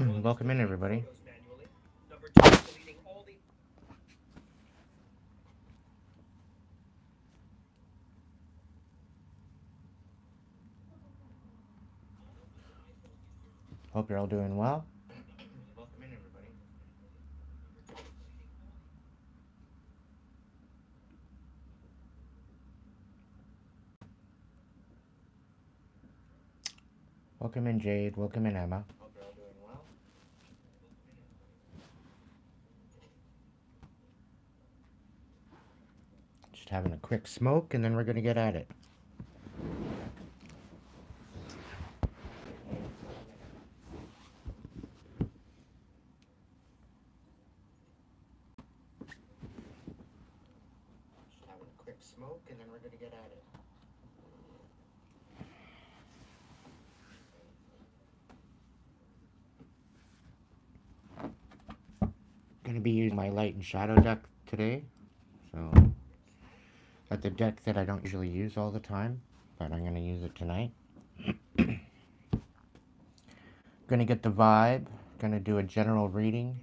Welcome in, everybody. Hope you're all doing well. Welcome in, everybody. Welcome in, Jade. Welcome in, Emma. Hope you're all doing well. Just having a quick smoke, and then we're going to get at it. Just having a quick smoke, and then we're going to get at it. Going to be using my light and shadow deck today. So, that's the deck that I don't usually use all the time, but I'm going to use it tonight. Going to get the vibe. Going to do a general reading.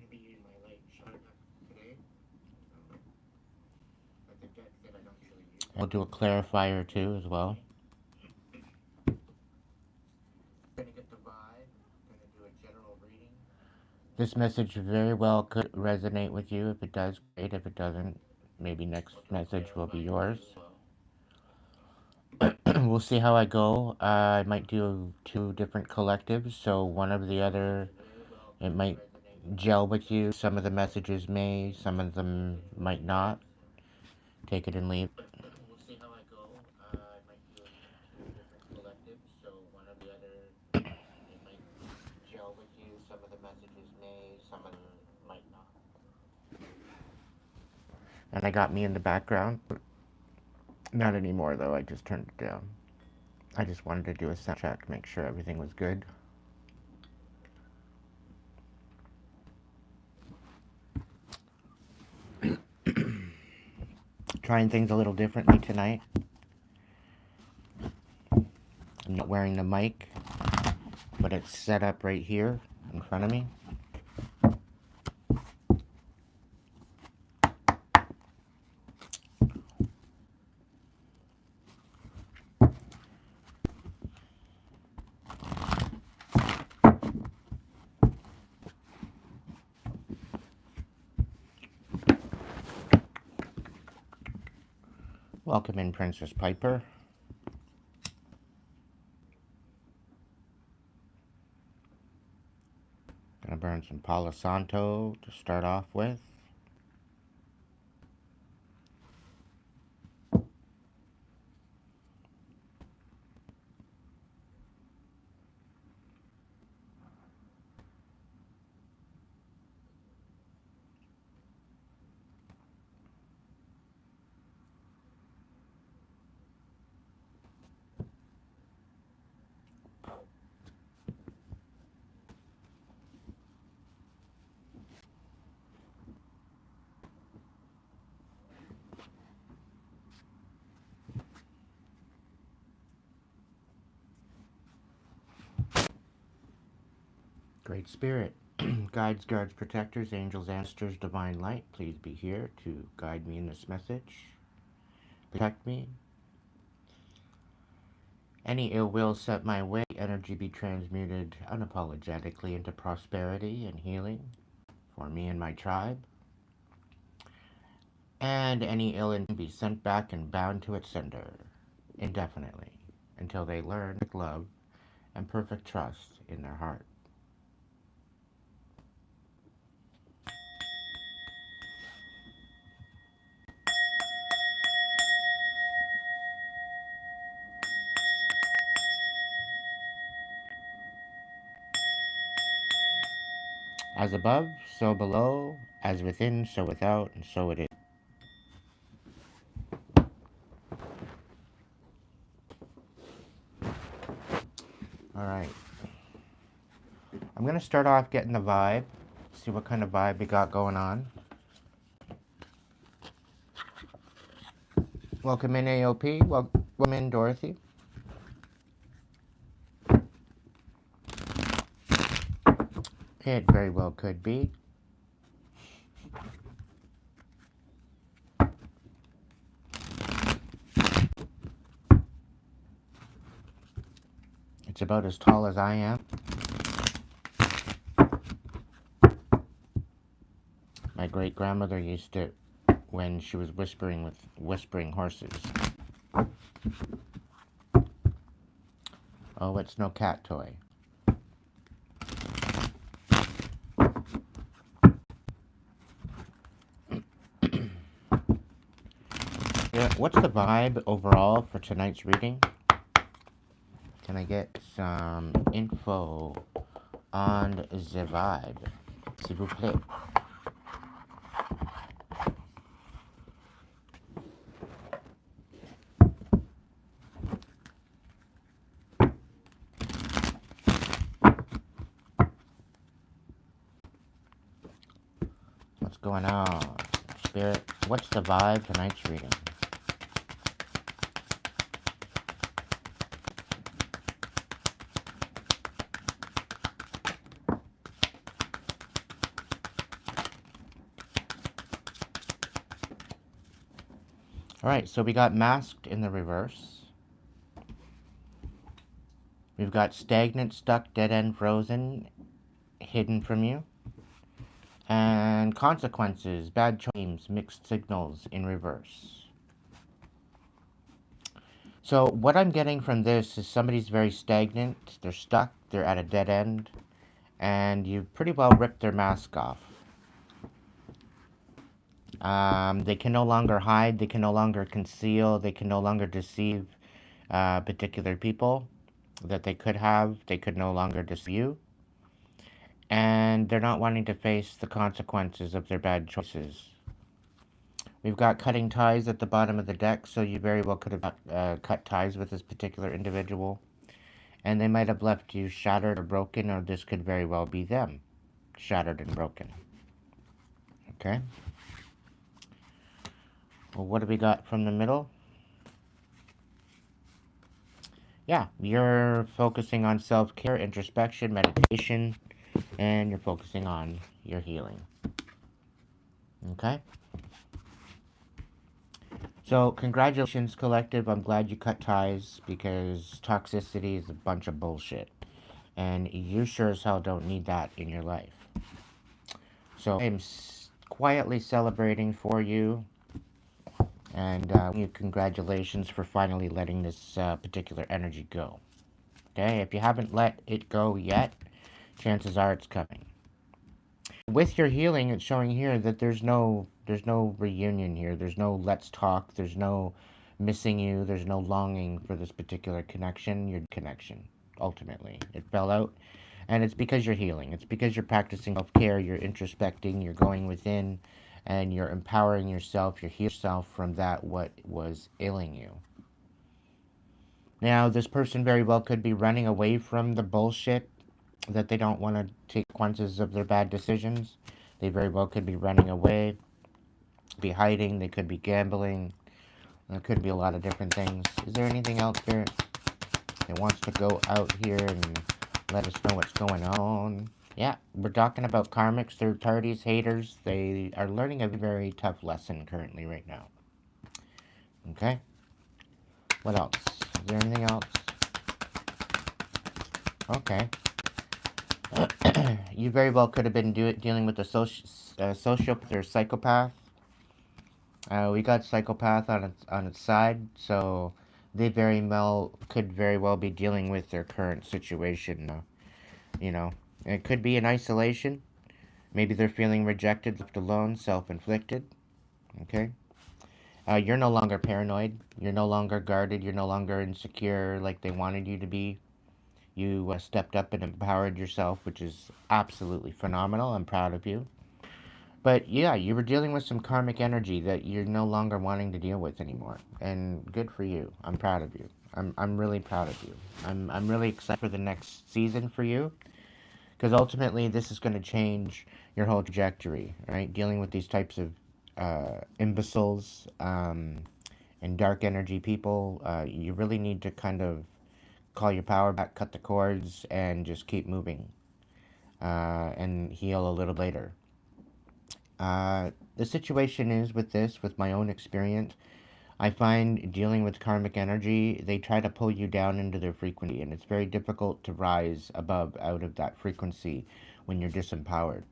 I'll do a clarifier too as well. This message very well could resonate with you. If it does, great. If it doesn't, maybe next message will be yours. We'll see how I go. I might do 2 different collectives, so one of the other, it might gel with you. Some of the messages may, some of them might not. Take it and leave. We'll see how I go. I might do 2 different collectives, so one of the other, it might gel with you. Some of the messages may, some of them might not. And I got me in the background. Not anymore, though. I just turned it down. I just wanted to do a sound check, make sure everything was good. Trying things a little differently tonight. I'm not wearing the mic, but it's set up right here in front of me. Welcome in, Princess Piper. Gonna burn some Palo Santo to start off with. Great Spirit, guides, guards, protectors, angels, ancestors, divine light, please be here to guide me in this message. Protect me. Any ill will set my way, energy be transmuted unapologetically into prosperity and healing for me and my tribe. And any ill intent be sent back and bound to its sender indefinitely until they learn love and perfect trust in their heart. As above, so below, as within, so without, and so it is. Alright. I'm going to start off getting the vibe, see what kind of vibe we got going on. Welcome in, AOP. Welcome in, Dorothy. It very well could be. It's about as tall as I am. My great grandmother used it when she was whispering with whispering horses. Oh, it's no cat toy. Yeah, what's the vibe overall for tonight's reading? Can I get some info on the vibe, s'il vous plaît? What's going on, Spirit? What's the vibe tonight's reading? Alright, so we got masked in the reverse. We've got stagnant, stuck, dead end, frozen, hidden from you. And consequences, bad choices, mixed signals in reverse. So what I'm getting from this is somebody's very stagnant, they're stuck, they're at a dead end, and you've pretty well ripped their mask off. They can no longer hide, they can no longer conceal, they can no longer deceive particular people that they could have. They could no longer deceive you. And they're not wanting to face the consequences of their bad choices. We've got cutting ties at the bottom of the deck, so you very well could have cut ties with this particular individual. And they might have left you shattered or broken, or this could very well be them, shattered and broken. Okay? Well, what do we got from the middle? Yeah, you're focusing on self-care, introspection, meditation, and you're focusing on your healing. Okay? So, congratulations, Collective. I'm glad you cut ties because toxicity is a bunch of bullshit. And you sure as hell don't need that in your life. So, I'm quietly celebrating for you. And congratulations for finally letting this particular energy go. Okay? If you haven't let it go yet, chances are it's coming. With your healing, it's showing here that there's no reunion here. There's no let's talk. There's no missing you. There's no longing for this particular connection. Your connection, ultimately, it fell out, and it's because you're healing. It's because you're practicing self-care. You're introspecting. You're going within, and you're empowering yourself. You're healing yourself from that what was ailing you. Now, this person very well could be running away from the bullshit that they don't want to take consequences of their bad decisions. They very well could be running away, be hiding, they could be gambling. There could be a lot of different things. Is there anything else there that wants to go out here and let us know what's going on? Yeah, we're talking about karmics, third parties, haters. They are learning a very tough lesson currently right now. Okay? What else? Is there anything else? Okay. You very well could have been dealing with a sociopath or psychopath. We got psychopath on its side, so they could very well be dealing with their current situation. You know, it could be in isolation. Maybe they're feeling rejected, left alone, self-inflicted. Okay. You're no longer paranoid. You're no longer guarded. You're no longer insecure like they wanted you to be. You stepped up and empowered yourself, which is absolutely phenomenal. I'm proud of you. But yeah, you were dealing with some karmic energy that you're no longer wanting to deal with anymore. And good for you. I'm proud of you. I'm really proud of you. I'm really excited for the next season for you. Because ultimately, this is going to change your whole trajectory, right? Dealing with these types of imbeciles and dark energy people, you really need to kind of call your power back, cut the cords, and just keep moving. and heal a little later. The situation is with my own experience, I find dealing with karmic energy, they try to pull you down into their frequency, and it's very difficult to rise above out of that frequency when you're disempowered.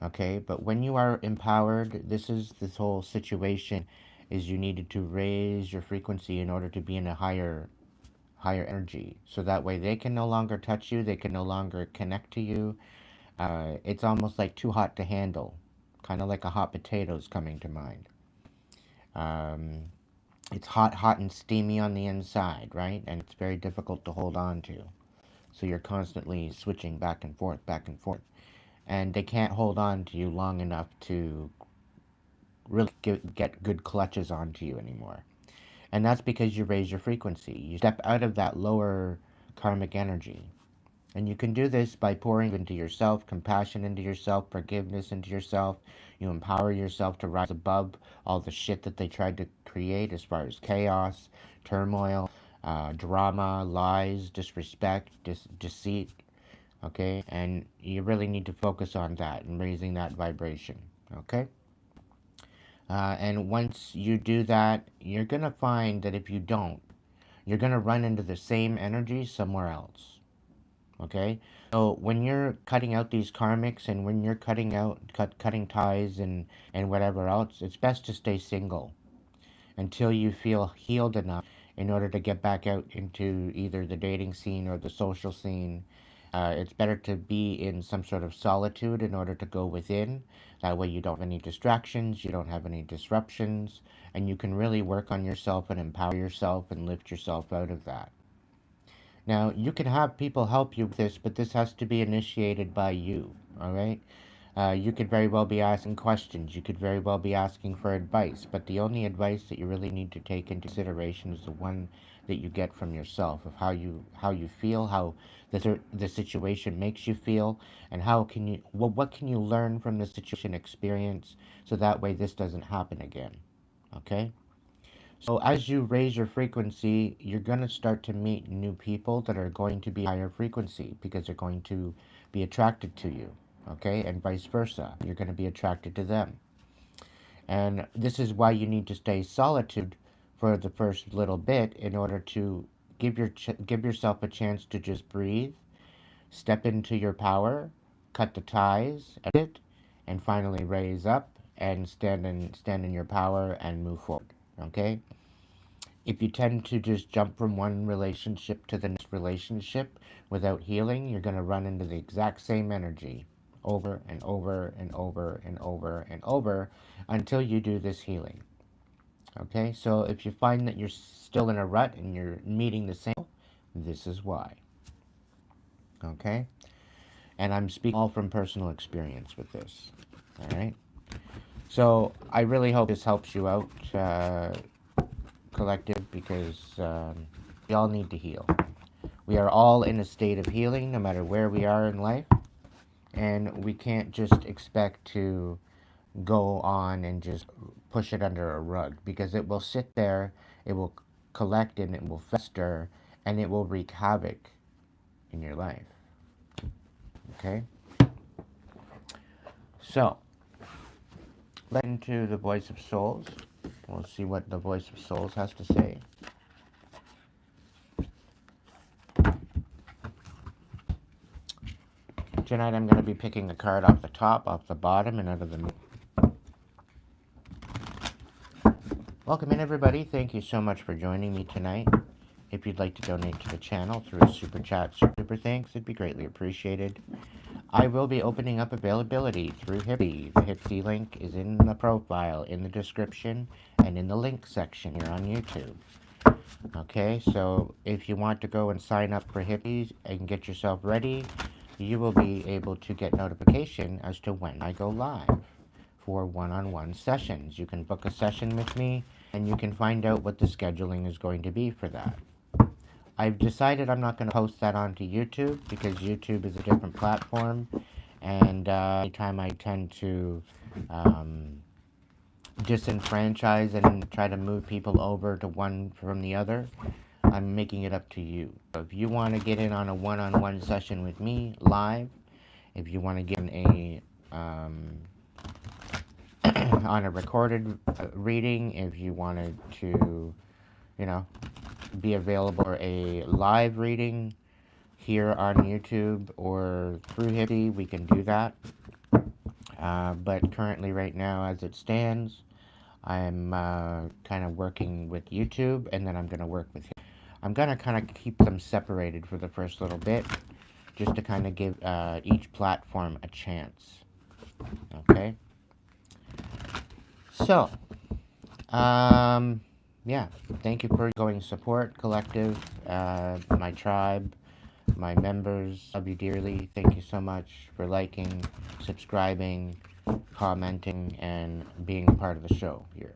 Okay, but when you are empowered, this whole situation is you needed to raise your frequency in order to be in a higher energy. So that way they can no longer touch you, they can no longer connect to you. It's almost like too hot to handle, kind of like a hot potato is coming to mind. Um, it's hot, hot and steamy on the inside, right? And it's very difficult to hold on to. So you're constantly switching back and forth, back and forth. And they can't hold on to you long enough to really get good clutches onto you anymore. And that's because you raise your frequency. You step out of that lower karmic energy. And you can do this by pouring into yourself, compassion into yourself, forgiveness into yourself. You empower yourself to rise above all the shit that they tried to create as far as chaos, turmoil, drama, lies, disrespect, deceit. Okay? And you really need to focus on that and raising that vibration. Okay? And once you do that, you're going to find that if you don't, you're going to run into the same energy somewhere else. Okay? So when you're cutting out these karmics and when you're cutting ties and whatever else, it's best to stay single until you feel healed enough in order to get back out into either the dating scene or the social scene. It's better to be in some sort of solitude in order to go within. That way you don't have any distractions, you don't have any disruptions, and you can really work on yourself and empower yourself and lift yourself out of that. Now, you can have people help you with this, but this has to be initiated by you, all right? You could very well be asking questions. You could very well be asking for advice, but the only advice that you really need to take into consideration is the one that you get from yourself of how you feel, how the situation makes you feel, and how can you what can you learn from the situation experience so that way this doesn't happen again. Okay? So as you raise your frequency, you're going to start to meet new people that are going to be higher frequency because they're going to be attracted to you, okay? And vice versa. You're going to be attracted to them. And this is why you need to stay solitude for the first little bit in order to give yourself a chance to just breathe, step into your power, cut the ties, edit, and finally raise up and stand in your power and move forward, okay? If you tend to just jump from one relationship to the next relationship without healing, you're going to run into the exact same energy over and over and over and over and over until you do this healing. Okay, so if you find that you're still in a rut and you're meeting the same, this is why. Okay, and I'm speaking all from personal experience with this. All right, so I really hope this helps you out. Collective, because we all need to heal. We are all in a state of healing no matter where we are in life, and we can't just expect to go on and just push it under a rug because it will sit there, it will collect, and it will fester, and it will wreak havoc in your life. Okay? So, let's get into the Voice of Souls. We'll see what the Voice of Souls has to say. Tonight I'm going to be picking a card off the top, off the bottom, and out of the middle. Welcome in, everybody. Thank you so much for joining me tonight. If you'd like to donate to the channel through a super chat, super thanks, it'd be greatly appreciated. I will be opening up availability through Hippie. The Hippie link is in the profile, in the description, and in the link section here on YouTube. Okay, so if you want to go and sign up for Hippies and get yourself ready, you will be able to get notification as to when I go live for one-on-one sessions. You can book a session with me, and you can find out what the scheduling is going to be for that. I've decided I'm not going to post that onto YouTube because YouTube is a different platform, and anytime I tend to disenfranchise and try to move people over to one from the other, I'm making it up to you. So if you want to get in on a one-on-one session with me live, If you want to get on a recorded reading, if you wanted to, you know, be available for a live reading here on YouTube or through Hippie, we can do that. But currently, right now, as it stands, I'm kind of working with YouTube, and then I'm going to work with him. I'm going to kind of keep them separated for the first little bit, just to kind of give each platform a chance. Okay? So, yeah, thank you for going support, collective, my tribe, my members. Love you dearly. Thank you so much for liking, subscribing, commenting, and being a part of the show here.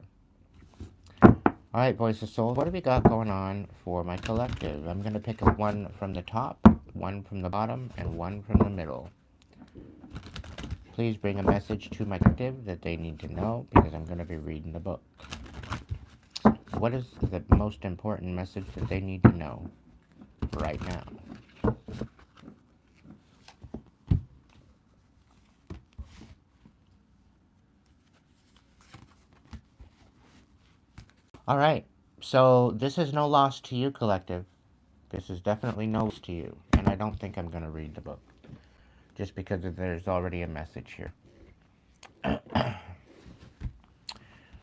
Alright, Voice of Soul, what do we got going on for my collective? I'm going to pick one from the top, one from the bottom, and one from the middle. Please bring a message to my collective that they need to know, because I'm going to be reading the book. What is the most important message that they need to know right now? Alright, so this is no loss to you, collective. This is definitely no loss to you, and I don't think I'm going to read the book, just because there's already a message here.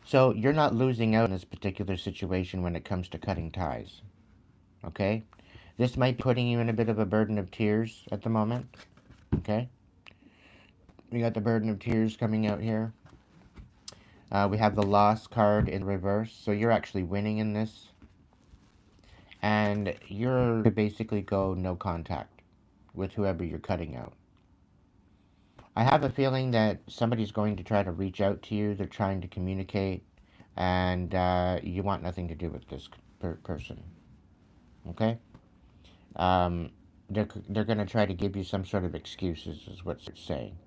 So you're not losing out in this particular situation when it comes to cutting ties, okay? This might be putting you in a bit of a burden of tears at the moment, okay? We got the burden of tears coming out here. We have the loss card in reverse, so you're actually winning in this. And you're to basically go no contact with whoever you're cutting out. I have a feeling that somebody's going to try to reach out to you. They're trying to communicate, and you want nothing to do with this person. Okay? They're going to try to give you some sort of excuses, is what they're saying.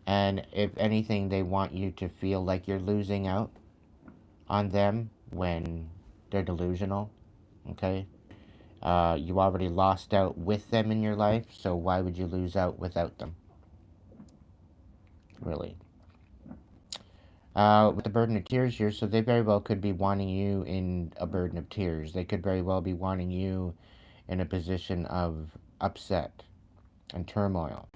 And if anything, they want you to feel like you're losing out on them when they're delusional. Okay? You already lost out with them in your life, so why would you lose out without them? Really. With the burden of tears here, so they very well could be wanting you in a burden of tears. They could very well be wanting you in a position of upset and turmoil.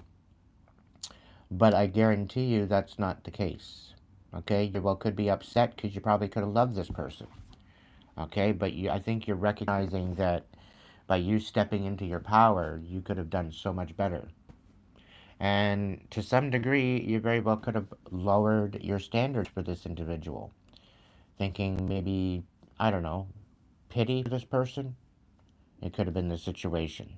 But I guarantee you that's not the case. Okay? You well could be upset because you probably could have loved this person. Okay? But I think you're recognizing that by you stepping into your power, you could have done so much better. And to some degree, you very well could have lowered your standards for this individual. Thinking maybe, I don't know, pity for this person? It could have been the situation.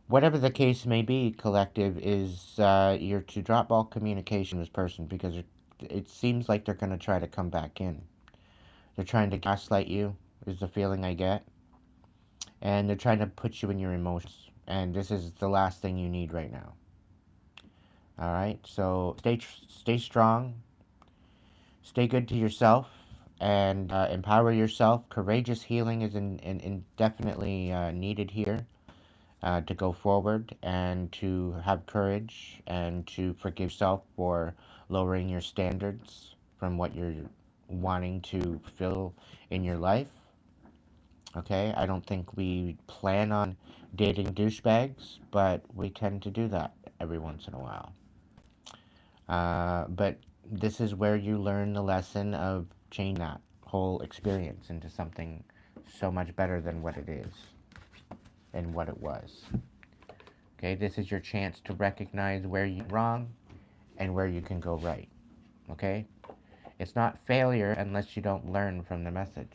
Whatever the case may be, collective, is you're to drop all communication with this person because it seems like they're going to try to come back in. They're trying to gaslight you, is the feeling I get. And they're trying to put you in your emotions. And this is the last thing you need right now. Alright, so stay strong. Stay good to yourself. And empower yourself. Courageous healing is indefinitely needed here. To go forward and to have courage and to forgive yourself for lowering your standards from what you're wanting to fulfill in your life. Okay, I don't think we plan on dating douchebags, but we tend to do that every once in a while. But this is where you learn the lesson of changing that whole experience into something so much better than what it is and what it was. Okay, this is your chance to recognize where you're wrong and where you can go right. Okay? It's not failure unless you don't learn from the message.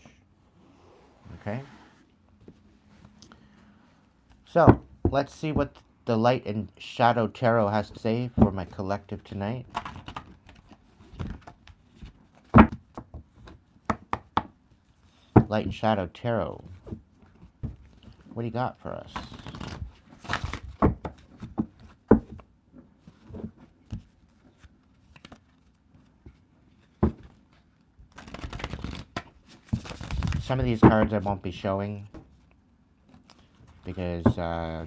Okay? So, let's see what the Light and Shadow Tarot has to say for my collective tonight. Light and Shadow Tarot. What do you got for us? Some of these cards I won't be showing. because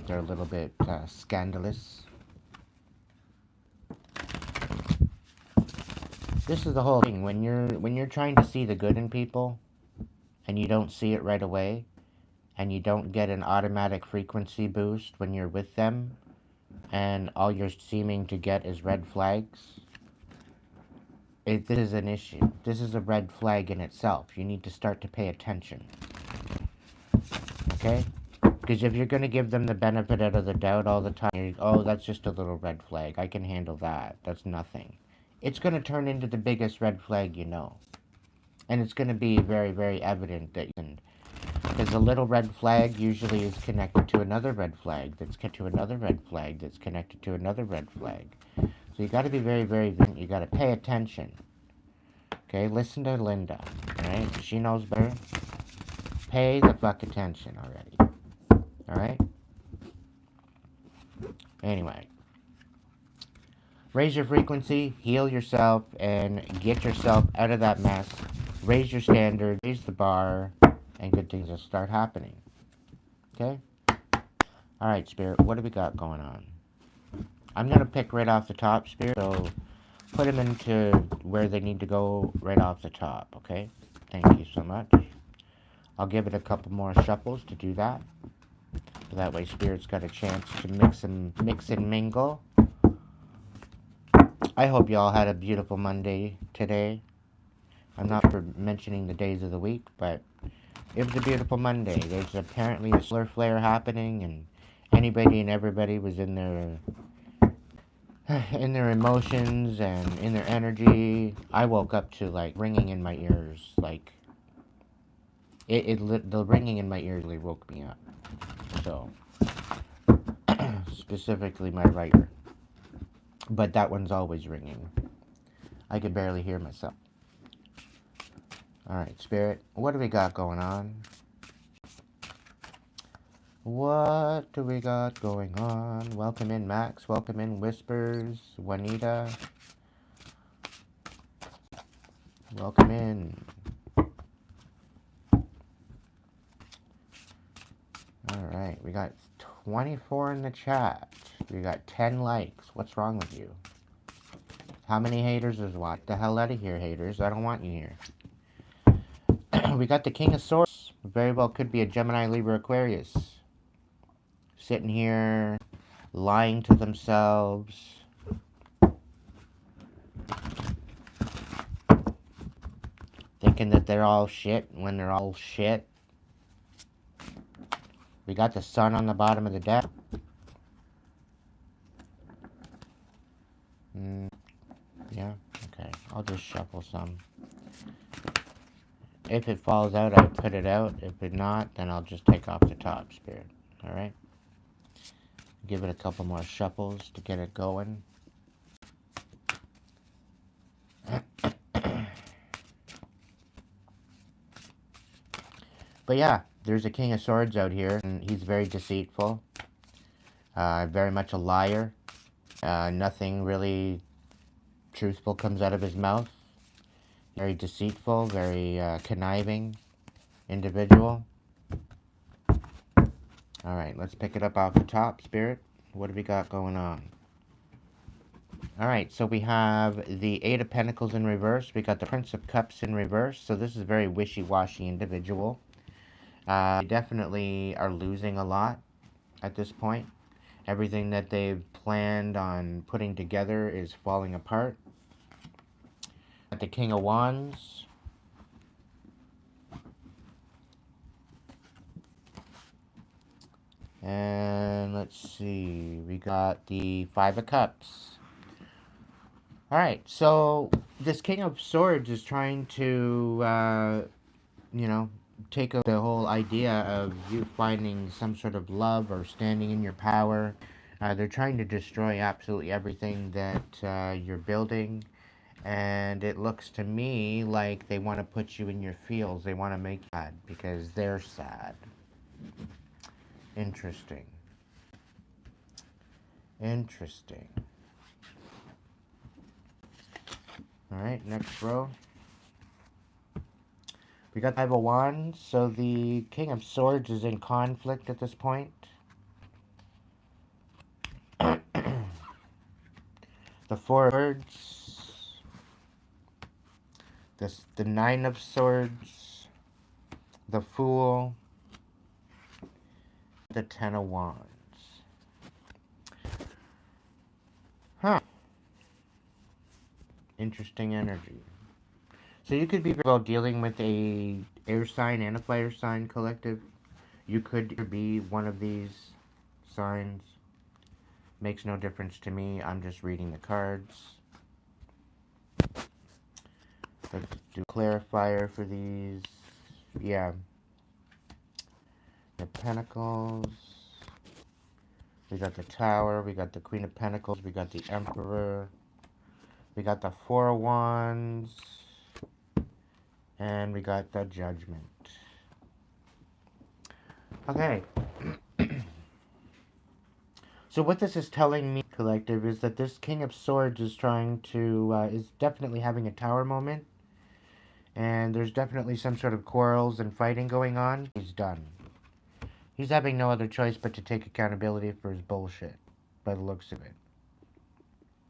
they're a little bit scandalous. This is the whole thing. When you're trying to see the good in people, and you don't see it right away, and you don't get an automatic frequency boost when you're with them, and all you're seeming to get is red flags, this is an issue. This is a red flag in itself. You need to start to pay attention. Okay? Because if you're going to give them the benefit out of the doubt all the time, oh, that's just a little red flag. I can handle that. That's nothing. It's going to turn into the biggest red flag you know. And it's going to be very, very evident that you can. Because a little red flag usually is connected to another red flag that's connected to another red flag that's connected to another red flag. So you got to be very, very vigilant. You got to pay attention. Okay, listen to Linda. Alright, she knows better. Pay the fuck attention already. Alright? Anyway. Raise your frequency, heal yourself, and get yourself out of that mess. Raise your standard, raise the bar, and good things will start happening. Okay? Alright, Spirit, what do we got going on? I'm going to pick right off the top, Spirit, so put them into where they need to go right off the top, okay? Thank you so much. I'll give it a couple more shuffles to do that. So that way Spirit's got a chance to mix and mingle. I hope you all had a beautiful Monday today. I'm not for mentioning the days of the week, but it was a beautiful Monday. There's apparently a solar flare happening, and anybody and everybody was in their emotions and in their energy. I woke up to like ringing in my ears, like the ringing in my ears really woke me up. So specifically my right ear, but that one's always ringing. I could barely hear myself. Alright, Spirit, what do we got going on? What do we got going on? Welcome in, Max. Welcome in, Whispers. Juanita. Welcome in. Alright, we got 24 in the chat. We got 10 likes. What's wrong with you? How many haters is what? Get the hell out of here, haters. I don't want you here. We got the King of Swords. Very well could be a Gemini, Libra, Aquarius. Sitting here, lying to themselves. Thinking that they're all shit when they're all shit. We got the Sun on the bottom of the deck. Yeah, okay. I'll just shuffle some. If it falls out, I put it out. If it not, then I'll just take off the top, Spirit. Alright? Give it a couple more shuffles to get it going. But yeah, there's a King of Swords out here, and he's very deceitful. Very much a liar. Nothing really truthful comes out of his mouth. Very deceitful, very conniving individual. Alright, let's pick it up off the top, Spirit. What do we got going on? Alright, so we have the Eight of Pentacles in reverse. We got the Prince of Cups in reverse. So this is a very wishy-washy individual. They definitely are losing a lot at this point. Everything that they've planned on putting together is falling apart. Got the King of Wands. And let's see, we got the Five of Cups. Alright, so this King of Swords is trying to, you know, take the whole idea of you finding some sort of love or standing in your power. They're trying to destroy absolutely everything that you're building. And it looks to me like they want to put you in your feels. They want to make you sad because they're sad. Interesting. Interesting. Alright, next row. We got Five of Wands, so the King of Swords is in conflict at this point. The Four of Swords, the Nine of Swords, the Fool, the Ten of Wands. Huh. Interesting energy. So you could be very well dealing with a air sign and a fire sign collective. You could be one of these signs. Makes no difference to me. I'm just reading the cards. Let's do clarifier for these. Yeah. The Pentacles. We got the Tower. We got the Queen of Pentacles. We got the Emperor. We got the Four of Wands. And we got the Judgment. Okay. So what this is telling me, collective, is that this King of Swords is trying to, is definitely having a tower moment. And there's definitely some sort of quarrels and fighting going on. He's done. He's having no other choice but to take accountability for his bullshit, by the looks of it.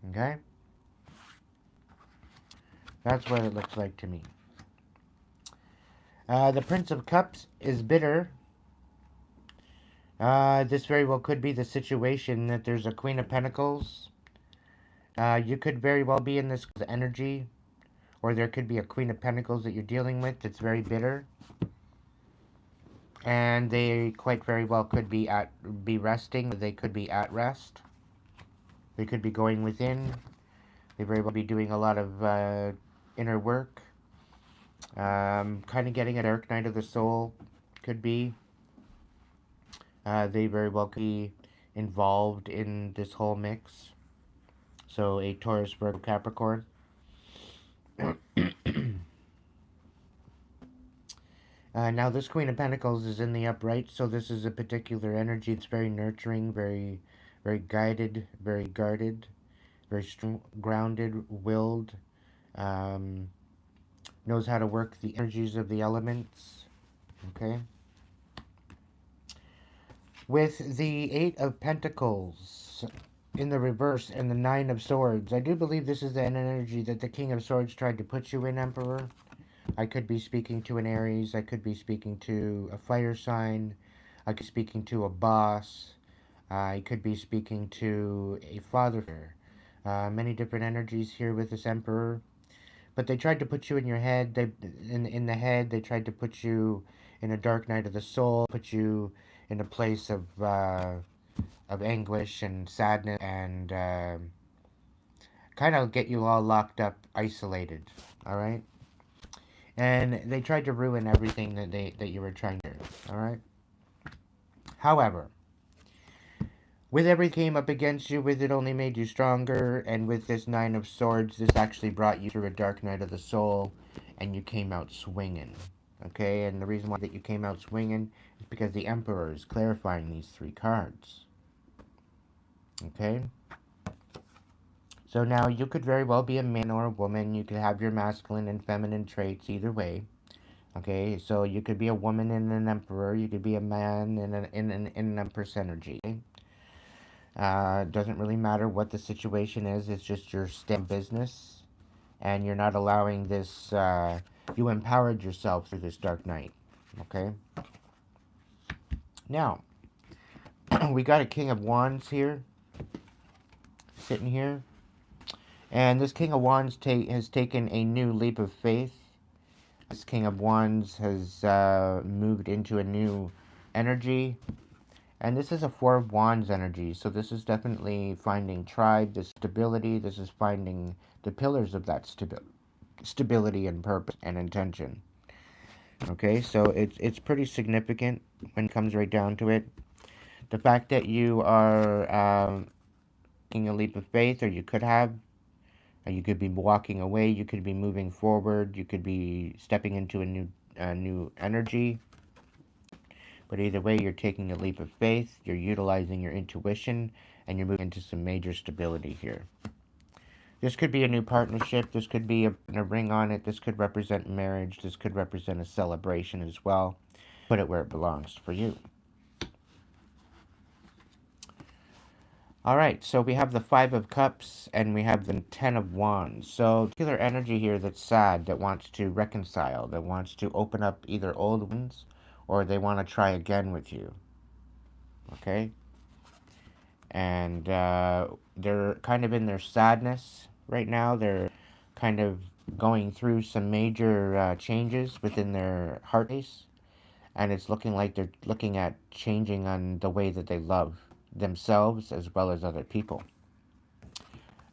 Okay? That's what it looks like to me. The Prince of Cups is bitter. This very well could be the situation that there's a Queen of Pentacles. You could very well be in this energy, or there could be a Queen of Pentacles that you're dealing with that's very bitter. And they quite very well could be resting. They could be at rest. They could be going within. They very well be doing a lot of inner work. Kind of getting a dark night of the soul. Could be. They very well could be involved in this whole mix. So a Taurus, Virgo, Capricorn. Now this Queen of Pentacles is in the upright, so this is a particular energy. It's very nurturing, very, very guided, very guarded, very strong, grounded, willed. Knows how to work the energies of the elements. Okay. With the Eight of Pentacles in the reverse and the Nine of Swords, I do believe this is an energy that the King of Swords tried to put you in, Emperor. I could be speaking to an Aries. I could be speaking to a fire sign. I could be speaking to a boss. I could be speaking to a father figure. Many different energies here with this Emperor. But they tried to put you in your head. In the head. They tried to put you in a dark night of the soul. Put you in a place of anguish and sadness, and kind of get you all locked up, isolated. All right. And they tried to ruin everything that you were trying to do. All right. However, with everything came up against you, with it only made you stronger, and with this Nine of Swords, this actually brought you through a dark night of the soul, and you came out swinging. Okay, and the reason why that you came out swinging is because the Emperor is clarifying these three cards. Okay? So now you could very well be a man or a woman. You could have your masculine and feminine traits either way. Okay, so you could be a woman in an Emperor. You could be a man in an Empress energy. Doesn't really matter what the situation is. It's just your STEM business. And you're not allowing this, you empowered yourself through this dark night. Okay? Now, we got a King of Wands here. Sitting here. And this King of Wands has taken a new leap of faith. This King of Wands has moved into a new energy. And this is a Four of Wands energy. So this is definitely finding tribe, the stability. This is finding the pillars of that stability and purpose and intention. Okay, so it's pretty significant when it comes right down to it. The fact that you are taking a leap of faith, or you could have, you could be walking away, you could be moving forward, you could be stepping into a new energy. But either way, you're taking a leap of faith, you're utilizing your intuition, and you're moving into some major stability here. This could be a new partnership. This could be a ring on it. This could represent marriage. This could represent a celebration as well. Put it where it belongs for you. All right, so we have the Five of Cups and we have the Ten of Wands. So particular energy here that's sad, that wants to reconcile, that wants to open up either old wounds or they want to try again with you. Okay? And they're kind of in their sadness right now. They're kind of going through some major changes within their heart space. And it's looking like they're looking at changing on the way that they love themselves as well as other people.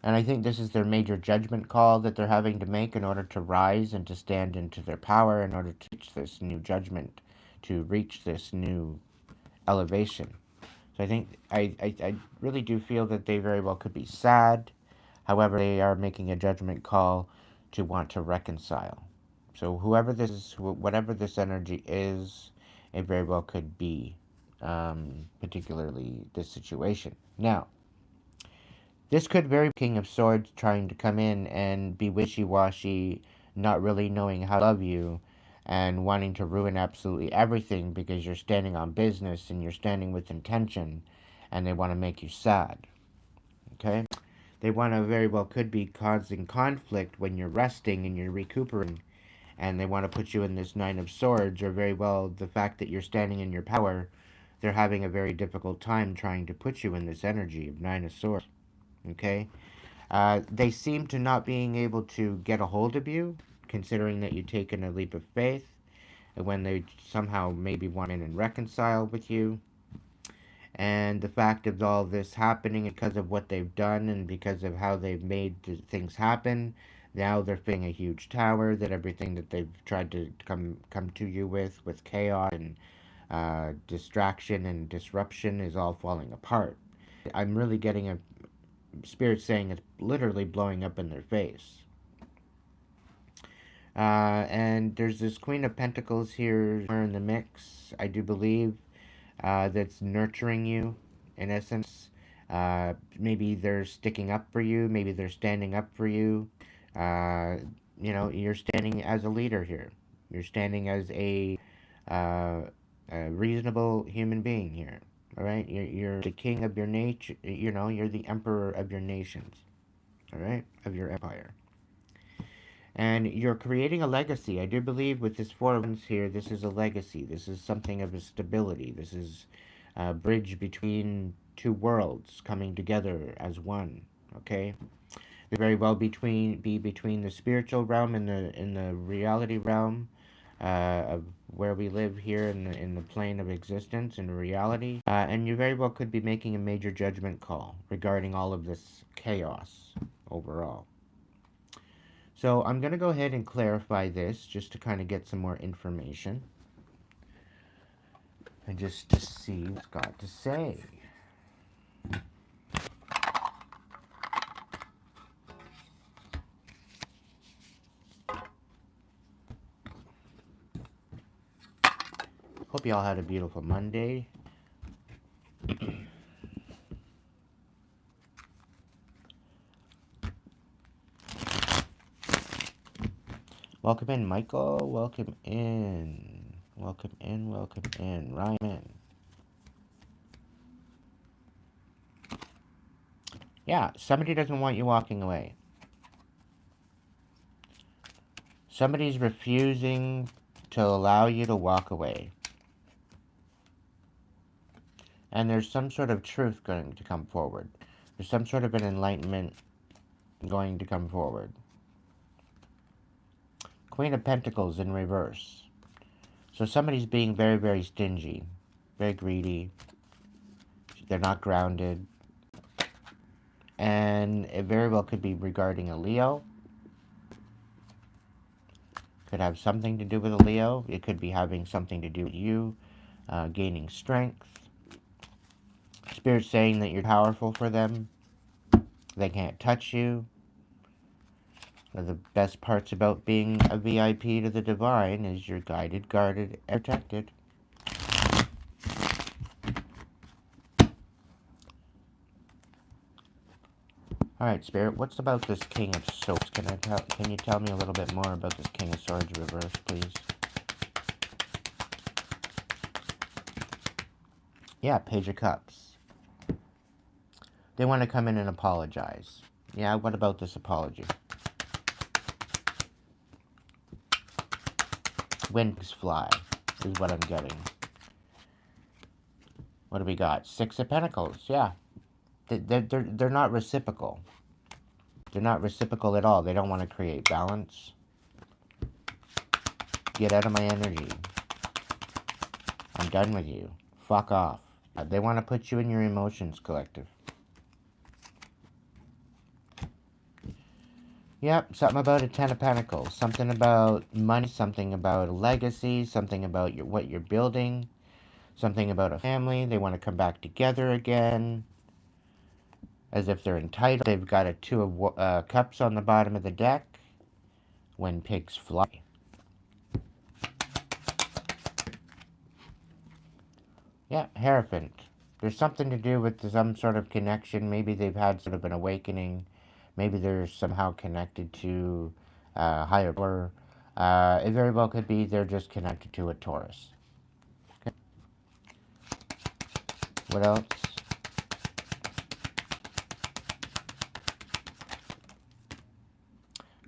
And I think this is their major judgment call that they're having to make in order to rise and to stand into their power, in order to reach this new judgment, to reach this new elevation. So I think I really do feel that they very well could be sad. However, they are making a judgment call to want to reconcile. So whoever this is, whatever this energy is, it very well could be, particularly this situation. Now, this could very King of Swords trying to come in and be wishy-washy, not really knowing how to love you, and wanting to ruin absolutely everything because you're standing on business and you're standing with intention, and they want to make you sad. Okay? They want to very well could be causing conflict when you're resting and you're recuperating, and they want to put you in this Nine of Swords, or very well the fact that you're standing in your power, they're having a very difficult time trying to put you in this energy of Nine of Swords. Okay? They seem to not being able to get a hold of you, considering that you've taken a leap of faith, and when they somehow maybe want in and reconcile with you. And the fact of all this happening because of what they've done and because of how they've made things happen, now they're feeling a huge tower, that everything that they've tried to come to you with chaos and distraction and disruption, is all falling apart. I'm really getting a spirit saying it's literally blowing up in their face. And there's this Queen of Pentacles here in the mix, I do believe, that's nurturing you, in essence. Maybe they're sticking up for you. Maybe they're standing up for you. You're standing as a leader here. You're standing as a reasonable human being here. All right? You're the king of your nature. You're the emperor of your nations. All right? Of your empire. And you're creating a legacy. I do believe with this Four of Wands here, this is a legacy. This is something of a stability. This is a bridge between two worlds coming together as one. Okay? They very well be between the spiritual realm and the reality realm of where we live here in the plane of existence and reality. And you very well could be making a major judgment call regarding all of this chaos overall. So I'm going to go ahead and clarify this just to kind of get some more information. And just to see what it's got to say. Hope you all had a beautiful Monday. Welcome in, Michael. Welcome in. Welcome in, welcome in. Ryan. Yeah, somebody doesn't want you walking away. Somebody's refusing to allow you to walk away. And there's some sort of truth going to come forward. There's some sort of an enlightenment going to come forward. Queen of Pentacles in reverse. So somebody's being very, very stingy. Very greedy. They're not grounded. And it very well could be regarding a Leo. Could have something to do with a Leo. It could be having something to do with you. Gaining strength. Spirit saying that you're powerful for them. They can't touch you. One of the best parts about being a VIP to the divine is you're guided, guarded, and protected. Alright, Spirit, what's about this King of Swords? Can you tell me a little bit more about this King of Swords reverse, please? Yeah, Page of Cups. They want to come in and apologize. Yeah, what about this apology? Wings fly is what I'm getting. What do we got? Six of Pentacles, yeah. They're not reciprocal. They're not reciprocal at all. They don't want to create balance. Get out of my energy. I'm done with you. Fuck off. They want to put you in your emotions, collective. Yep, something about a Ten of Pentacles. Something about money, something about a legacy, something about what you're building, something about a family. They want to come back together again, as if they're entitled. They've got a Two of Cups on the bottom of the deck. When pigs fly. Yeah, Hierophant. There's something to do with some sort of connection. Maybe they've had sort of an awakening. Maybe they're somehow connected to higher power. It very well could be they're just connected to a Taurus. Okay. What else?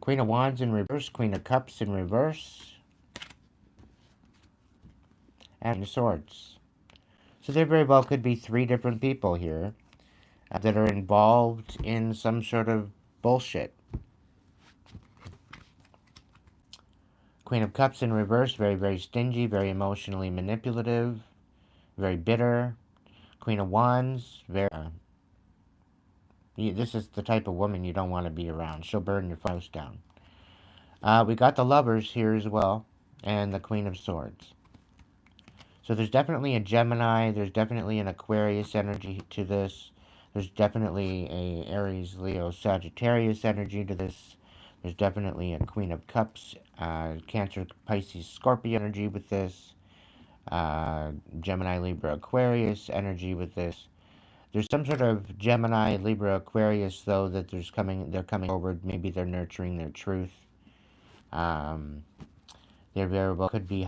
Queen of Wands in reverse, Queen of Cups in reverse, and Swords. So there very well could be three different people here that are involved in some sort of bullshit. Queen of Cups in reverse, very, very stingy, very emotionally manipulative, very bitter. Queen of Wands, very... this is the type of woman you don't want to be around. She'll burn your house down. We got the Lovers here as well, and the Queen of Swords. So there's definitely a Gemini, there's definitely an Aquarius energy to this. There's definitely a Aries, Leo, Sagittarius energy to this. There's definitely a Queen of Cups, Cancer, Pisces, Scorpio energy with this. Gemini, Libra, Aquarius energy with this. There's some sort of Gemini, Libra, Aquarius, though, that they're coming forward. Maybe they're nurturing their truth. Their variable could be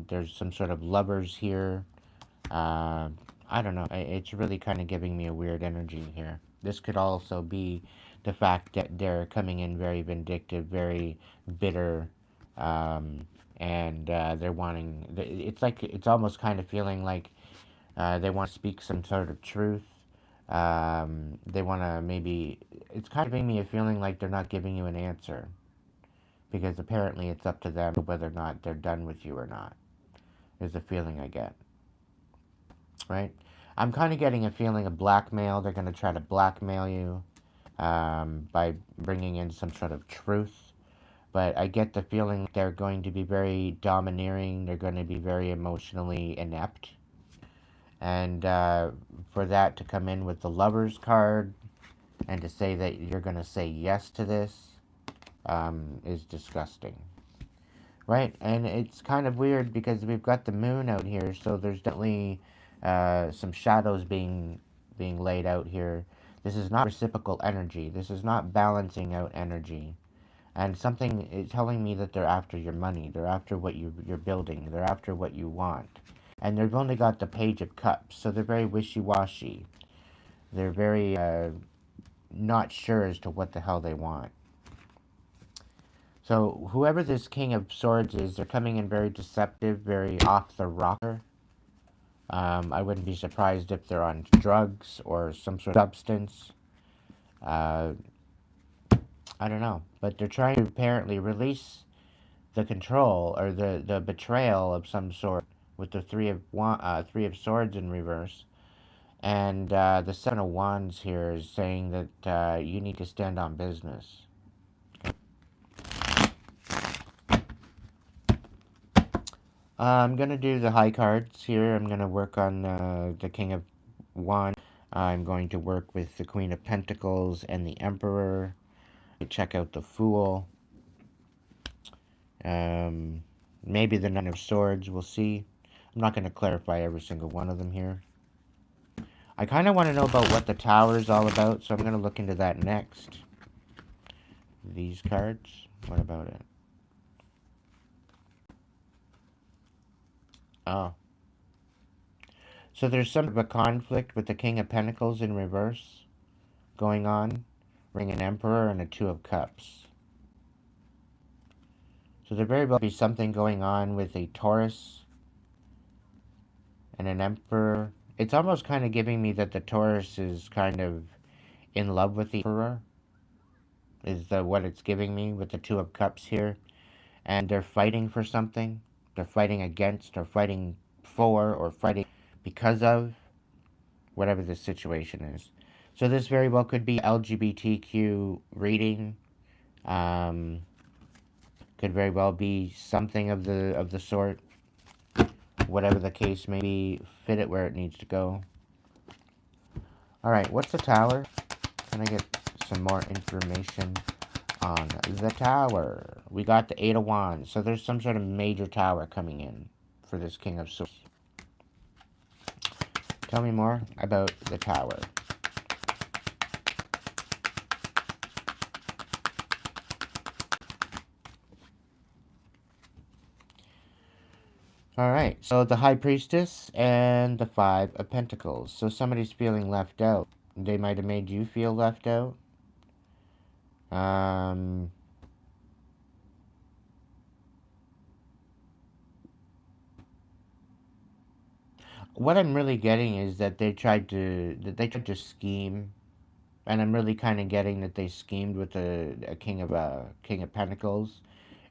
there's some sort of Lovers here. I don't know. It's really kind of giving me a weird energy here. This could also be the fact that they're coming in very vindictive, very bitter, and they're wanting... It's almost kind of feeling like they want to speak some sort of truth. They want to maybe... It's kind of giving me a feeling like they're not giving you an answer. Because apparently it's up to them whether or not they're done with you or not. Is the feeling I get. Right? I'm kind of getting a feeling of blackmail. They're going to try to blackmail you by bringing in some sort of truth. But I get the feeling they're going to be very domineering. They're going to be very emotionally inept. And for that to come in with the Lovers card and to say that you're going to say yes to this is disgusting. Right? And it's kind of weird because we've got the moon out here, so there's definitely some shadows being laid out here. This is not reciprocal energy. This is not balancing out energy. And something is telling me that they're after your money. They're after what you're building. They're after what you want. And they've only got the Page of Cups, so they're very wishy-washy. They're very not sure as to what the hell they want. So whoever this King of Swords is, they're coming in very deceptive, very off the rocker. I wouldn't be surprised if they're on drugs or some sort of substance. I don't know. But they're trying to apparently release the control or the betrayal of some sort with the Three of Swords in reverse. And the Seven of Wands here is saying that you need to stand on business. I'm going to do the high cards here. I'm going to work on the King of Wands. I'm going to work with the Queen of Pentacles and the Emperor. Check out the Fool. Maybe the Nine of Swords. We'll see. I'm not going to clarify every single one of them here. I kind of want to know about what the tower is all about, so I'm going to look into that next. These cards, what about it? Oh. So there's some of a conflict with the King of Pentacles in reverse going on. Ring an Emperor and a Two of Cups. So there very well be something going on with a Taurus and an Emperor. It's almost kind of giving me that the Taurus is kind of in love with the Emperor. Is what it's giving me with the Two of Cups here. And they're fighting for something. They're fighting against or fighting for or fighting because of whatever the situation is. So this very well could be LGBTQ reading. Could very well be something of the sort. Whatever the case may be, fit it where it needs to go. All right, what's the tower? Can I get some more information on the tower? We got the Eight of Wands, so there's some sort of major tower coming in for this King of Swords. Tell me more about the tower. Alright, so the High Priestess and the Five of Pentacles. So somebody's feeling left out. They might have made you feel left out. What I'm really getting is that they tried to scheme, and I'm really kind of getting that they schemed with a King of Pentacles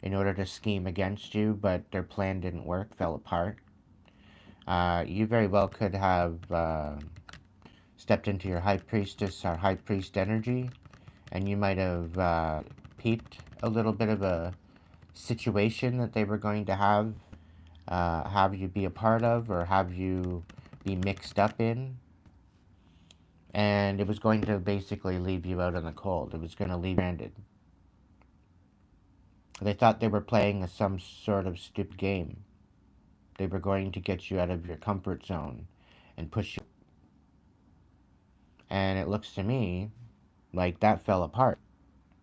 in order to scheme against you, but their plan didn't work, fell apart. You very well could have stepped into your High Priestess or High Priest energy, and you might have peeped a little bit of a situation that they were going to have you be a part of or have you be mixed up in. And it was going to basically leave you out in the cold. It was going to leave you stranded. They thought they were playing some sort of stupid game. They were going to get you out of your comfort zone and push you. And it looks to me like that fell apart.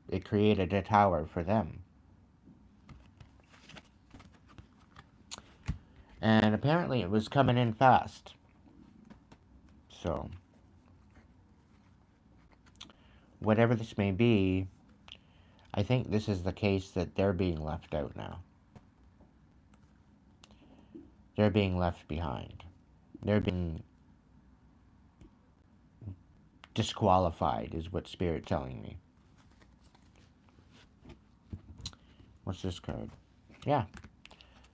It created a tower for them. And apparently it was coming in fast. So, whatever this may be, I think this is the case that they're being left out now. They're being left behind. They're being disqualified, is what Spirit's telling me. What's this card? Yeah.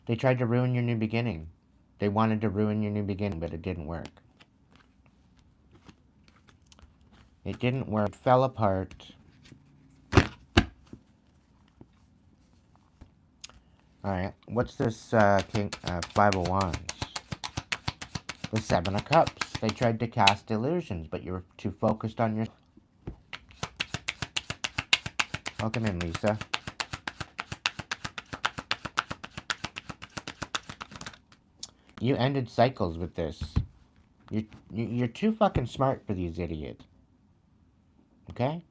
They tried to ruin your new beginning. They wanted to ruin your new beginning, but it didn't work. It didn't work. It fell apart. Alright, what's this Five of Wands? The Seven of Cups. They tried to cast illusions, but you were too focused on your... Welcome in, Lisa. You ended cycles with this. You're too fucking smart for these idiots. Okay?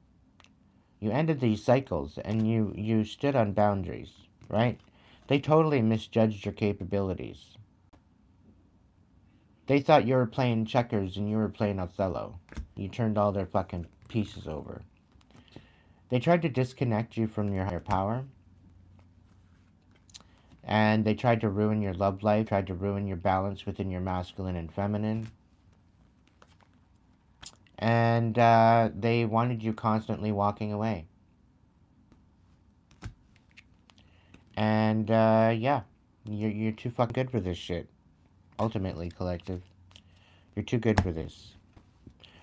You ended these cycles, and you stood on boundaries, right? They totally misjudged your capabilities. They thought you were playing checkers and you were playing Othello. You turned all their fucking pieces over. They tried to disconnect you from your higher power. And they tried to ruin your love life, tried to ruin your balance within your masculine and feminine. And they wanted you constantly walking away. And yeah, you're too fucking good for this shit. Ultimately, collective. You're too good for this.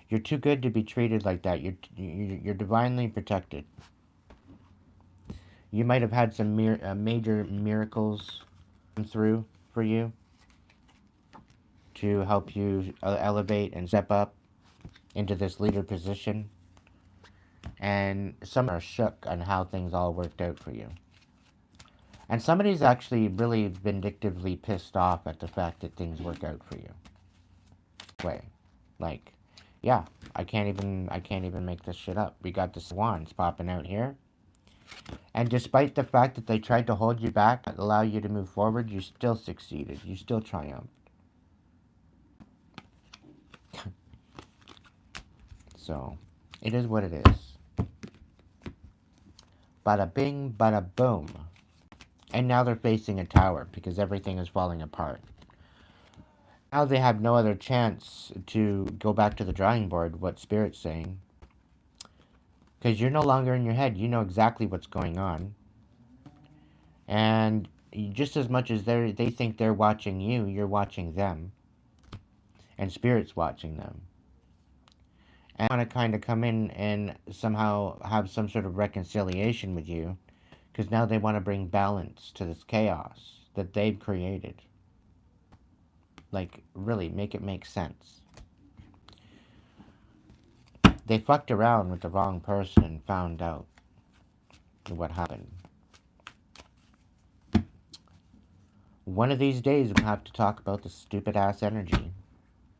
You're too good to be treated like that. You're divinely protected. You might have had some major miracles come through for you to help you elevate and step up into this leader position. And some are shook on how things all worked out for you. And somebody's actually really vindictively pissed off at the fact that things work out for you. Way. Like, Yeah, I can't even make this shit up. We got the wands popping out here. And despite the fact that they tried to hold you back, allow you to move forward, you still succeeded. You still triumphed. So, it is what it is. Bada bing, bada boom. And now they're facing a tower because everything is falling apart. Now they have no other chance to go back to the drawing board, what Spirit's saying. Because you're no longer in your head. You know exactly what's going on. And just as much as they think they're watching you, you're watching them. And Spirit's watching them. And I want to kind of come in and somehow have some sort of reconciliation with you. Because now they want to bring balance to this chaos that they've created. Like, really, make it make sense. They fucked around with the wrong person and found out what happened. One of these days, we'll have to talk about the stupid-ass energy.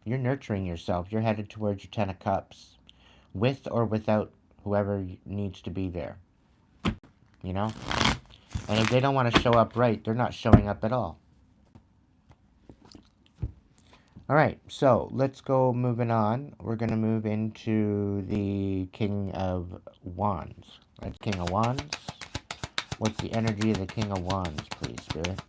You're nurturing yourself. You're headed towards your Ten of Cups. With or without whoever needs to be there. You know? And if they don't want to show up right, they're not showing up at all. Alright, so let's go moving on. We're going to move into the King of Wands. That's King of Wands. What's the energy of the King of Wands, please, Spirit?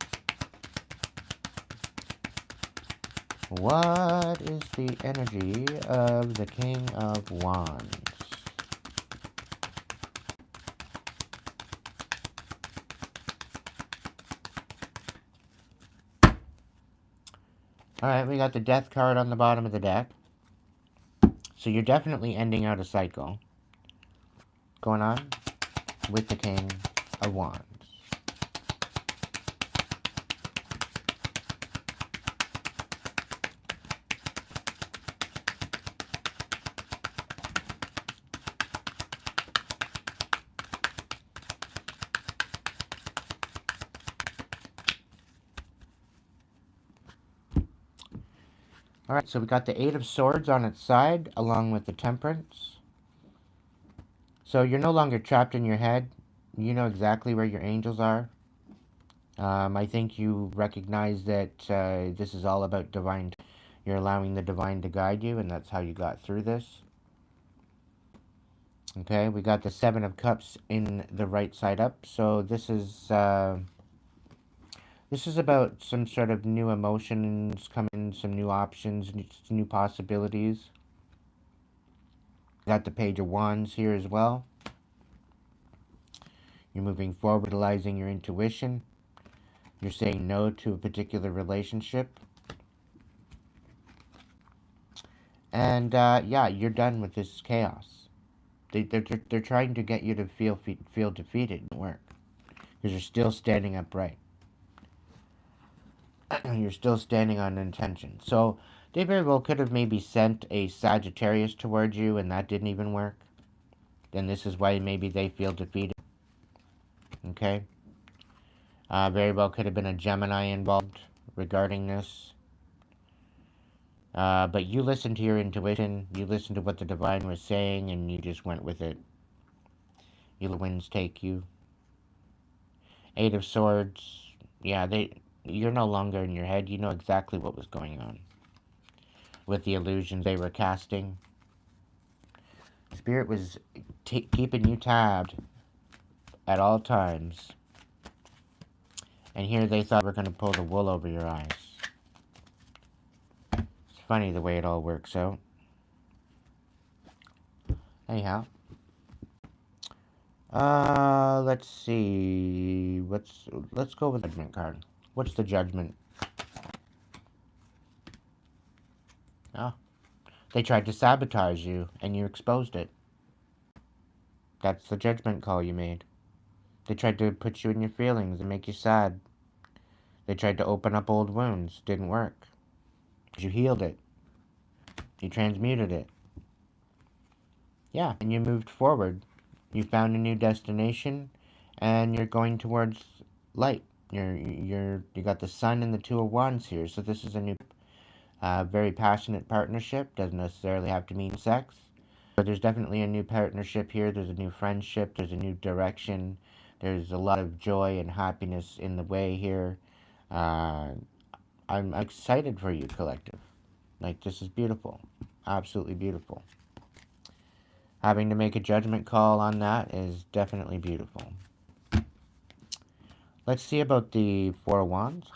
What is the energy of the King of Wands? Alright, we got the Death card on the bottom of the deck. So you're definitely ending out a cycle going on with the King of Wands. Alright, so we got the Eight of Swords on its side, along with the Temperance. So you're no longer trapped in your head. You know exactly where your angels are. I think you recognize that this is all about divine. You're allowing the divine to guide you, and that's how you got through this. Okay, we got the Seven of Cups in the right side up. So this is about some sort of new emotions coming, some new options, new possibilities. Got the Page of Wands here as well. You're moving forward, utilizing your intuition. You're saying no to a particular relationship. And yeah, you're done with this chaos. They're trying to get you to feel defeated. It won't work. Because you're still standing upright. You're still standing on intention. So they very well could have maybe sent a Sagittarius towards you, and that didn't even work. Then this is why maybe they feel defeated. Okay? Very well could have been a Gemini involved regarding this. But you listened to your intuition, you listened to what the divine was saying, and you just went with it. You let the winds take you. Eight of Swords. Yeah, you're no longer in your head. You know exactly what was going on with the illusions they were casting. Spirit was keeping you tabbed at all times. And here they thought we're going to pull the wool over your eyes. It's funny the way it all works out. Anyhow. Let's see. Let's go with the Judgment card. What's the Judgment? Oh. They tried to sabotage you, and you exposed it. That's the judgment call you made. They tried to put you in your feelings and make you sad. They tried to open up old wounds. Didn't work. You healed it. You transmuted it. Yeah, and you moved forward. You found a new destination, and you're going towards light. You got the Sun and the Two of Wands here, so this is a new. Very passionate partnership. Doesn't necessarily have to mean sex. But there's definitely a new partnership here. There's a new friendship. There's a new direction. There's a lot of joy and happiness in the way here. Uh, I'm excited for you, collective. Like, this is beautiful. Absolutely beautiful. Having to make a judgment call on that is definitely beautiful. Let's see about the Four of Wands.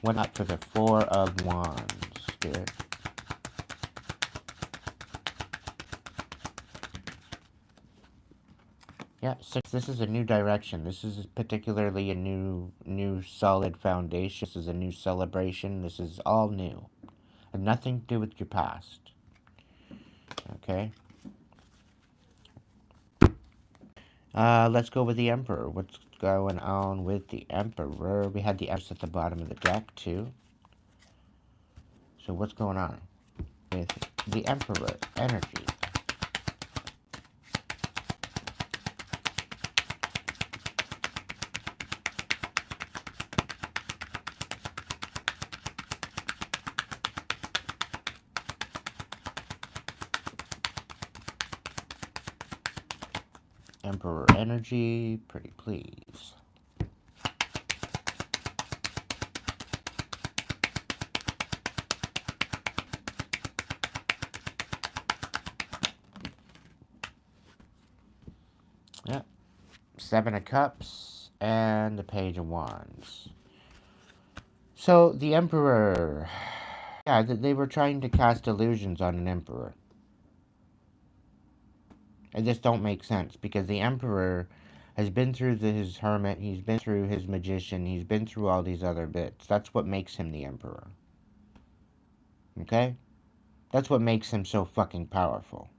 What up for the Four of Wands, Spirit? Yeah, six. This is a new direction. This is particularly a new solid foundation. This is a new celebration. This is all new. And nothing to do with your past. Okay? Let's go with the Emperor. What's going on with the Emperor? We had the Empress at the bottom of the deck, too. So what's going on with the Emperor energy? Emperor energy, pretty please. Yep. Seven of Cups and the Page of Wands. So the Emperor, yeah, they were trying to cast illusions on an Emperor. It just don't make sense because the Emperor has been through his Hermit, he's been through his Magician, he's been through all these other bits. That's what makes him the Emperor. Okay? That's what makes him so fucking powerful.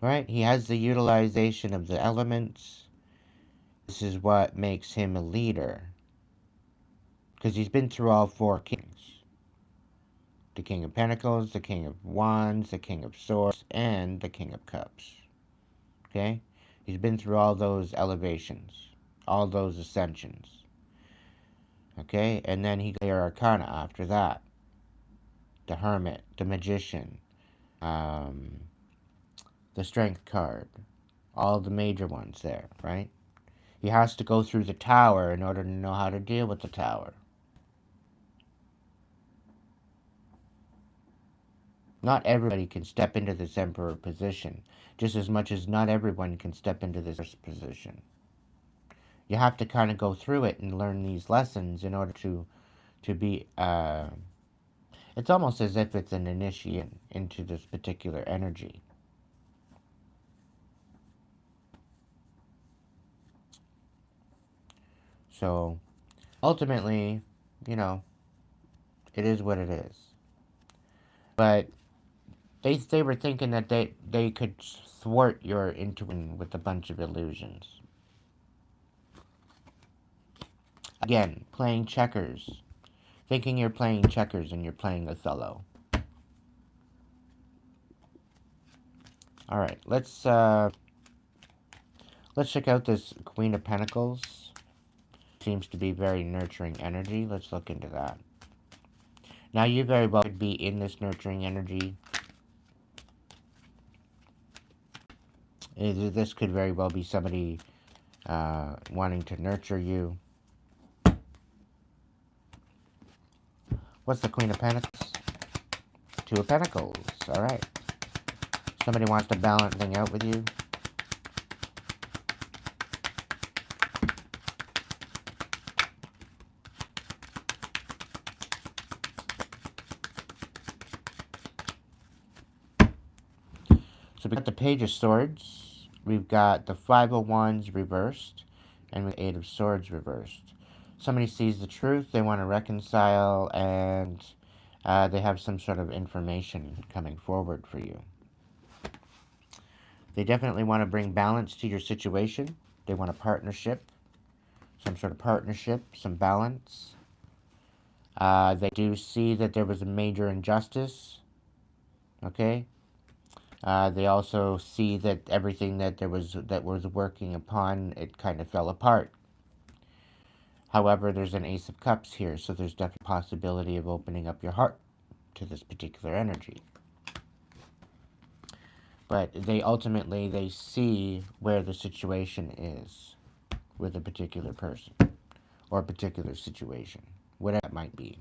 Right? He has the utilization of the elements. This is what makes him a leader. Because he's been through all four kings. The King of Pentacles, the King of Wands, the King of Swords, and the King of Cups. Okay? He's been through all those elevations. All those ascensions. Okay? And then he got their Arcana after that. The Hermit, the Magician, the Strength card. All the major ones there, right? He has to go through the Tower in order to know how to deal with the Tower. Not everybody can step into this Emperor position, just as much as not everyone can step into this position. You have to kind of go through it and learn these lessons in order to be, it's almost as if it's an initiate into this particular energy. So, ultimately, you know, it is what it is. But they were thinking that they could thwart your intuition with a bunch of illusions. Again, playing checkers. Thinking you're playing checkers and you're playing Othello. Alright, let's check out this Queen of Pentacles. Seems to be very nurturing energy. Let's look into that. Now, you very well could be in this nurturing energy. This could very well be somebody wanting to nurture you. What's the Queen of Pentacles? Two of Pentacles. Alright. Somebody wants to balance things out with you. So we got the Page of Swords, we've got the Five of Wands reversed, and the Eight of Swords reversed. Somebody sees the truth, they want to reconcile, and they have some sort of information coming forward for you. They definitely want to bring balance to your situation. They want a partnership, some sort of partnership, some balance. They do see that there was a major injustice, okay? They also see that everything that was working upon, it kind of fell apart. However, there's an Ace of Cups here, so there's definitely a possibility of opening up your heart to this particular energy. But they see where the situation is with a particular person or a particular situation, whatever it might be.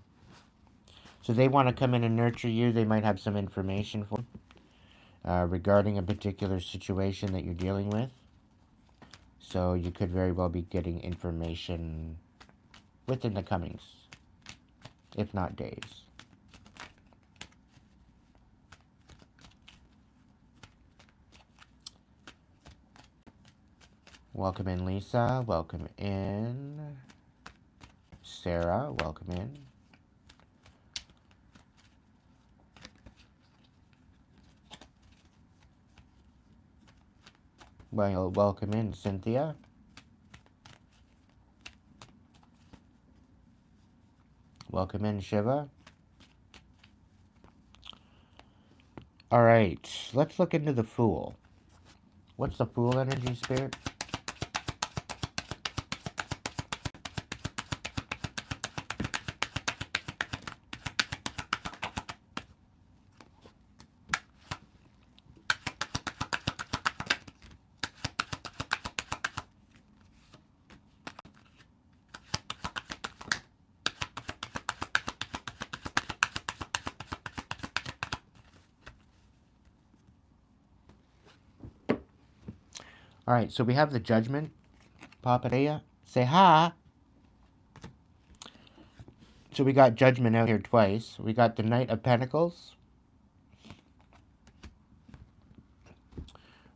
So they want to come in and nurture you. They might have some information for regarding a particular situation that you're dealing with. So you could very well be getting information within the comings, if not days. Welcome in, Lisa. Welcome in, Sarah. Welcome in. Well, welcome in, Cynthia. Welcome in, Shiva. All right, let's look into the Fool. What's the Fool energy, Spirit? All right, so we have the Judgment. Papadea, say hi. So we got Judgment out here twice. We got the Knight of Pentacles.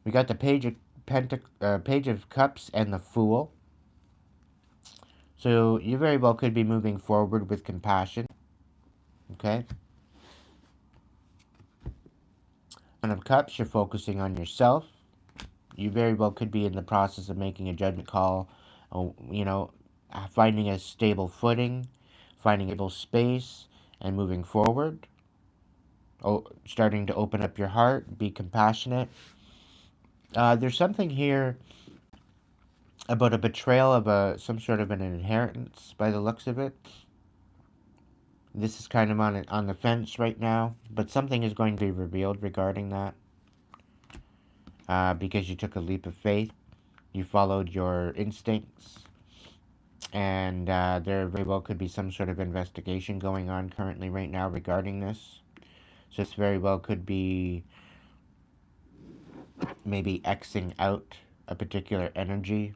We got the Page of Cups and the Fool. So you very well could be moving forward with compassion. Okay. Ten of Cups, you're focusing on yourself. You very well could be in the process of making a judgment call, finding a stable footing, finding a stable space, and moving forward. Starting to open up your heart, be compassionate. There's something here about a betrayal of some sort of an inheritance by the looks of it. This is kind of on the fence right now, but something is going to be revealed regarding that. Because you took a leap of faith, you followed your instincts, and there very well could be some sort of investigation going on currently right now regarding this. So this very well could be maybe Xing out a particular energy.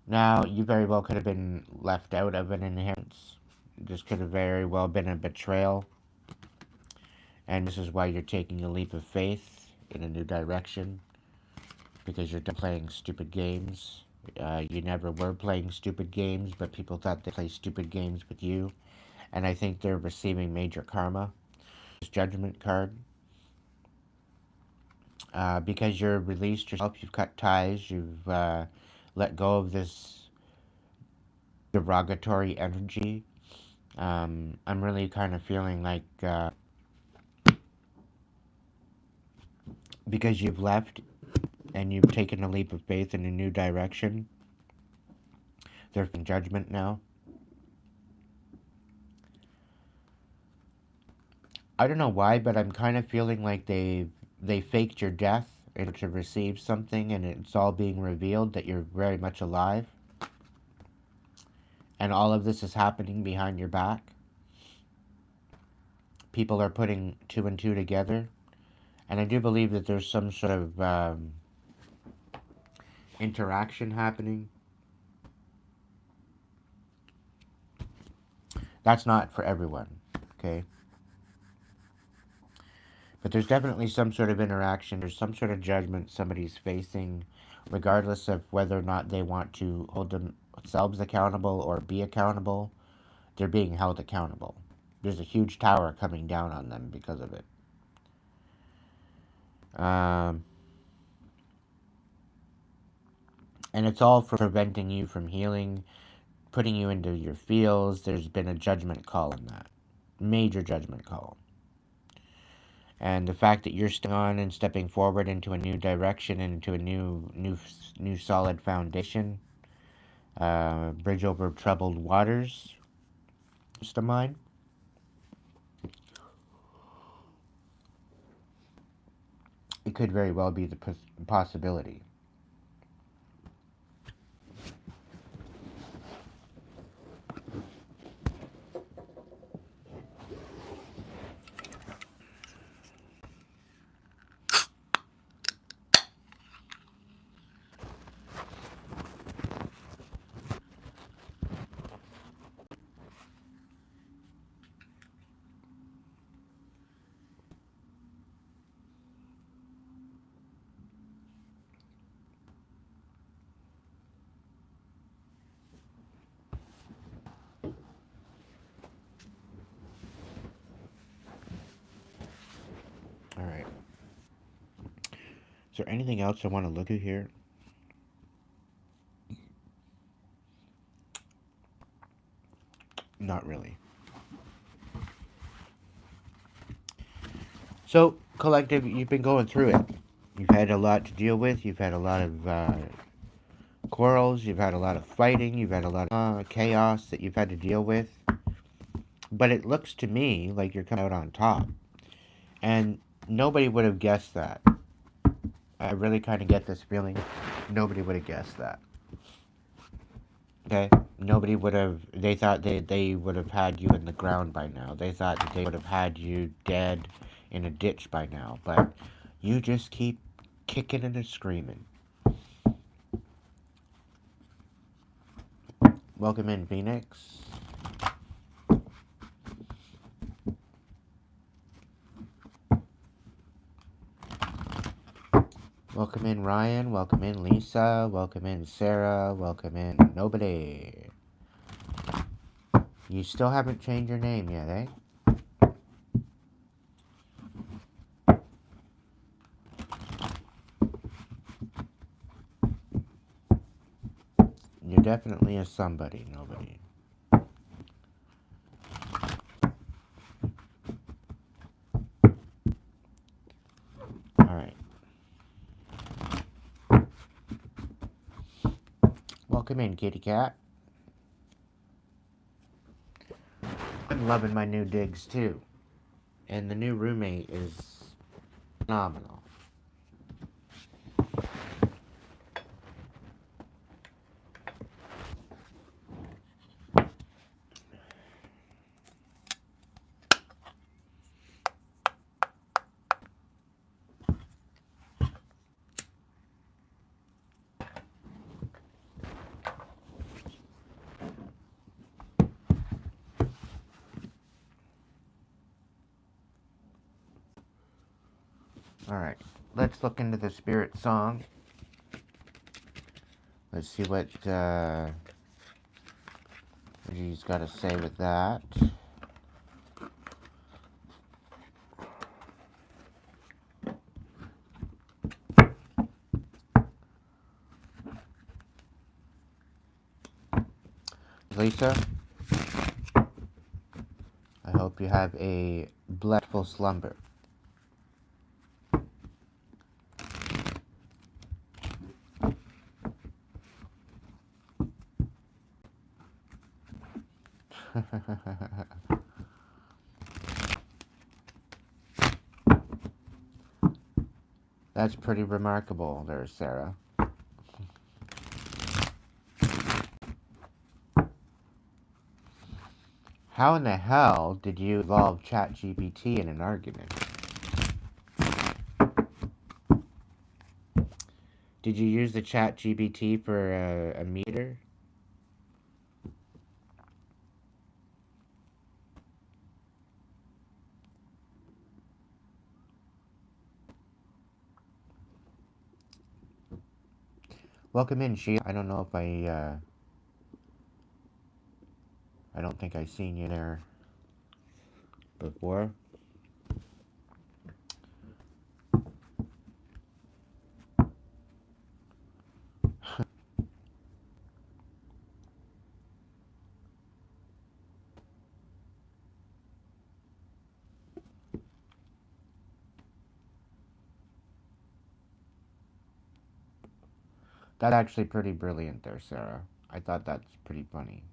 Now, you very well could have been left out of an inheritance. This could have very well been a betrayal. And this is why you're taking a leap of faith in a new direction. Because you're done playing stupid games. You never were playing stupid games, but people thought they play stupid games with you. And I think they're receiving major karma. This Judgment card. Because you're released yourself, you've cut ties, you've let go of this derogatory energy. I'm really kind of feeling like because you've left and you've taken a leap of faith in a new direction, there's been judgment now. I don't know why, but I'm kind of feeling like they faked your death in order to receive something, and it's all being revealed that you're very much alive. And all of this is happening behind your back. People are putting two and two together. And I do believe that there's some sort of interaction happening. That's not for everyone, okay? But there's definitely some sort of interaction. There's some sort of judgment somebody's facing, regardless of whether or not they want to hold themselves accountable or be accountable. They're being held accountable. There's a huge tower coming down on them because of it. And it's all for preventing you from healing, putting you into your feels. There's been a judgment call on that. Major judgment call. And the fact that you're stepping on and stepping forward into a new direction, into a new solid foundation, bridge over troubled waters, just a mine. It could very well be the possibility. All right. Is there anything else I want to look at here? Not really. So, collective, you've been going through it. You've had a lot to deal with. You've had a lot of quarrels. You've had a lot of fighting. You've had a lot of chaos that you've had to deal with. But it looks to me like you're coming out on top. And nobody would have guessed that. I really kind of get this feeling. Nobody would have guessed that. Okay? Nobody would have. They thought they would have had you in the ground by now. They thought that they would have had you dead in a ditch by now. But you just keep kicking and screaming. Welcome in, Phoenix. Welcome in, Ryan. Welcome in, Lisa. Welcome in, Sarah. Welcome in, nobody. You still haven't changed your name yet, eh? You're definitely a somebody, nobody. Alright. Welcome in, kitty cat. I'm loving my new digs too. And the new roommate is phenomenal. Alright. Let's look into the spirit song. Let's see what he's got to say with that. Lisa, I hope you have a blissful slumber. That's pretty remarkable there, Sarah. How in the hell did you involve ChatGPT in an argument? Did you use the ChatGPT for a meter? Welcome in, Sheila. I don't know if I don't think I've seen you there before. That's actually pretty brilliant there, Sarah. I thought that's pretty funny.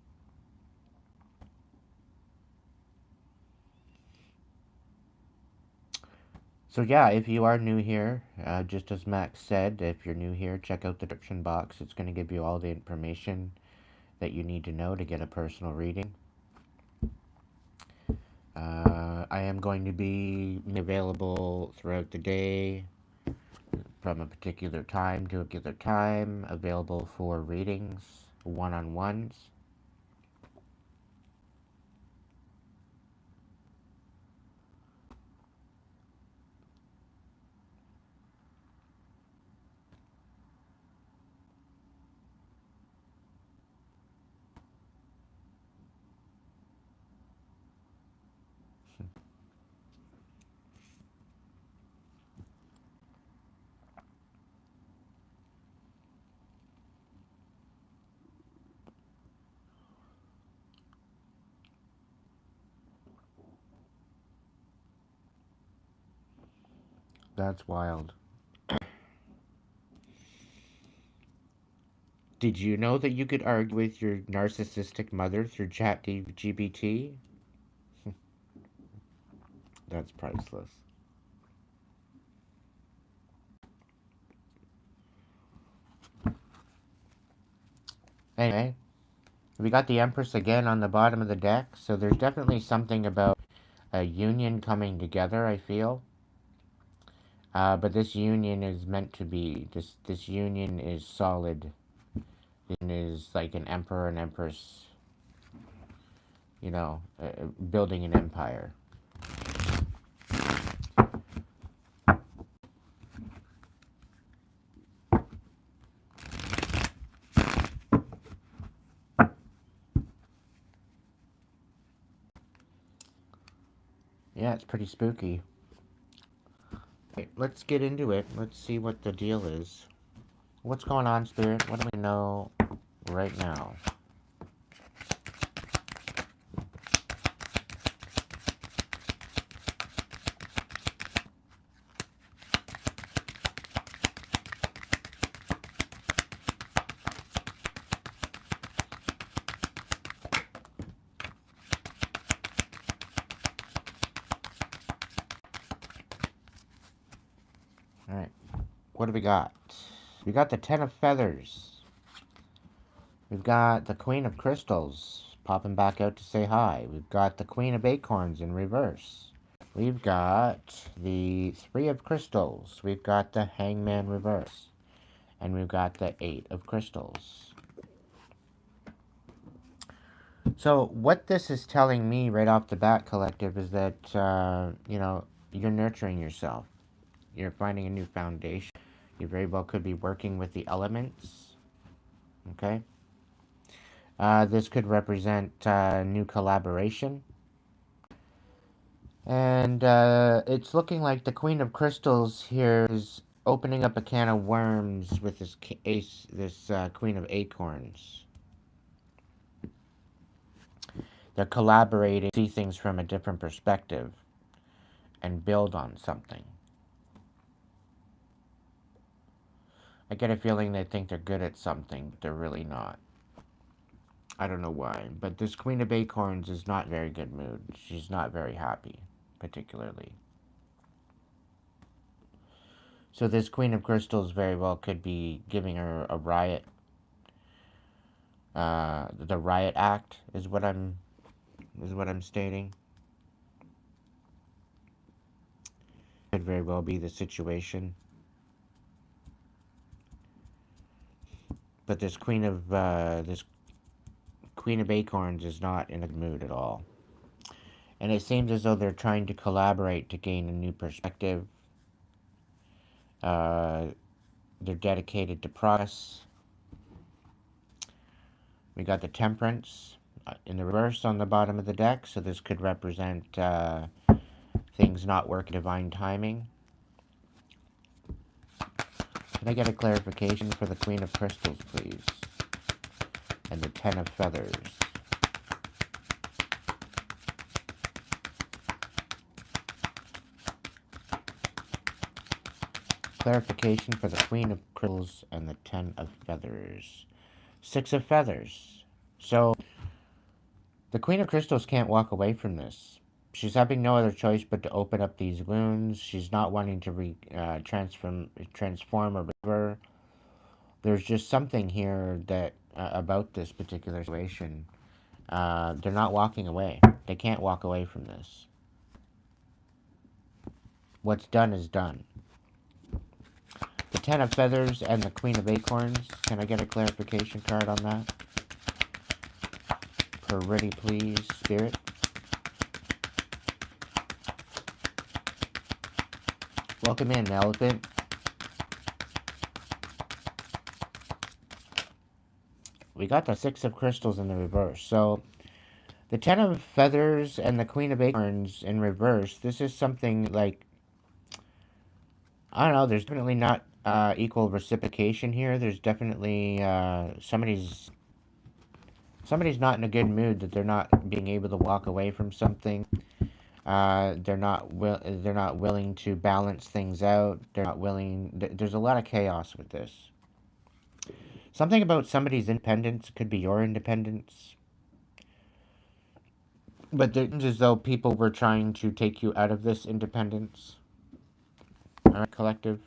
So yeah, if you are new here, just as Max said, if you're new here, check out the description box. It's going to give you all the information that you need to know to get a personal reading. I am going to be available throughout the day from a particular time to a particular time, available for readings, one-on-ones. That's wild. Did you know that you could argue with your narcissistic mother through ChatGPT? That's priceless. Anyway, we got the Empress again on the bottom of the deck, so there's definitely something about a union coming together, I feel. But this union is meant to be, this union is solid. It is like an emperor and empress, building an empire. Yeah, it's pretty spooky. Okay, let's get into it. Let's see what the deal is. What's going on, Spirit? What do we know right now? Alright, what do we got? We got the Ten of Feathers. We've got the Queen of Crystals popping back out to say hi. We've got the Queen of Acorns in reverse. We've got the Three of Crystals. We've got the Hangman reverse. And we've got the Eight of Crystals. So what this is telling me right off the bat, Collective, is that, you're nurturing yourself. You're finding a new foundation. You very well could be working with the elements. Okay? This could represent new collaboration. And it's looking like the Queen of Crystals here is opening up a can of worms with this Queen of Acorns. They're collaborating, see things from a different perspective, and build on something. I get a feeling they think they're good at something, but they're really not. I don't know why, but this Queen of Acorns is not very good mood. She's not very happy, particularly. So this Queen of Crystals very well could be giving her a riot. The riot act is what I'm stating. Could very well be the situation. But this Queen of Acorns is not in a good mood at all. And it seems as though they're trying to collaborate to gain a new perspective. They're dedicated to progress. We got the Temperance in the reverse on the bottom of the deck, so this could represent things not working divine timing. Can I get a clarification for the Queen of Crystals, please? And the Ten of Feathers. Clarification for the Queen of Crystals and the Ten of Feathers. Six of Feathers. So, the Queen of Crystals can't walk away from this. She's having no other choice but to open up these wounds. She's not wanting to transform or recover. There's just something here that about this particular situation. They're not walking away. They can't walk away from this. What's done is done. The Ten of Feathers and the Queen of Acorns. Can I get a clarification card on that? Pretty please, Spirit. Welcome in, Elephant. We got the Six of Crystals in the reverse. So, the Ten of Feathers and the Queen of Acorns in reverse. This is something like, I don't know, there's definitely not equal reciprocation here. There's definitely somebody's not in a good mood, that they're not being able to walk away from something. They're not willing to balance things out. They're not willing. There's a lot of chaos with this. Something about somebody's independence. Could be your independence. But it's as though people were trying to take you out of this independence. Alright, collective.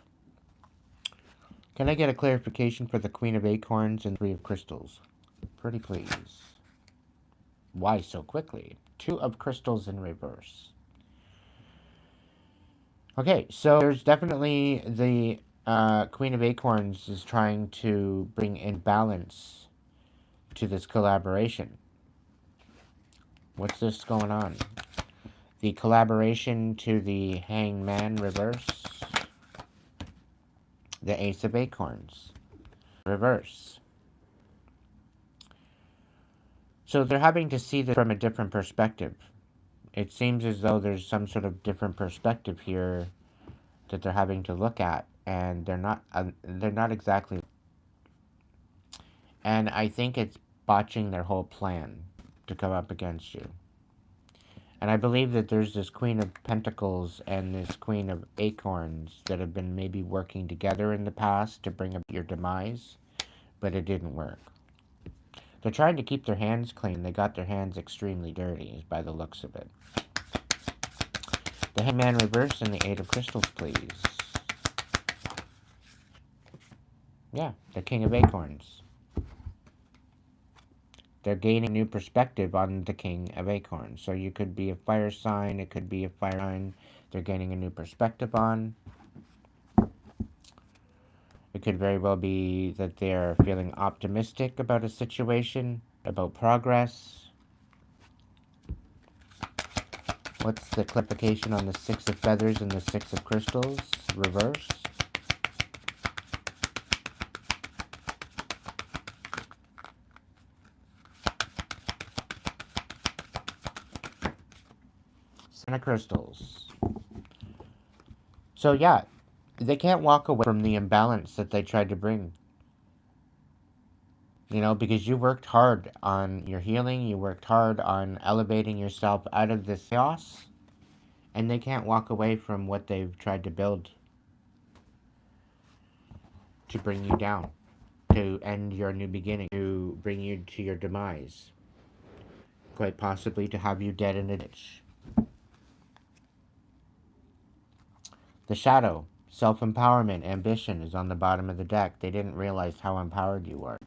Can I get a clarification for the Queen of Acorns and Three of Crystals? Pretty please. Why so quickly? Two of Crystals in reverse. Okay, so there's definitely the Queen of Acorns is trying to bring in balance to this collaboration. What's this going on? The collaboration to the Hangman reverse. The Ace of Acorns reverse. So they're having to see this from a different perspective. It seems as though there's some sort of different perspective here that they're having to look at, and they're not exactly. And I think it's botching their whole plan to come up against you. And I believe that there's this Queen of Pentacles and this Queen of Acorns that have been maybe working together in the past to bring about your demise, but it didn't work. They're trying to keep their hands clean. They got their hands extremely dirty, by the looks of it. The Hangman reverse and the Eight of Crystals, please. Yeah, the King of Acorns. They're gaining new perspective on the King of Acorns. So you could be a fire sign, it could be a fire sign they're gaining a new perspective on. It could very well be that they're feeling optimistic about a situation, about progress. What's the clarification on the Six of Feathers and the Six of Crystals? Reverse. Seven of Crystals. So yeah, they can't walk away from the imbalance that they tried to bring. You know, because you worked hard on your healing, you worked hard on elevating yourself out of this chaos, and they can't walk away from what they've tried to build to bring you down, to end your new beginning, to bring you to your demise, quite possibly to have you dead in a ditch. The Shadow, self-empowerment, ambition is on the bottom of the deck. They didn't realize how empowered you were.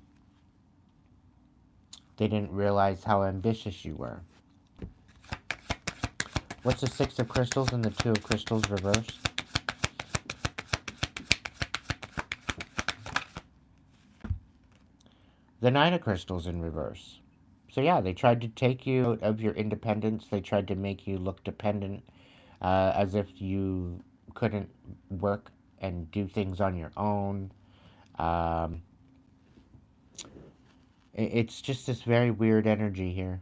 They didn't realize how ambitious you were. What's the Six of Crystals and the Two of Crystals reversed? The Nine of Crystals in reverse. So yeah, they tried to take you out of your independence. They tried to make you look dependent, as if you couldn't work and do things on your own. It's just this very weird energy here.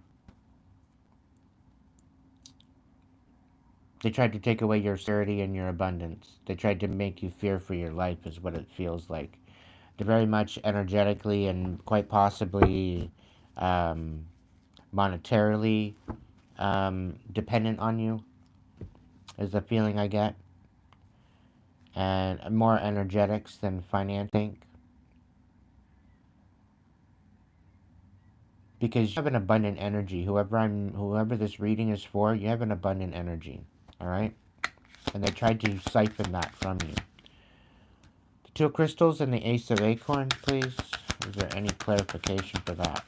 They tried to take away your security and your abundance. They tried to make you fear for your life, is what it feels like. They're very much energetically and quite possibly monetarily dependent on you, is the feeling I get. and more energetics than financing. Because you have an abundant energy. Whoever this reading is for, you have an abundant energy. Alright? And they tried to siphon that from you. The two crystals and the ace of acorns, please. Is there any clarification for that?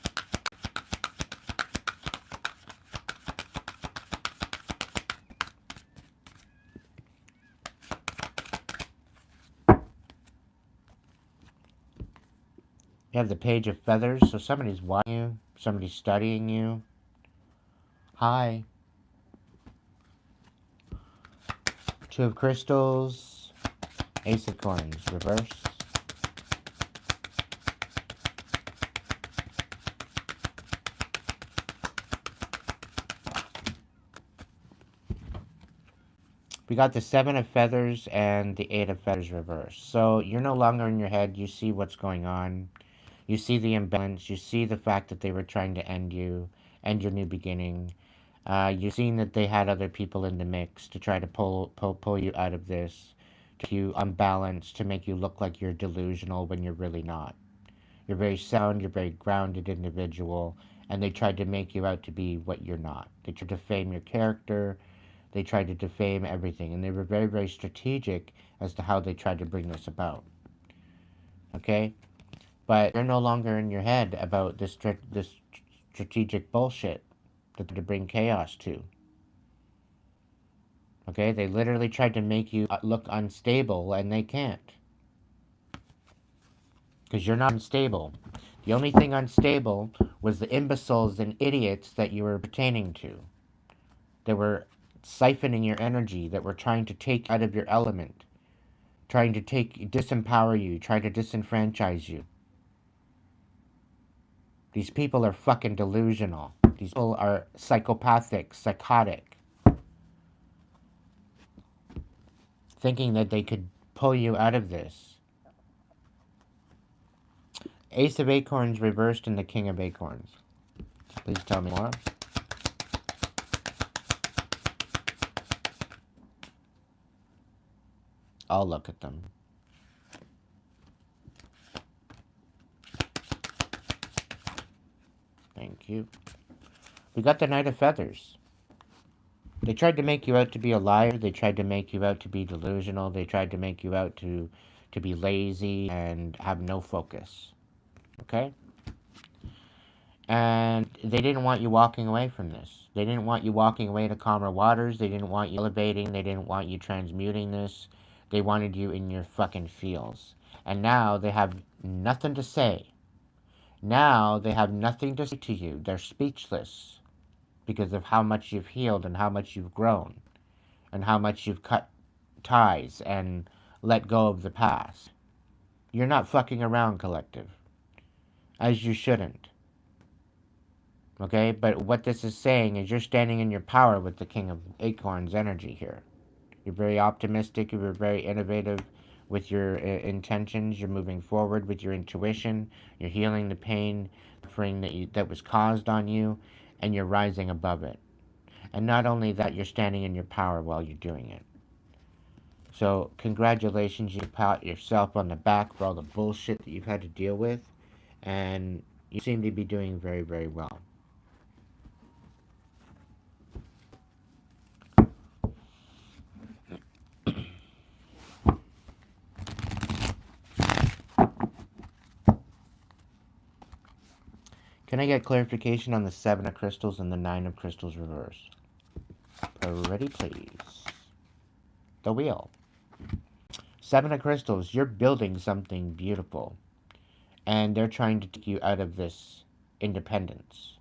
You have the page of feathers, so somebody's watching you, somebody's studying you. Hi. Two of crystals, ace of coins, reverse. We got the seven of feathers and the eight of feathers reverse. So you're no longer in your head, you see what's going on. You see the imbalance. You see the fact that they were trying to end you, end your new beginning. You've seen that they had other people in the mix to try to pull you out of this, to make you unbalanced, to make you look like you're delusional when you're really not. You're very sound, you're a very grounded individual, and they tried to make you out to be what you're not. They tried to defame your character. They tried to defame everything, and they were very, very strategic as to how they tried to bring this about. Okay? But you're no longer in your head about this strategic bullshit that to bring chaos to. Okay? They literally tried to make you look unstable, and they can't. Because you're not unstable. The only thing unstable was the imbeciles and idiots that you were pertaining to. That were siphoning your energy, that were trying to take out of your element. Trying to disempower you, trying to disenfranchise you. These people are fucking delusional. These people are psychopathic, psychotic. Thinking that they could pull you out of this. Ace of acorns reversed and the king of acorns. Please tell me more. I'll look at them. Thank you. We got the Knight of Feathers. They tried to make you out to be a liar. They tried to make you out to be delusional. They tried to make you out to be lazy and have no focus. Okay? And they didn't want you walking away from this. They didn't want you walking away to calmer waters. They didn't want you elevating. They didn't want you transmuting this. They wanted you in your fucking feels. And now they have nothing to say. Now they have nothing to say to you. They're speechless because of how much you've healed and how much you've grown and how much you've cut ties and let go of the past. You're not fucking around, collective. As you shouldn't. Okay, but what this is saying is you're standing in your power with the King of Acorns energy here. You're very optimistic, you're very innovative with your intentions, you're moving forward with your intuition, you're healing the pain, suffering that was caused on you, and you're rising above it. And not only that, you're standing in your power while you're doing it. So, congratulations, you pat yourself on the back for all the bullshit that you've had to deal with, and you seem to be doing very, very well. Can I get clarification on the 7 of crystals and the 9 of crystals reversed? Pretty please. The wheel. 7 of crystals, you're building something beautiful. And they're trying to take you out of this independence.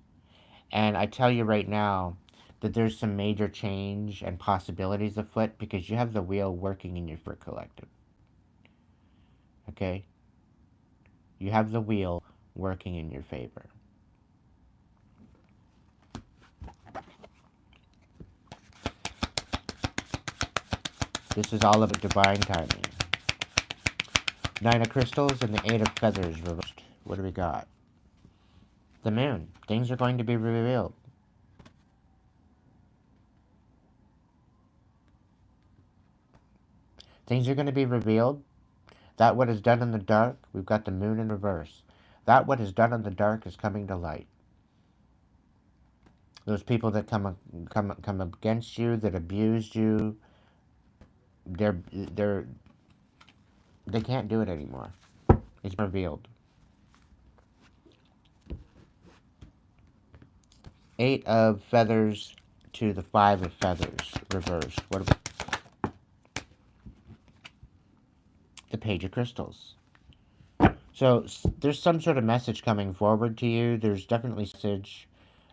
And I tell you right now that there's some major change and possibilities afoot because you have the wheel working in your foot collective. Okay? You have the wheel working in your favor. This is all about divine timing. 9 of crystals and the 8 of feathers reversed. What do we got? The moon. Things are going to be revealed. Things are going to be revealed. That what is done in the dark, we've got the moon in reverse. That what is done in the dark is coming to light. Those people that come against you, that abused you, they're they can't do it anymore. It's revealed. 8 of feathers to the 5 of feathers, reversed. What about the Page of Crystals? So there's some sort of message coming forward to you. There's definitely message.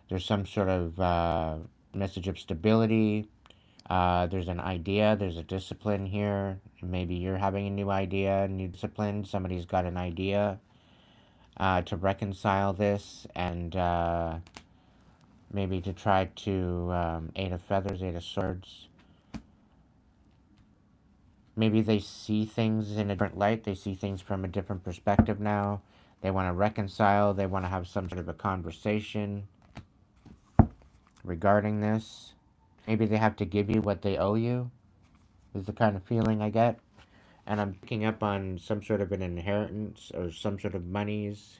There's some sort of message of stability. There's an idea. There's a discipline here. Maybe you're having a new idea, a new discipline. Somebody's got an idea to reconcile this and maybe to try to 8 of feathers, 8 of swords. Maybe they see things in a different light. They see things from a different perspective now. They want to reconcile. They want to have some sort of a conversation regarding this. Maybe they have to give you what they owe you, is the kind of feeling I get. And I'm picking up on some sort of an inheritance or some sort of monies.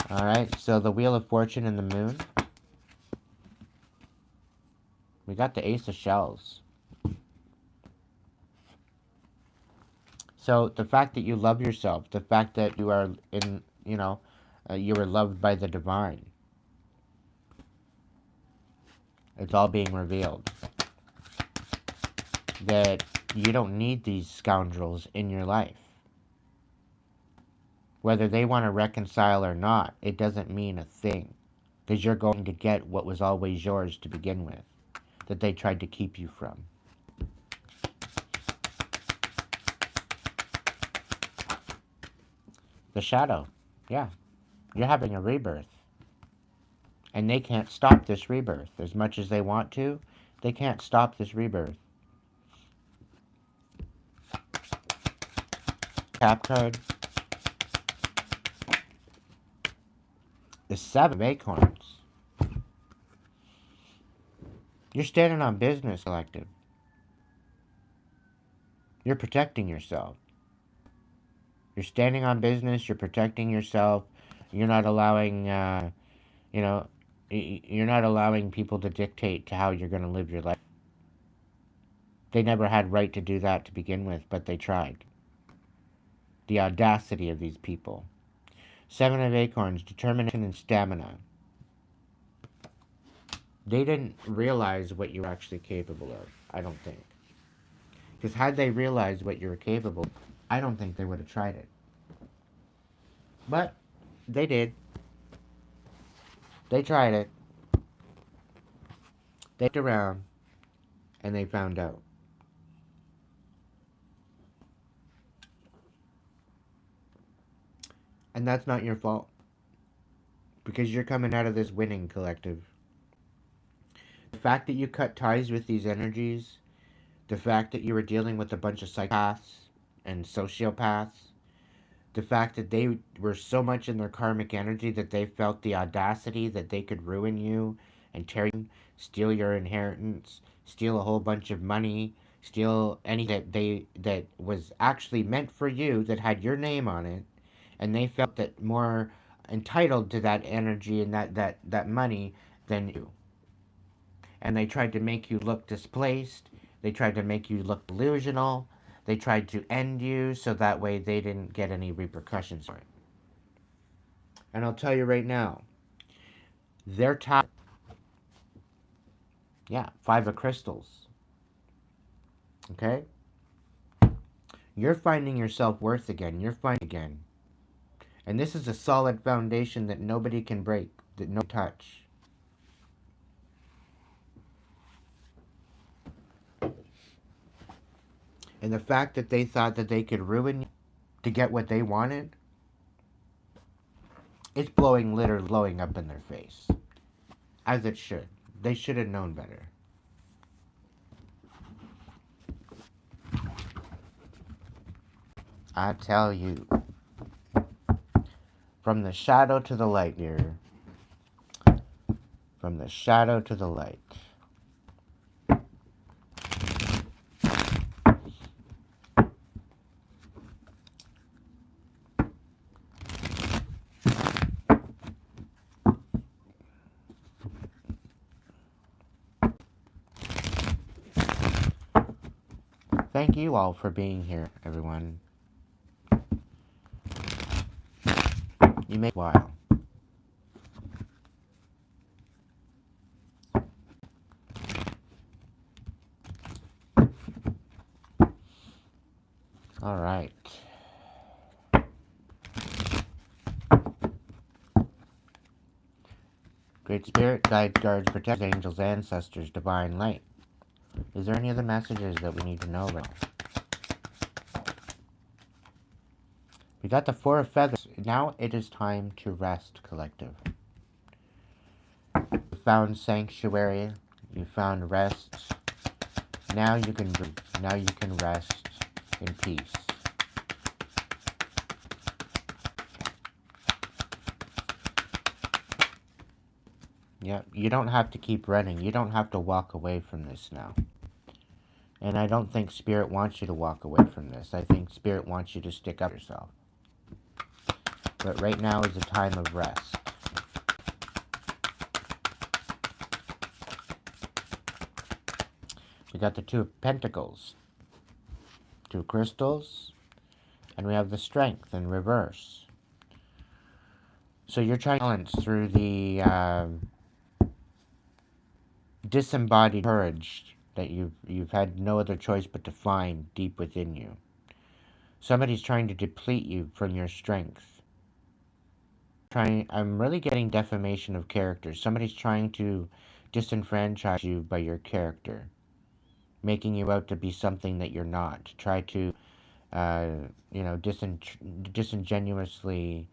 Alright, so the Wheel of Fortune and the Moon. We got the Ace of Shells. So the fact that you love yourself, the fact that you are you are loved by the divine. It's all being revealed. That you don't need these scoundrels in your life. Whether they want to reconcile or not, it doesn't mean a thing. Because you're going to get what was always yours to begin with. That they tried to keep you from. The Shadow. Yeah. You're having a rebirth. And they can't stop this rebirth. As much as they want to, they can't stop this rebirth. Tap card. The 7 of Acorns. You're standing on business, Collective. You're protecting yourself. You're standing on business. You're protecting yourself. You're not allowing, you're not allowing people to dictate to how you're going to live your life. They never had right to do that to begin with, but they tried. The audacity of these people. 7 of Acorns, determination and stamina. They didn't realize what you were actually capable of, I don't think. Because had they realized what you were capable of, I don't think they would have tried it. But they did. They tried it. They looked around, and they found out. And that's not your fault. Because you're coming out of this winning, Collective. The fact that you cut ties with these energies, the fact that you were dealing with a bunch of psychopaths and sociopaths, the fact that they were so much in their karmic energy that they felt the audacity that they could ruin you and tear you, steal your inheritance, steal a whole bunch of money, steal anything that was actually meant for you, that had your name on it, and they felt that more entitled to that energy and that money than you. And they tried to make you look displaced. They tried to make you look delusional. They tried to end you so that way they didn't get any repercussions for it. And I'll tell you right now, they're tired. Yeah, 5 of Crystals. Okay? You're finding your self-worth again. You're finding again. And this is a solid foundation that nobody can break, that no touch. And the fact that they thought that they could ruin you to get what they wanted, it's blowing up in their face. As it should. They should have known better. I tell you. From the shadow to the light, dear. From the shadow to the light. thank you all for being here, everyone. You make a while. All right. Great Spirit, guides, guards, protectors, angels, ancestors, divine light. Is there any other messages that we need to know about? We got the Four of Feathers. Now it is time to rest, collective. You found sanctuary. You found rest. Now you can breathe. Now you can rest in peace. Yeah, you don't have to keep running. You don't have to walk away from this now. And I don't think Spirit wants you to walk away from this. I think Spirit wants you to stick up for yourself. But right now is a time of rest. We got the Two of Pentacles, two crystals, and we have the Strength in reverse. So you're trying to balance through the disembodied courage that you've had no other choice but to find deep within you. Somebody's trying to deplete you from your strength. I'm really getting defamation of character. Somebody's trying to disenfranchise you by your character, making you out to be something that you're not. Try to, disingenuously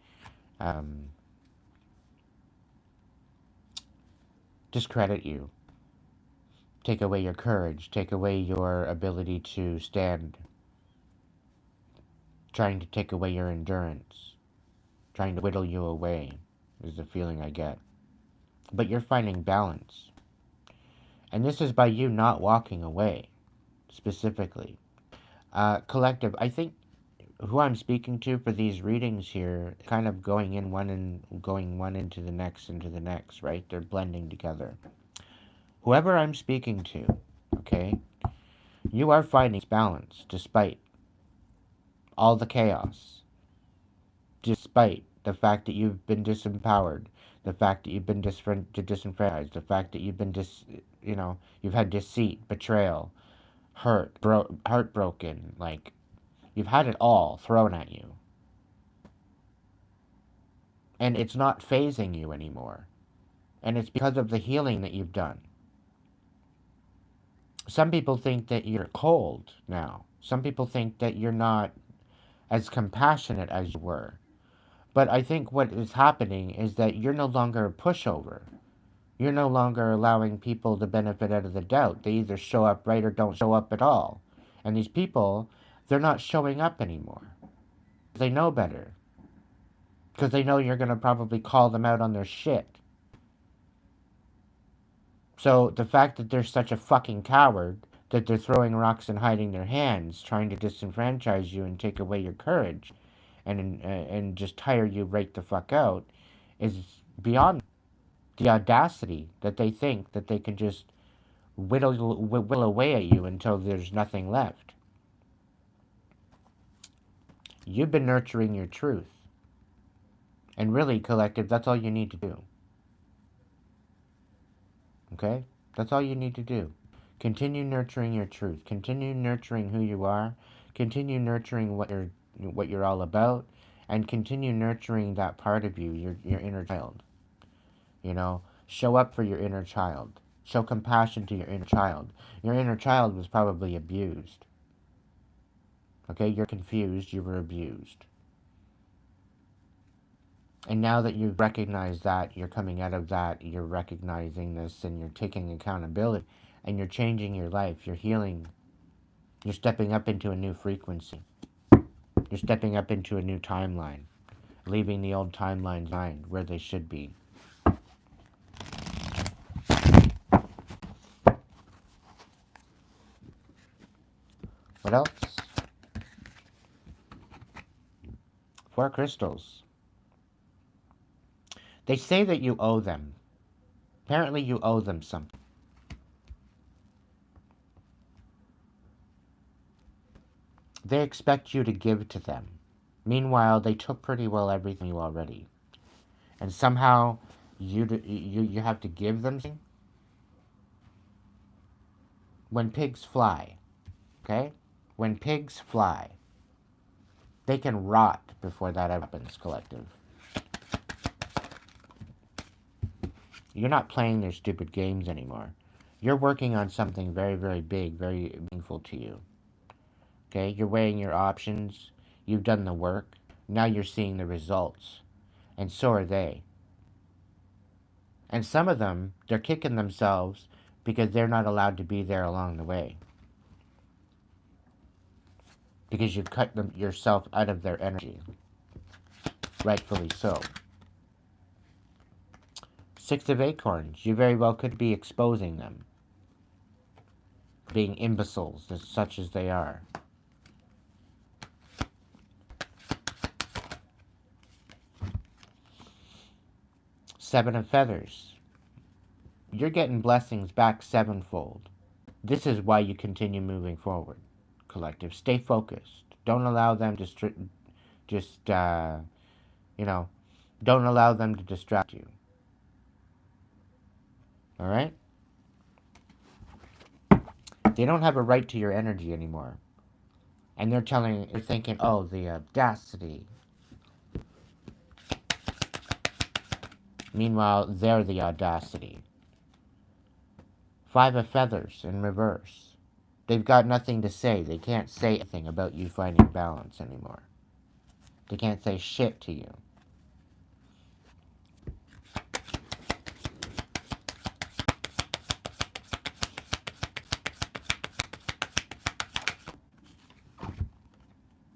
discredit you. Take away your courage. Take away your ability to stand. Trying to take away your endurance. Trying to whittle you away is the feeling I get. But you're finding balance. And this is by you not walking away, specifically. Collective, I think who I'm speaking to for these readings here, kind of going one into the next, right? They're blending together. Whoever I'm speaking to, okay, you are finding balance despite all the chaos, despite the fact that you've been disempowered, the fact that you've been disenfranchised, the fact that you've been you've had deceit, betrayal, heartbroken, like, you've had it all thrown at you. And it's not phasing you anymore. And it's because of the healing that you've done. Some people think that you're cold now. Some people think that you're not as compassionate as you were. But I think what is happening is that you're no longer a pushover. You're no longer allowing people the benefit out of the doubt. They either show up right or don't show up at all. And these people, they're not showing up anymore. They know better. Because they know you're going to probably call them out on their shit. So the fact that they're such a fucking coward, that they're throwing rocks and hiding their hands, trying to disenfranchise you and take away your courage, and just tire you right the fuck out, is beyond the audacity that they think that they can just whittle away at you until there's nothing left. You've been nurturing your truth. And really, collective, that's all you need to do. Okay? That's all you need to do. Continue nurturing your truth. Continue nurturing who you are. Continue nurturing what you're all about, and continue nurturing that part of you, your inner child. You know, show up for your inner child. Show compassion to your inner child. Your inner child was probably abused. Okay, you're confused, you were abused. And now that you've recognized that, you're coming out of that, you're recognizing this, and you're taking accountability, and you're changing your life, you're healing, you're stepping up into a new frequency. You're stepping up into a new timeline, leaving the old timelines behind where they should be. What else? 4 crystals. They say that you owe them. Apparently you owe them something. They expect you to give to them. Meanwhile, they took pretty well everything you already. And somehow you have to give them something. When pigs fly, okay? When pigs fly, they can rot before that happens, collective. You're not playing their stupid games anymore. You're working on something very, very big, very meaningful to you. Okay? You're weighing your options. You've done the work. Now you're seeing the results. And so are they. And some of them, they're kicking themselves because they're not allowed to be there along the way. Because you've cut yourself out of their energy. Rightfully so. Six of Acorns. You very well could be exposing them. Being imbeciles, such as they are. Seven of Feathers. You're getting blessings back sevenfold. This is why you continue moving forward, collective. Stay focused. Don't allow them to don't allow them to distract you. All right? They don't have a right to your energy anymore. And they're thinking, oh, the audacity. Meanwhile, they're the audacity. Five of Feathers in reverse. They've got nothing to say. They can't say anything about you finding balance anymore. They can't say shit to you.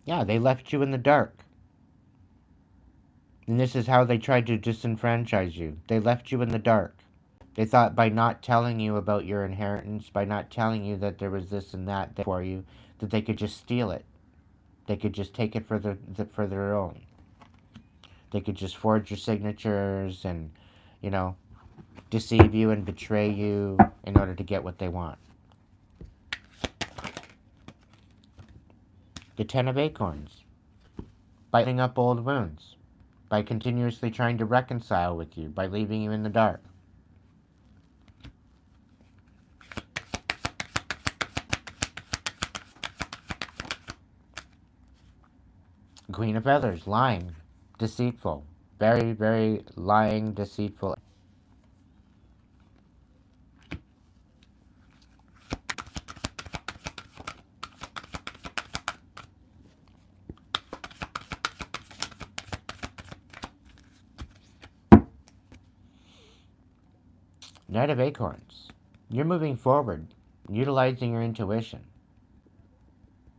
Yeah, they left you in the dark. And this is how they tried to disenfranchise you. They left you in the dark. They thought by not telling you about your inheritance, by not telling you that there was this and that for you, that they could just steal it. They could just take it for their own. They could just forge your signatures and, deceive you and betray you in order to get what they want. The Ten of Acorns. By opening up old wounds. By continuously trying to reconcile with you. By leaving you in the dark. Queen of Feathers. Lying. Deceitful. Very, very lying, deceitful. Knight of Acorns. You're moving forward, utilizing your intuition,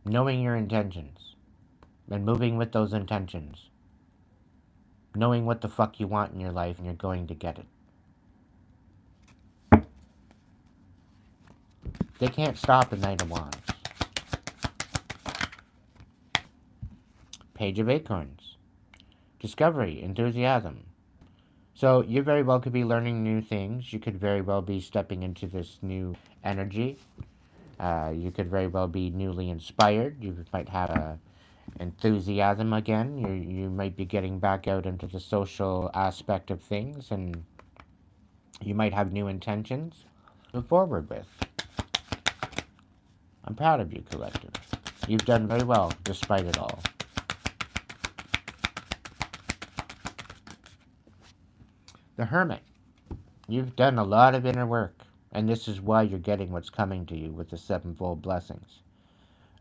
knowing your intentions, and moving with those intentions, knowing what the fuck you want in your life and you're going to get it. They can't stop a Knight of Wands. Page of Acorns. Discovery, enthusiasm. So you very well could be learning new things. You could very well be stepping into this new energy. You could very well be newly inspired. You might have enthusiasm again. You might be getting back out into the social aspect of things, and you might have new intentions to move forward with. I'm proud of you, collective. You've done very well despite it all. The Hermit. You've done a lot of inner work, and this is why you're getting what's coming to you with the sevenfold blessings.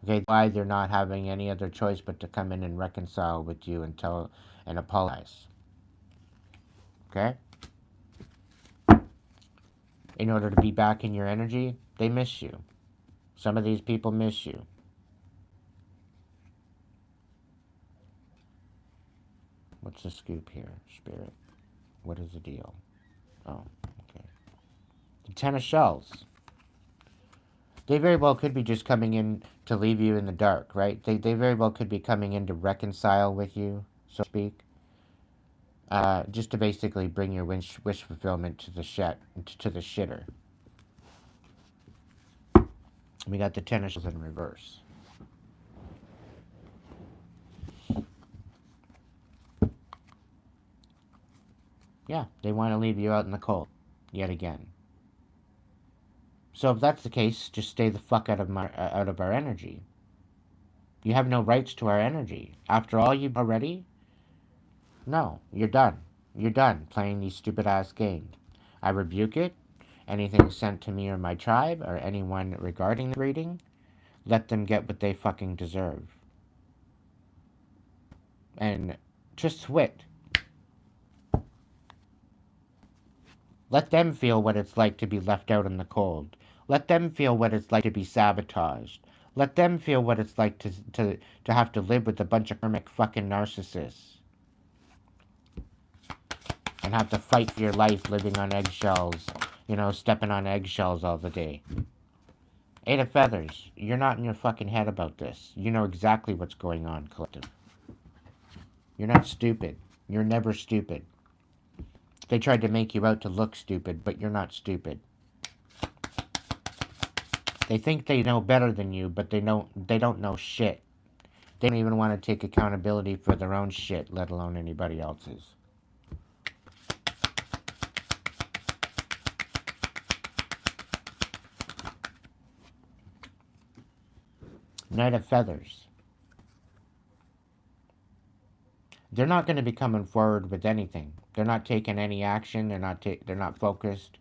Okay, why they're not having any other choice but to come in and reconcile with you and apologize. Okay? In order to be back in your energy, they miss you. Some of these people miss you. What's the scoop here, Spirit? What is the deal? Oh, okay. The Ten of Shells. They very well could be just coming in to leave you in the dark, right? They very well could be coming in to reconcile with you, so to speak. Just to basically bring your wish fulfillment to the shitter. We got the Ten of Shells in reverse. Yeah, they want to leave you out in the cold, yet again. So if that's the case, just stay the fuck out of our energy. You have no rights to our energy. After all you've already, no, you're done. You're done playing these stupid ass games. I rebuke it. Anything sent to me or my tribe or anyone regarding the reading, let them get what they fucking deserve. And just swit. Let them feel what it's like to be left out in the cold. Let them feel what it's like to be sabotaged. Let them feel what it's like to have to live with a bunch of karmic fucking narcissists. And have to fight for your life living on eggshells. Stepping on eggshells all the day. Eight of Feathers, you're not in your fucking head about this. You know exactly what's going on, collective. You're not stupid. You're never stupid. They tried to make you out to look stupid, but you're not stupid. They think they know better than you, but they don't know shit. They don't even want to take accountability for their own shit, let alone anybody else's. Knight of Feathers. They're not going to be coming forward with anything. They're not taking any action. They're not focused.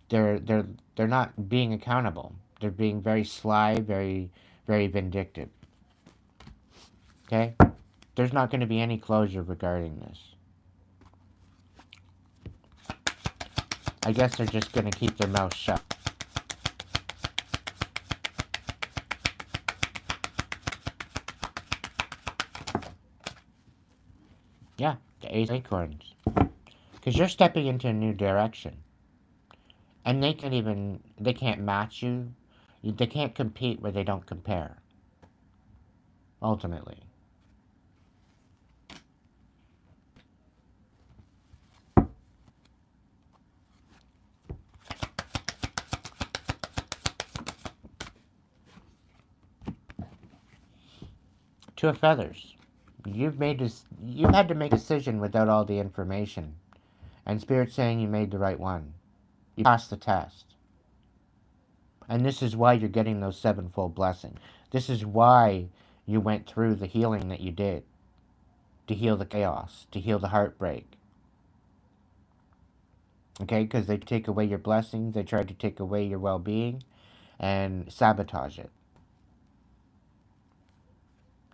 They're not being accountable. They're being very sly, very very vindictive. Okay? There's not going to be any closure regarding this. I guess they're just going to keep their mouth shut. Yeah, the Ace of Acorns. Because you're stepping into a new direction. And they can't match you. They can't compete where they don't compare. Ultimately. Two of Feathers. You've had to make a decision without all the information. And Spirit's saying you made the right one. You passed the test. And this is why you're getting those sevenfold blessings. This is why you went through the healing that you did. To heal the chaos. To heal the heartbreak. Okay? Because they take away your blessings. They try to take away your well-being. And sabotage it.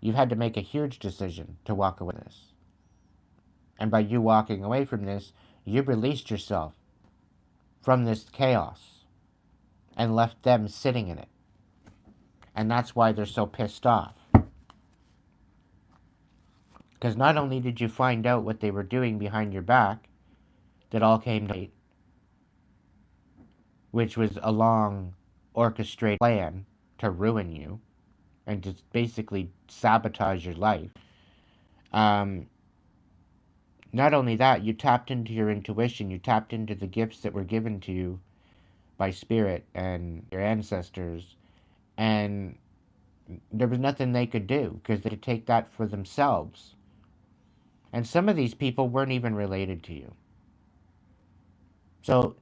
You've had to make a huge decision to walk away from this. And by you walking away from this, you released yourself from this chaos and left them sitting in it. And that's why they're so pissed off. Because not only did you find out what they were doing behind your back, that all came to light, which was a long orchestrated plan to ruin you and to basically sabotage your life. Not only that, you tapped into your intuition, you tapped into the gifts that were given to you by Spirit and your ancestors, and there was nothing they could do because they could take that for themselves. And some of these people weren't even related to you. So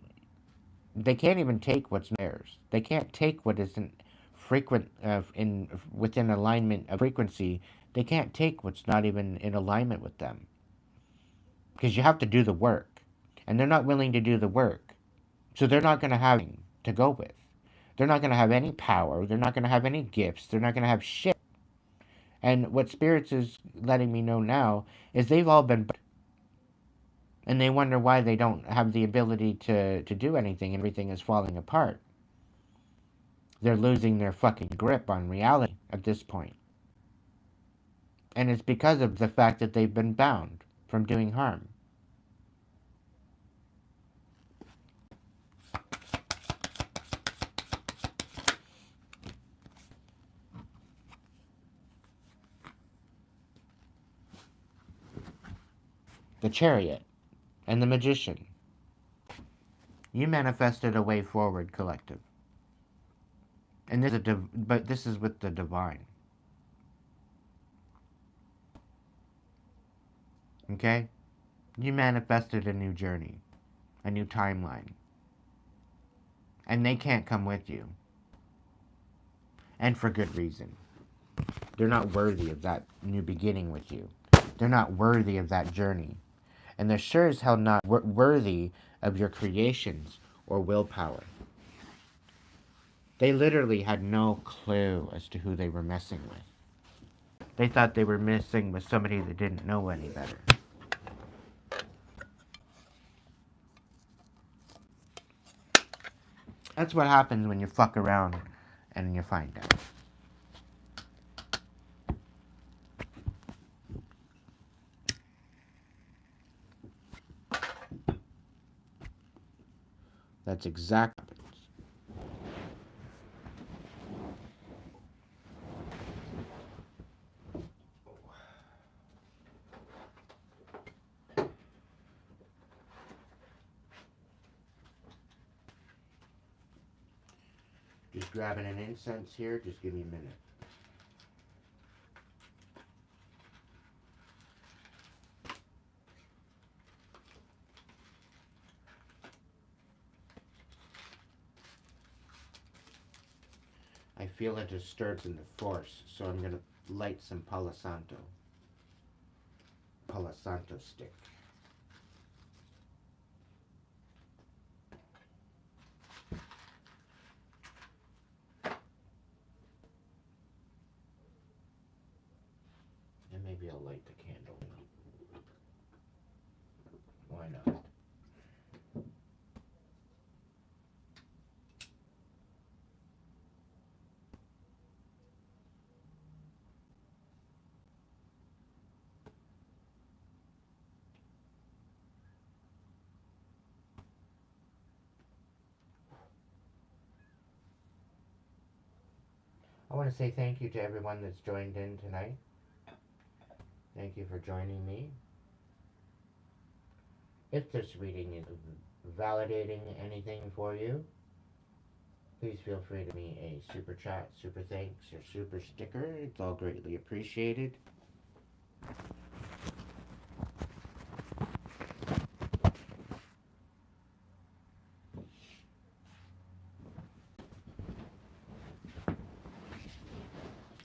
they can't even take what's theirs. They can't take what isn't within alignment of frequency. They can't take what's not even in alignment with them. Because you have to do the work. And they're not willing to do the work. So they're not going to have anything to go with. They're not going to have any power. They're not going to have any gifts. They're not going to have shit. And what Spirits is letting me know now is they've all been... And they wonder why they don't have the ability to do anything and everything is falling apart. They're losing their fucking grip on reality at this point. And it's because of the fact that they've been bound from doing harm. The Chariot and the Magician. You manifested a way forward, collective. And this is with the divine. Okay? You manifested a new journey, a new timeline. And they can't come with you. And for good reason. They're not worthy of that new beginning with you. They're not worthy of that journey. And they're sure as hell not worthy of your creations or willpower. They literally had no clue as to who they were messing with. They thought they were messing with somebody that didn't know any better. That's what happens when you fuck around and you find out. That's exactly what happens. Just grabbing an incense here. Just give me a minute. I feel a disturbance in the force, so I'm going to light some Palo Santo. Palo Santo stick. And maybe I'll light the candle. Why not? I want to say thank you to everyone that's joined in tonight. Thank you for joining me. If this reading is validating anything for you, please feel free to me a super chat, super thanks, or super sticker. It's all greatly appreciated.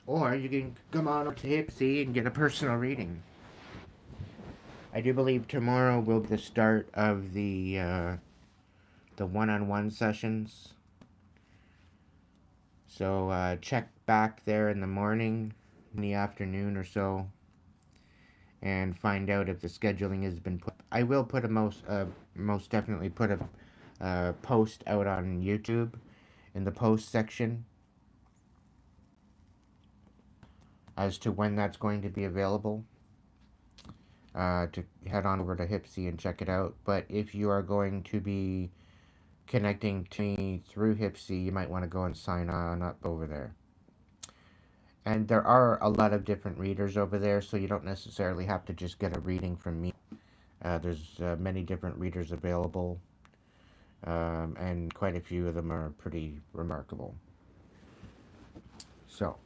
Or you can come on up to Hipsy and get a personal reading. I do believe tomorrow will be the start of the one-on-one sessions. So check back there in the morning, in the afternoon or so, and find out if the scheduling has been put. I will put most definitely put a post out on YouTube in the post section as to when that's going to be available. To head on over to Hipsy and check it out. But if you are going to be connecting to me through Hipsy, you might want to go and sign on up over there. And there are a lot of different readers over there, so you don't necessarily have to just get a reading from me. There's many different readers available, and quite a few of them are pretty remarkable. So,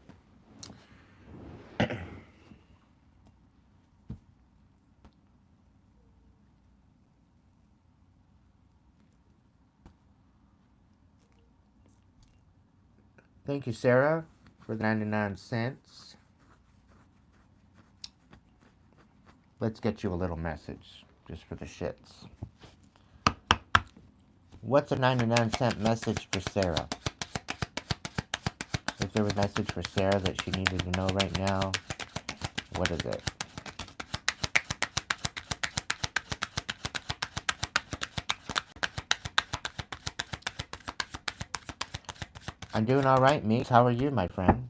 thank you, Sarah, for the 99 cents. Let's get you a little message, just for the shits. What's a 99-cent message for Sarah? If there was a message for Sarah that she needed to know right now, what is it? I'm doing alright, Meeks. How are you, my friend?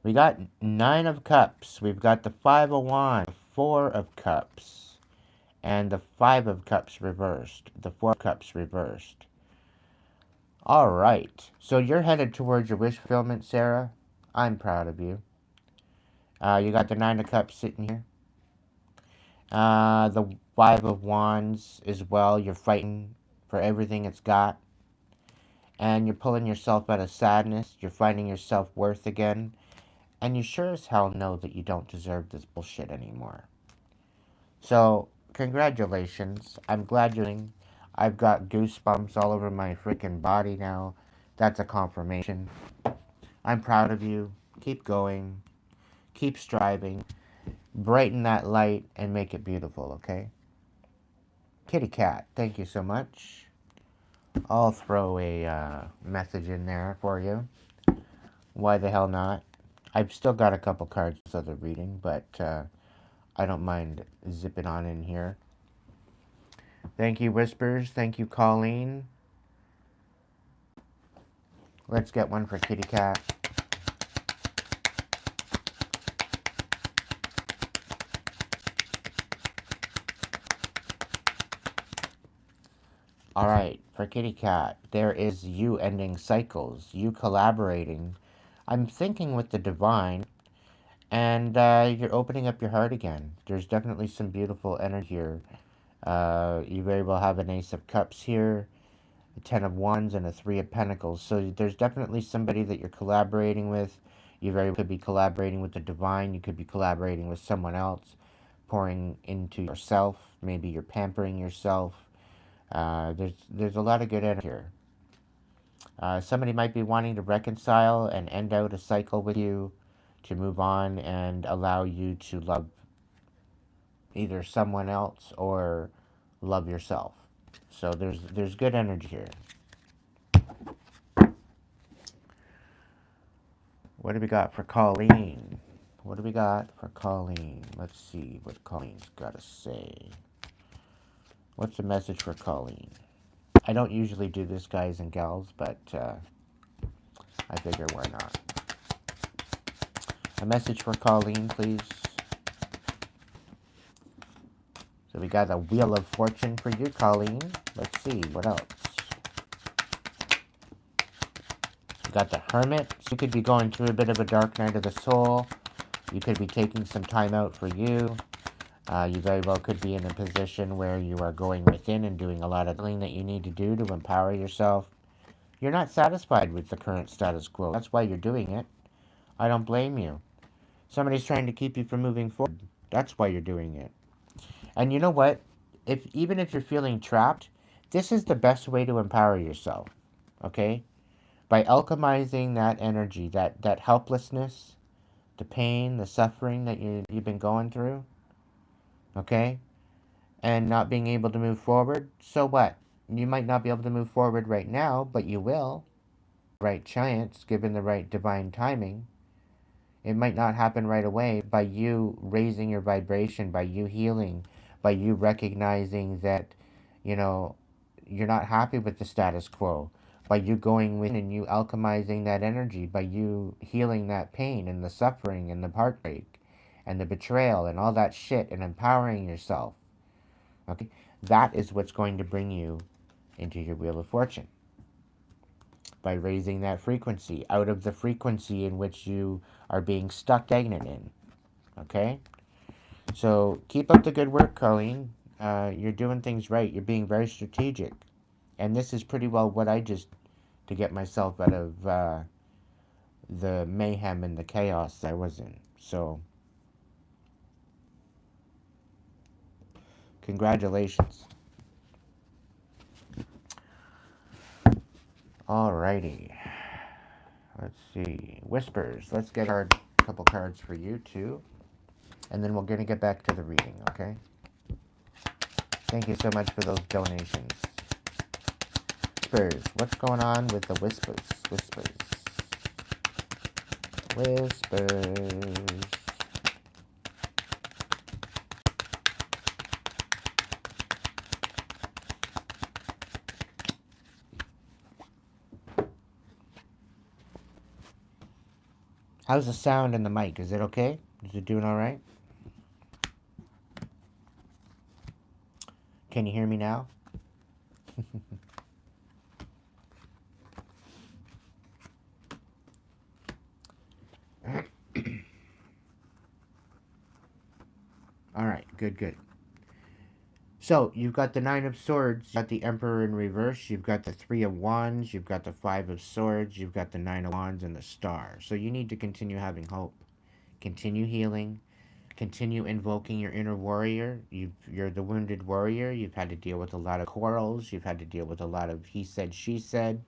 We got 9 of Cups. We've got the 5 of Wands, 4 of Cups, and the 5 of Cups reversed. The 4 of Cups reversed. Alright. So you're headed towards your wish fulfillment, Sarah. I'm proud of you. You got the 9 of Cups sitting here. The 5 of Wands as well. You're fighting for everything it's got. And you're pulling yourself out of sadness. You're finding your self-worth again. And you sure as hell know that you don't deserve this bullshit anymore. So, congratulations. I'm glad you're doing. I've got goosebumps all over my freaking body now. That's a confirmation. I'm proud of you. Keep going. Keep striving. Brighten that light and make it beautiful, okay? Kitty Cat, thank you so much. I'll throw a message in there for you. Why the hell not? I've still got a couple cards of the reading, but I don't mind zipping on in here. Thank you, Whispers. Thank you, Colleen. Let's get one for Kitty Cat. Alright, for Kitty Cat, there is you ending cycles, you collaborating. I'm thinking with the divine, and you're opening up your heart again. There's definitely some beautiful energy here. You very well have an Ace of Cups here, a Ten of Wands, and a Three of Pentacles. So there's definitely somebody that you're collaborating with. You very well could be collaborating with the divine. You could be collaborating with someone else, pouring into yourself. Maybe you're pampering yourself. There's a lot of good energy here. Somebody might be wanting to reconcile and end out a cycle with you, to move on and allow you to love either someone else or love yourself. So there's good energy here. What do we got for Colleen? What do we got for Colleen? Let's see what Colleen's got to say. What's the message for Colleen? I don't usually do this, guys and gals, but I figure why not. A message for Colleen, please. So we got a Wheel of Fortune for you, Colleen. Let's see, what else? We got the Hermit. So you could be going through a bit of a dark night of the soul. You could be taking some time out for you. You very well could be in a position where you are going within and doing a lot of healing that you need to do to empower yourself. You're not satisfied with the current status quo. That's why you're doing it. I don't blame you. Somebody's trying to keep you from moving forward. That's why you're doing it. And you know what? Even if you're feeling trapped, this is the best way to empower yourself. Okay? By alchemizing that energy, that helplessness, the pain, the suffering that you've been going through, okay? And not being able to move forward, so what? You might not be able to move forward right now, but you will. Right chance, given the right divine timing. It might not happen right away. By you raising your vibration, by you healing, by you recognizing that, you know, you're not happy with the status quo, by you going within and you alchemizing that energy, by you healing that pain and the suffering and the heartbreak and the betrayal and all that shit and empowering yourself. Okay? That is what's going to bring you into your Wheel of Fortune. By raising that frequency out of the frequency in which you are being stuck stagnant in. Okay? So keep up the good work, Colleen. You're doing things right. You're being very strategic. And this is pretty well what I just, to get myself out of the mayhem and the chaos I was in. So, congratulations. Alrighty. Let's see. Whispers. Let's get a couple cards for you, too. And then we're going to get back to the reading, okay? Thank you so much for those donations. Whispers. What's going on with the whispers? Whispers. Whispers. How's the sound in the mic? Is it okay? Is it doing all right? Can you hear me now? All right, good, good. So, you've got the Nine of Swords, you've got the Emperor in reverse, you've got the Three of Wands, you've got the Five of Swords, you've got the Nine of Wands, and the Star. So you need to continue having hope. Continue healing. Continue invoking your inner warrior. You're the wounded warrior. You've had to deal with a lot of quarrels. You've had to deal with a lot of he said, she said,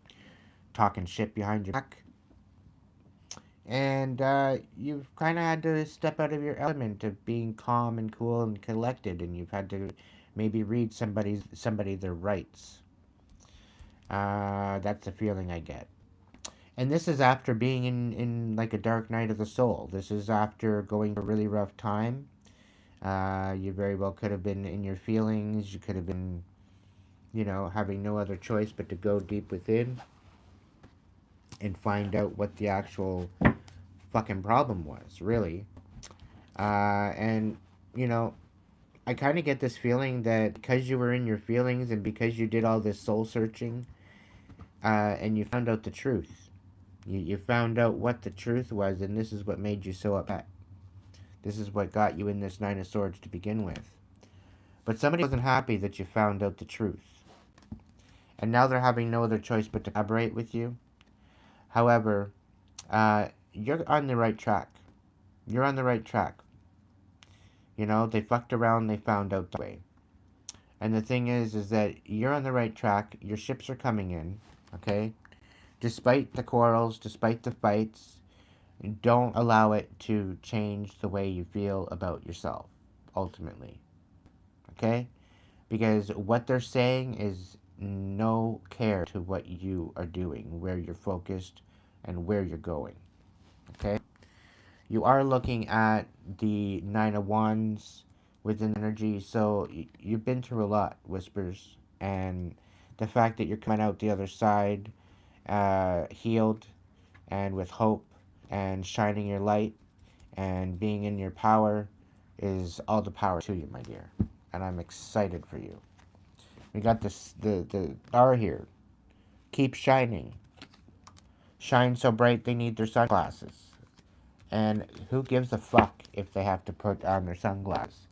talking shit behind your back. And you've kind of had to step out of your element of being calm and cool and collected, and you've had to maybe read somebody their rights. That's the feeling I get. And this is after being in like a dark night of the soul. This is after going through a really rough time. You very well could have been in your feelings. You could have been, having no other choice but to go deep within and find out what the actual fucking problem was, really. And, you know, I kind of get this feeling that because you were in your feelings and because you did all this soul searching, and you found out the truth. You found out what the truth was, and this is what made you so upset. This is what got you in this Nine of Swords to begin with. But somebody wasn't happy that you found out the truth. And now they're having no other choice but to collaborate with you. However, you're on the right track. You're on the right track. They fucked around, they found out the way. And the thing is that you're on the right track. Your ships are coming in, okay? Despite the quarrels, despite the fights, don't allow it to change the way you feel about yourself, ultimately. Okay? Because what they're saying is no care to what you are doing, where you're focused, and where you're going. Okay? You are looking at the Nine of Wands within energy, so you've been through a lot, Whispers, and the fact that you're coming out the other side healed and with hope and shining your light and being in your power is all the power to you, my dear. And I'm excited for you. We got the star here. Keep shining. Shine so bright they need their sunglasses. And who gives a fuck if they have to put on their sunglasses?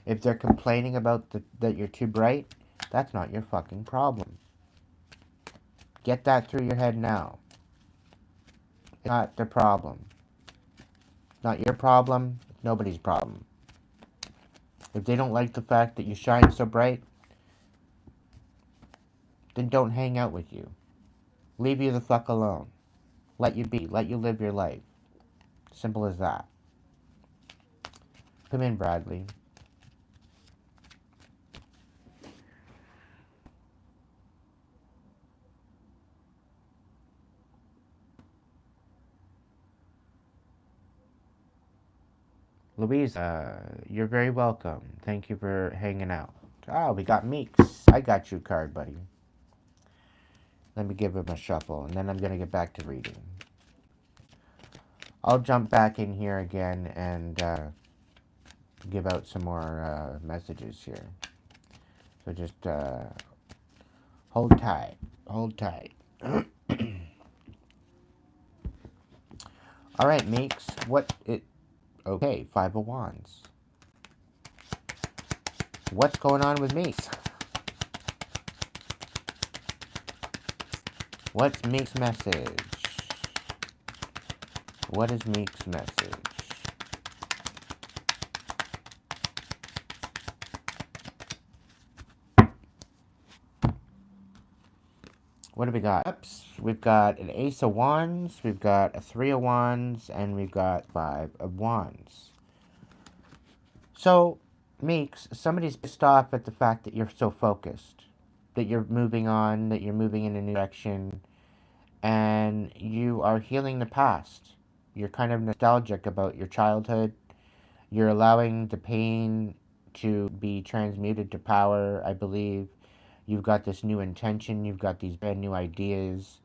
If they're complaining about that you're too bright, that's not your fucking problem. Get that through your head now. It's not their problem. It's not your problem. It's nobody's problem. If they don't like the fact that you shine so bright, then don't hang out with you. Leave you the fuck alone. Let you be. Let you live your life. Simple as that. Come in, Bradley. Louise, you're very welcome. Thank you for hanging out. Oh, we got Meeks. I got you card, buddy. Let me give him a shuffle, and then I'm going to get back to reading. I'll jump back in here again and give out some more messages here. So just hold tight. Hold tight. All right, Meeks. Okay, Five of Wands. What's going on with Meeks? What's Meeks' message? What is Meeks' message? What do we got? Oops. We've got an Ace of Wands, we've got a Three of Wands, and we've got Five of Wands. So, Meeks, somebody's pissed off at the fact that you're so focused, that you're moving on, that you're moving in a new direction, and you are healing the past. You're kind of nostalgic about your childhood. You're allowing the pain to be transmuted to power, I believe. You've got this new intention. You've got these brand new ideas.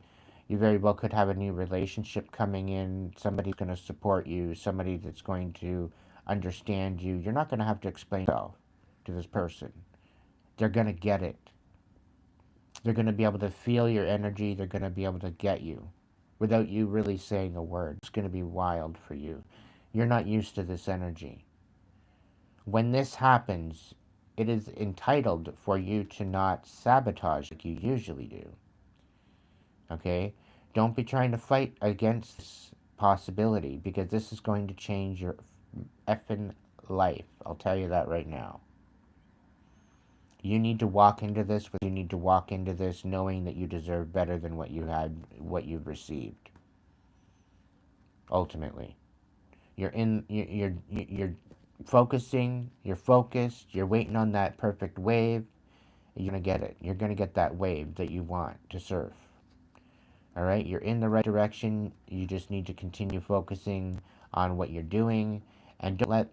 You very well could have a new relationship coming in. Somebody's going to support you. Somebody that's going to understand you. You're not going to have to explain yourself to this person. They're going to get it. They're going to be able to feel your energy. They're going to be able to get you without you really saying a word. It's going to be wild for you. You're not used to this energy. When this happens, it is entitled for you to not sabotage like you usually do. Okay? Don't be trying to fight against this. possibility, because this is going to change your effing life. I'll tell you that right now. You need to walk into this. You need to walk into this knowing that you deserve better than what you've received. Ultimately, you're focusing. You're focused. You're waiting on that perfect wave. You're gonna get it. You're gonna get that wave that you want to surf. All right, you're in the right direction. You just need to continue focusing on what you're doing, and don't let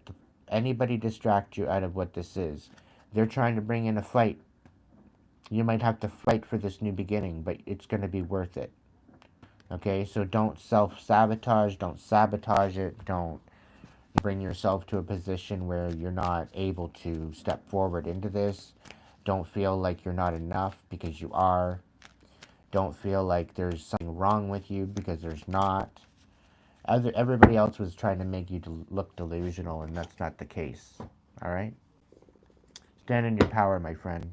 anybody distract you out of what this is. They're trying to bring in a fight. You might have to fight for this new beginning, but it's going to be worth it. Okay, so don't self-sabotage. Don't sabotage it. Don't bring yourself to a position where you're not able to step forward into this. Don't feel like you're not enough, because you are. Don't feel like there's something wrong with you, because there's not. Everybody else was trying to make you look delusional, and that's not the case. All right? Stand in your power, my friend.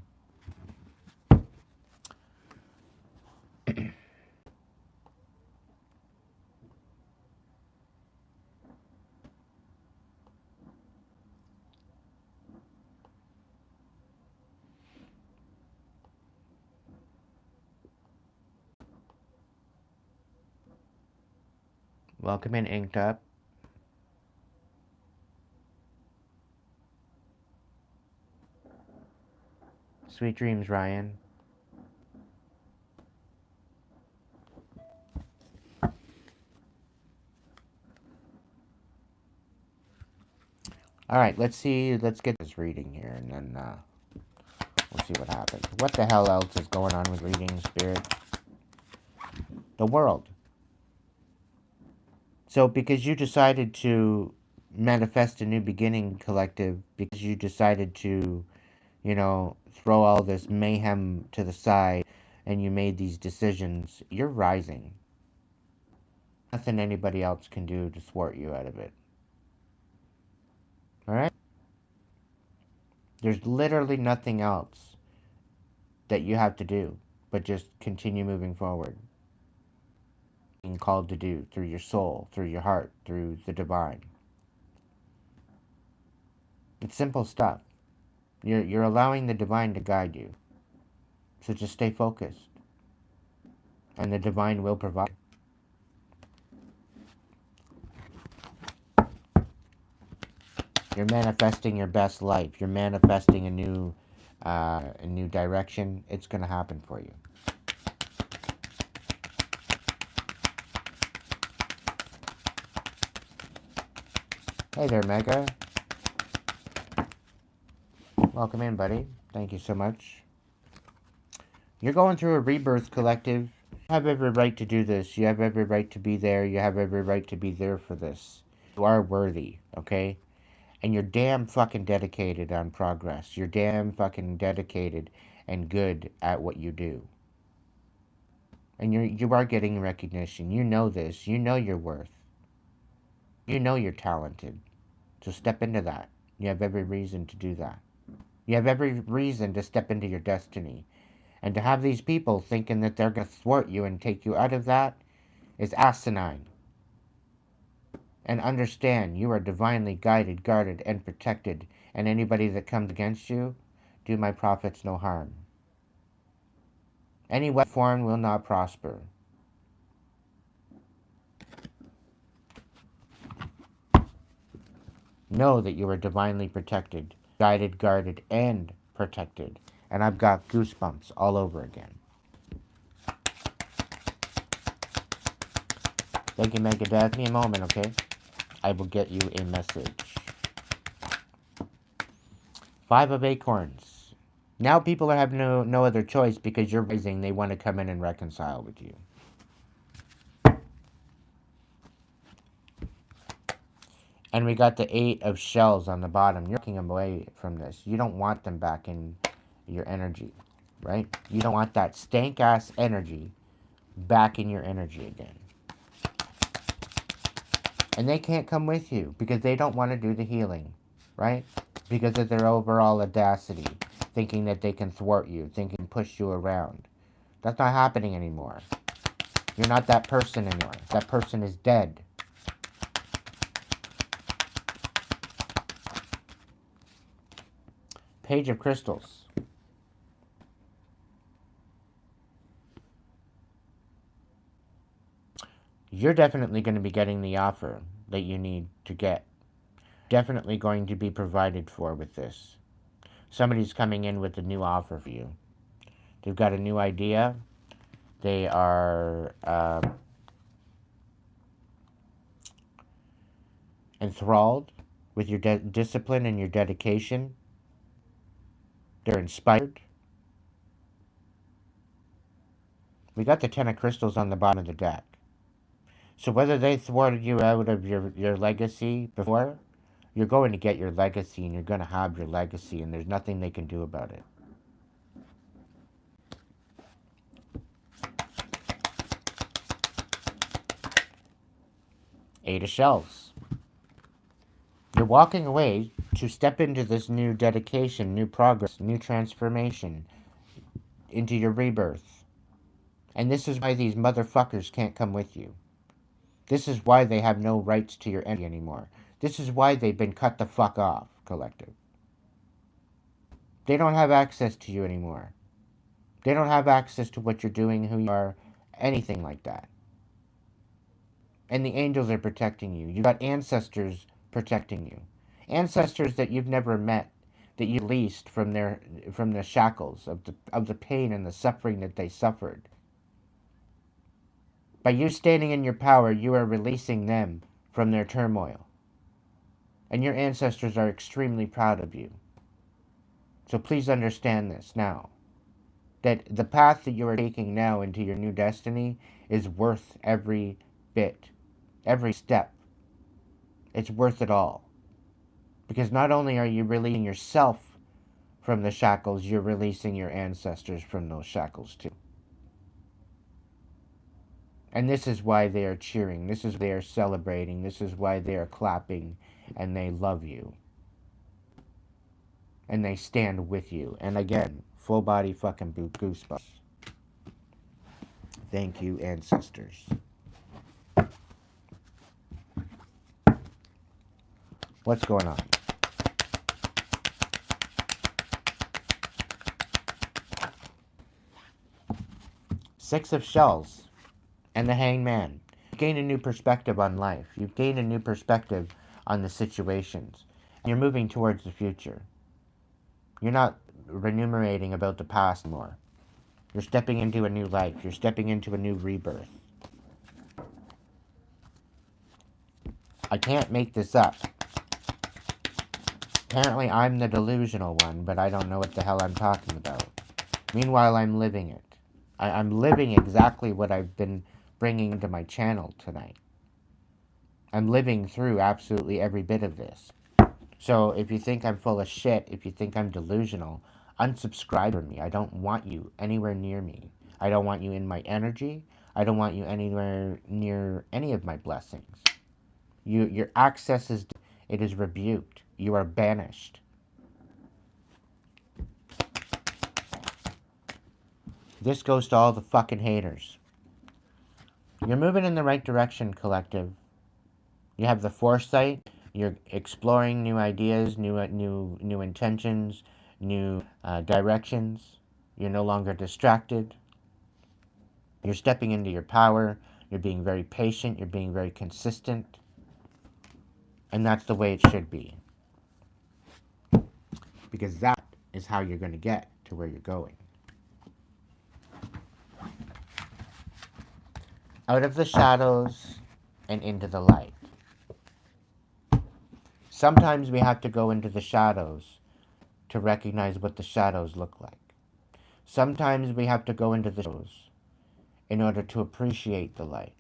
Welcome in, Inked Up. Sweet dreams, Ryan. All right, let's get this reading here, and then we'll see what happens. What the hell else is going on with reading, Spirit? The world. So, because you decided to manifest a new beginning, collective, because you decided to, throw all this mayhem to the side, and you made these decisions, you're rising. Nothing anybody else can do to thwart you out of it. All right? There's literally nothing else that you have to do but just continue moving forward. Being called to do through your soul, through your heart, through the divine. It's simple stuff. You're allowing the divine to guide you. So just stay focused. And the divine will provide. You're manifesting your best life. You're manifesting a new direction. It's going to happen for you. Hey there, Mega. Welcome in, buddy. Thank you so much. You're going through a rebirth, collective. You have every right to do this. You have every right to be there. You have every right to be there for this. You are worthy, okay? And you're damn fucking dedicated on progress. You're damn fucking dedicated and good at what you do. And you are getting recognition. You know this. You know your worth. You know you're talented. So step into that. You have every reason to do that. You have every reason to step into your destiny. And to have these people thinking that they're going to thwart you and take you out of that is asinine. And understand, you are divinely guided, guarded, and protected. And anybody that comes against you, do my prophets no harm. Any weapon formed will not prosper. Know that you are divinely protected, guided, guarded, and protected. And I've got goosebumps all over again. Thank you, Megadeth. Give me a moment, okay? I will get you a message. 5 of Acorns. Now people have no other choice because you're rising. They want to come in and reconcile with you. And we got the 8 of Shells on the bottom. You're walking away from this. You don't want them back in your energy, right? You don't want that stank-ass energy back in your energy again. And they can't come with you because they don't want to do the healing, right? Because of their overall audacity, thinking that they can thwart you, thinking push you around. That's not happening anymore. You're not that person anymore. That person is dead. Page of Crystals. You're definitely going to be getting the offer that you need to get. Definitely going to be provided for with this. Somebody's coming in with a new offer for you. They've got a new idea. They are enthralled with your discipline and your dedication. They're inspired. We got the Ten of Crystals on the bottom of the deck. So whether they thwarted you out of your legacy before, you're going to get your legacy and you're going to have your legacy and there's nothing they can do about it. Eight of Shells. You're walking away to step into this new dedication, new progress, new transformation, into your rebirth. And this is why these motherfuckers can't come with you. This is why they have no rights to your energy anymore. This is why they've been cut the fuck off, collective. They don't have access to you anymore. They don't have access to what you're doing, who you are, anything like that. And the angels are protecting you. You've got ancestors protecting you. Ancestors that you've never met, that you released from the shackles of the pain and the suffering that they suffered. By you standing in your power, you are releasing them from their turmoil. And your ancestors are extremely proud of you. So please understand this now. That the path that you are taking now into your new destiny is worth every bit, every step. It's worth it all. Because not only are you releasing yourself from the shackles, you're releasing your ancestors from those shackles too. And this is why they are cheering. This is why they are celebrating. This is why they are clapping. And they love you. And they stand with you. And again, full body fucking goosebumps. Thank you, ancestors. What's going on? Six of Shells and the Hangman. You gain a new perspective on life. You've gained a new perspective on the situations. And you're moving towards the future. You're not remunerating about the past more. You're stepping into a new life. You're stepping into a new rebirth. I can't make this up. Apparently I'm the delusional one, but I don't know what the hell I'm talking about. Meanwhile, I'm living it. I'm living exactly what I've been bringing to my channel tonight. I'm living through absolutely every bit of this. So if you think I'm full of shit, if you think I'm delusional, unsubscribe from me. I don't want you anywhere near me. I don't want you in my energy. I don't want you anywhere near any of my blessings. Your access is rebuked. You are banished. This goes to all the fucking haters. You're moving in the right direction, collective. You have the foresight. You're exploring new ideas, new intentions, new directions. You're no longer distracted. You're stepping into your power. You're being very patient. You're being very consistent. And that's the way it should be. Because that is how you're going to get to where you're going. Out of the shadows and into the light. Sometimes we have to go into the shadows to recognize what the shadows look like. Sometimes we have to go into the shadows in order to appreciate the light.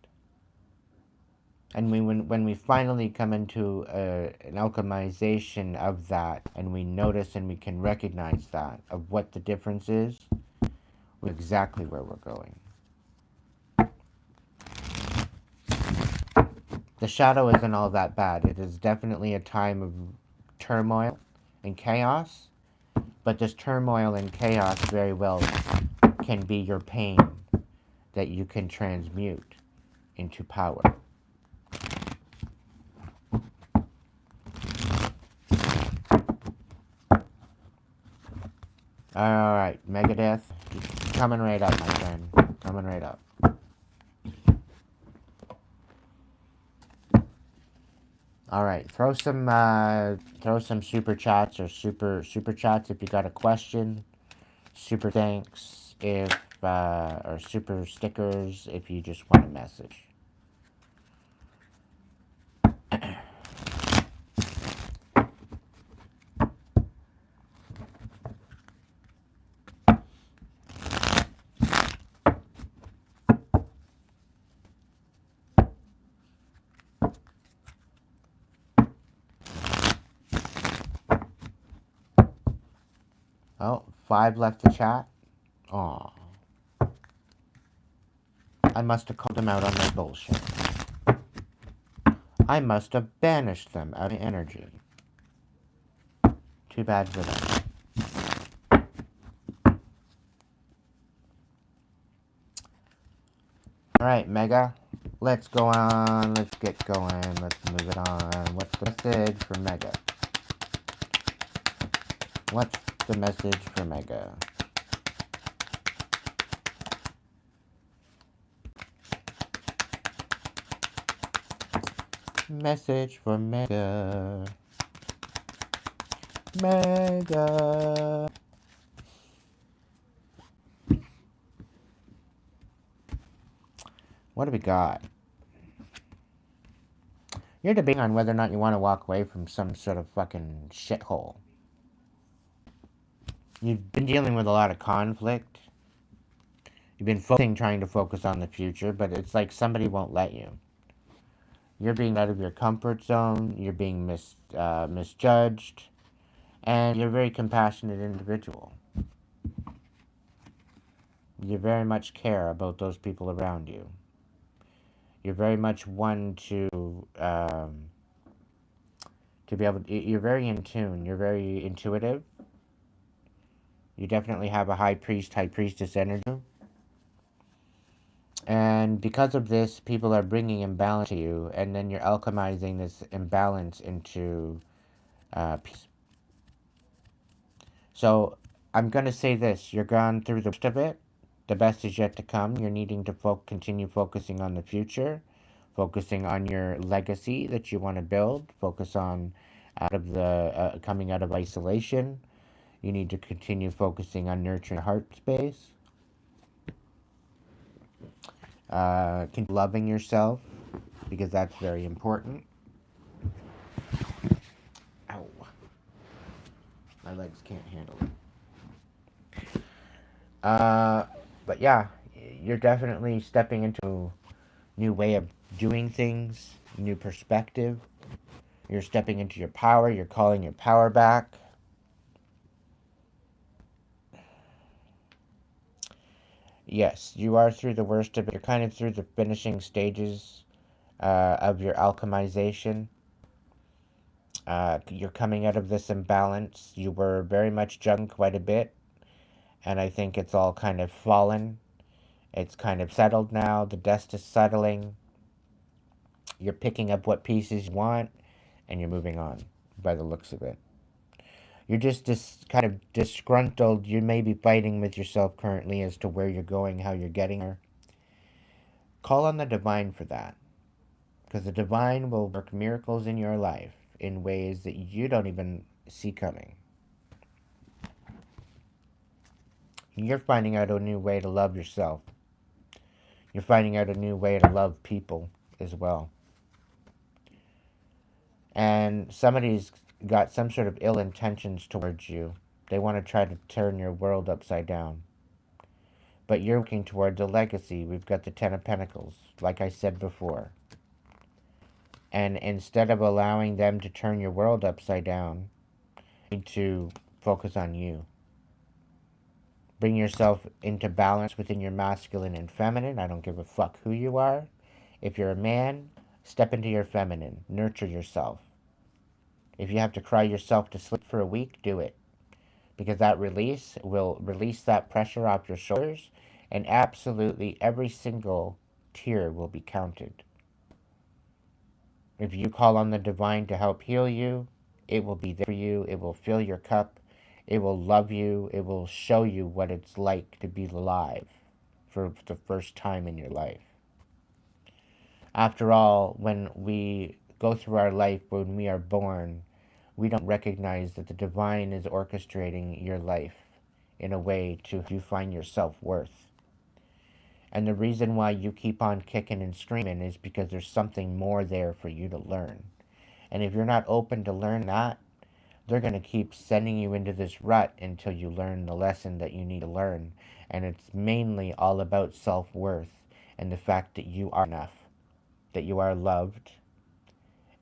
And when we finally come into an alchemization of that, and we notice and we can recognize that, of what the difference is, we're exactly where we're going. The shadow isn't all that bad. It is definitely a time of turmoil and chaos, but this turmoil and chaos very well can be your pain that you can transmute into power. Alright, Megadeth. Coming right up, my friend. Coming right up. Alright, throw some super chats or super chats if you got a question. Super thanks if or super stickers if you just want a message. Oh, 5 left to chat. Aw. I must have called them out on their bullshit. I must have banished them out of energy. Too bad for them. Alright, Mega. Let's go on. Let's get going. Let's move it on. What's the message for Mega? What's the message for Mega? Message for Mega. Mega. What do we got? You're debating on whether or not you want to walk away from some sort of fucking shithole. You've been dealing with a lot of conflict. You've been trying to focus on the future, but it's like somebody won't let you. You're being out of your comfort zone. You're being misjudged. And you're a very compassionate individual. You very much care about those people around you. You're very much one to be able to, you're very in tune. You're very intuitive. You definitely have a high priestess energy. And because of this, people are bringing imbalance to you, and then you're alchemizing this imbalance into peace. So I'm going to say this. You're gone through the worst of it. The best is yet to come. You're needing to continue focusing on the future, focusing on your legacy that you want to build, focus on coming out of isolation. You need to continue focusing on nurturing heart space, loving yourself, because that's very important. Ow. My legs can't handle it. But yeah, you're definitely stepping into a new way of doing things, new perspective. You're stepping into your power. You're calling your power back. Yes, you are through the worst of it. You're kind of through the finishing stages of your alchemization. You're coming out of this imbalance. You were very much juggling quite a bit, and I think it's all kind of fallen. It's kind of settled now. The dust is settling. You're picking up what pieces you want, and you're moving on by the looks of it. You're just kind of disgruntled. You may be fighting with yourself currently as to where you're going, how you're getting there. Call on the divine for that, because the divine will work miracles in your life in ways that you don't even see coming. You're finding out a new way to love yourself. You're finding out a new way to love people as well. And somebody's got some sort of ill intentions towards you. They want to try to turn your world upside down. But you're working towards a legacy. We've got the Ten of Pentacles, like I said before. And instead of allowing them to turn your world upside down, you need to focus on you. Bring yourself into balance within your masculine and feminine. I don't give a fuck who you are. If you're a man, step into your feminine. Nurture yourself. If you have to cry yourself to sleep for a week, do it. Because that release will release that pressure off your shoulders, and absolutely every single tear will be counted. If you call on the divine to help heal you, it will be there for you. It will fill your cup. It will love you. It will show you what it's like to be alive for the first time in your life. After all, when we go through our life, when we are born, we don't recognize that the divine is orchestrating your life in a way to you find your self-worth. And the reason why you keep on kicking and screaming is because there's something more there for you to learn. And if you're not open to learn that, they're going to keep sending you into this rut until you learn the lesson that you need to learn. And it's mainly all about self-worth and the fact that you are enough, that you are loved,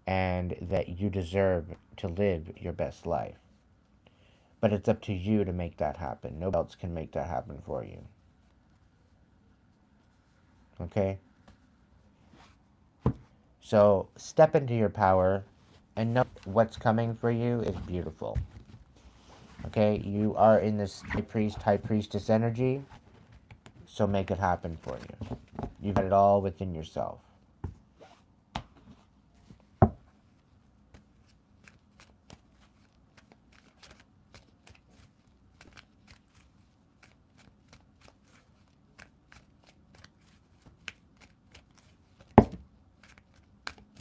and that you deserve to live your best life. But it's up to you to make that happen. Nobody else can make that happen for you. Okay? So step into your power and know what's coming for you is beautiful. Okay? You are in this high priest, high priestess energy, so make it happen for you. You've got it all within yourself.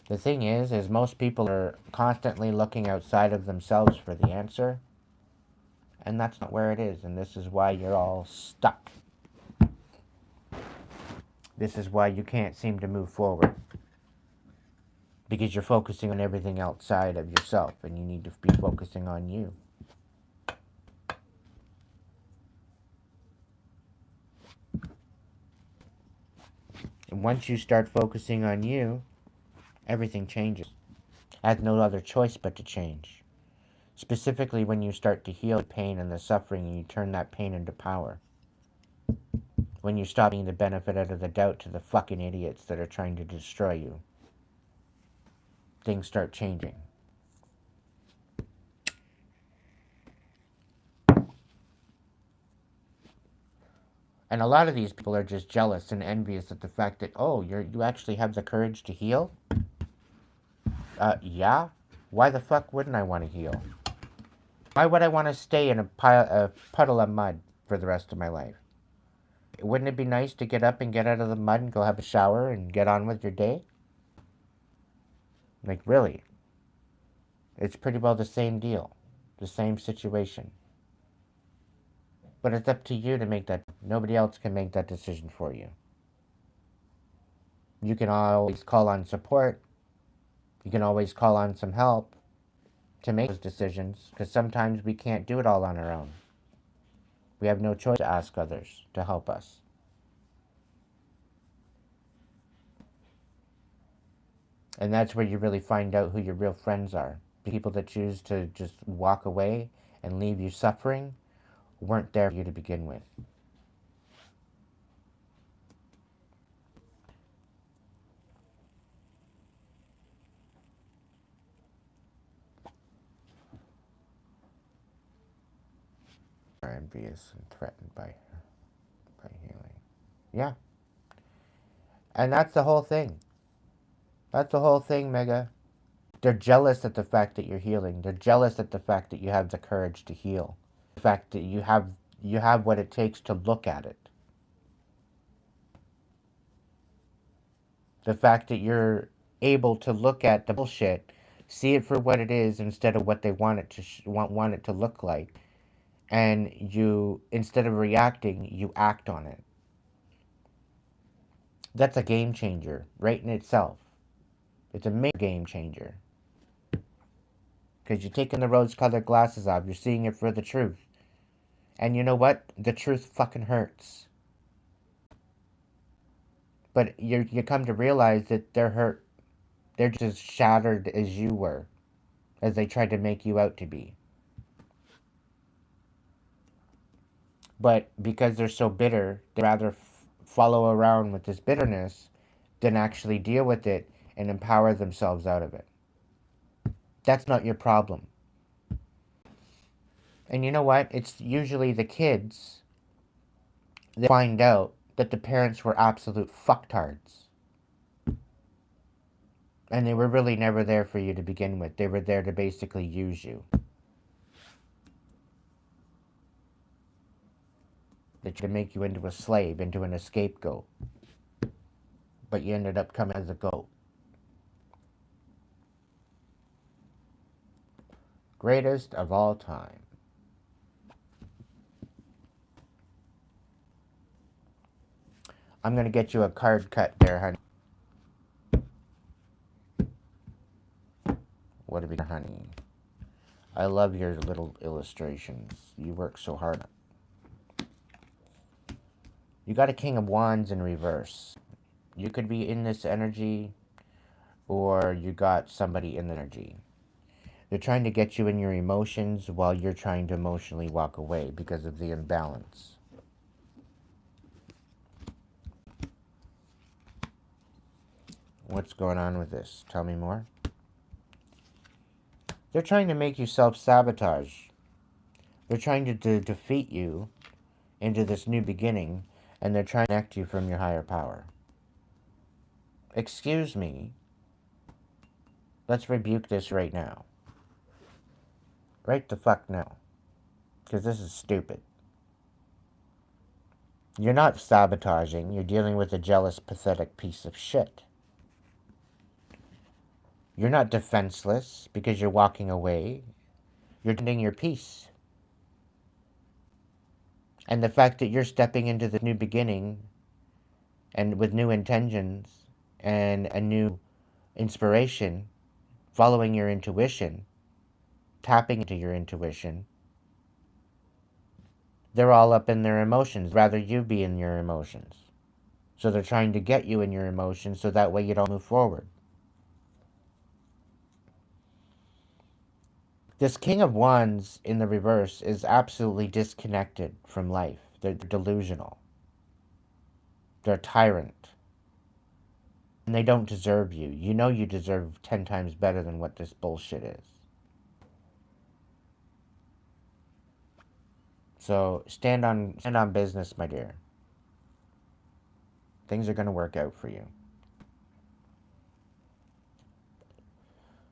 The thing is most people are constantly looking outside of themselves for the answer, and that's not where it is, and this is why you're all stuck. This is why you can't seem to move forward, because you're focusing on everything outside of yourself, and you need to be focusing on you. And once you start focusing on you, everything changes. I have no other choice but to change. Specifically when you start to heal the pain and the suffering and you turn that pain into power. When you stop being the benefit out of the doubt to the fucking idiots that are trying to destroy you. Things start changing. And a lot of these people are just jealous and envious at the fact that, oh, you actually have the courage to heal? Yeah? Why the fuck wouldn't I want to heal? Why would I want to stay in a puddle of mud for the rest of my life? Wouldn't it be nice to get up and get out of the mud and go have a shower and get on with your day? Like, really? It's pretty well the same deal. The same situation. But it's up to you to make that. Nobody else can make that decision for you. You can always call on support. You can always call on some help to make those decisions, because sometimes we can't do it all on our own. We have no choice to ask others to help us. And that's where you really find out who your real friends are. People that choose to just walk away and leave you suffering weren't there for you to begin with. Are envious and threatened by healing. Yeah. And that's the whole thing. That's the whole thing, Mega. They're jealous at the fact that you're healing. They're jealous at the fact that you have the courage to heal. The fact that you have what it takes to look at it. The fact that you're able to look at the bullshit, see it for what it is instead of what they want it to want it to look like, and you, instead of reacting, you act on it. That's a game changer right in itself. It's a major game changer. Because you're taking the rose-colored glasses off. You're seeing it for the truth. And you know what? The truth fucking hurts. But you come to realize that they're hurt. They're just as shattered as you were. As they tried to make you out to be. But because they're so bitter, they'd rather follow around with this bitterness than actually deal with it and empower themselves out of it. That's not your problem. And you know what? It's usually the kids that find out that the parents were absolute fucktards. And they were really never there for you to begin with. They were there to basically use you. to make you into a slave, into an scapegoat. But you ended up coming as a goat. Greatest of all time. I'm going to get you a card cut there, honey. What have you done, honey? I love your little illustrations. You work so hard. You got a King of Wands in reverse. You could be in this energy, or you got somebody in the energy. They're trying to get you in your emotions while you're trying to emotionally walk away because of the imbalance. What's going on with this? Tell me more. They're trying to make you self-sabotage. They're trying to defeat you into this new beginning, and they're trying to connect you from your higher power. Excuse me. Let's rebuke this right now. Right the fuck now. Because this is stupid. You're not sabotaging. You're dealing with a jealous, pathetic piece of shit. You're not defenseless because you're walking away. You're defending your peace. And the fact that you're stepping into the new beginning and with new intentions and a new inspiration, following your intuition, tapping into your intuition, they're all up in their emotions. Rather you be in your emotions. So they're trying to get you in your emotions so that way you don't move forward. This King of Wands in the reverse is absolutely disconnected from life. They're delusional. They're a tyrant. And they don't deserve you. You know you deserve 10 times better than what this bullshit is. So stand on business, my dear. Things are going to work out for you.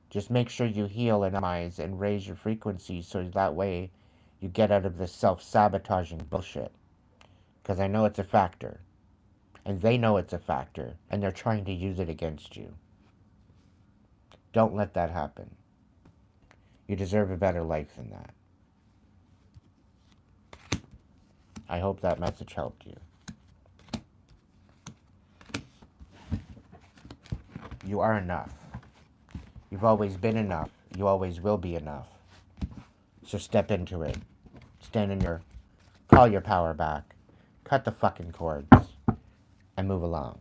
Just make sure you heal and optimize and raise your frequency so that way you get out of this self-sabotaging bullshit. Because I know it's a factor. And they know it's a factor. And they're trying to use it against you. Don't let that happen. You deserve a better life than that. I hope that message helped you. You are enough. You've always been enough. You always will be enough. So step into it. Stand in your... Call your power back. Cut the fucking cords. And move along.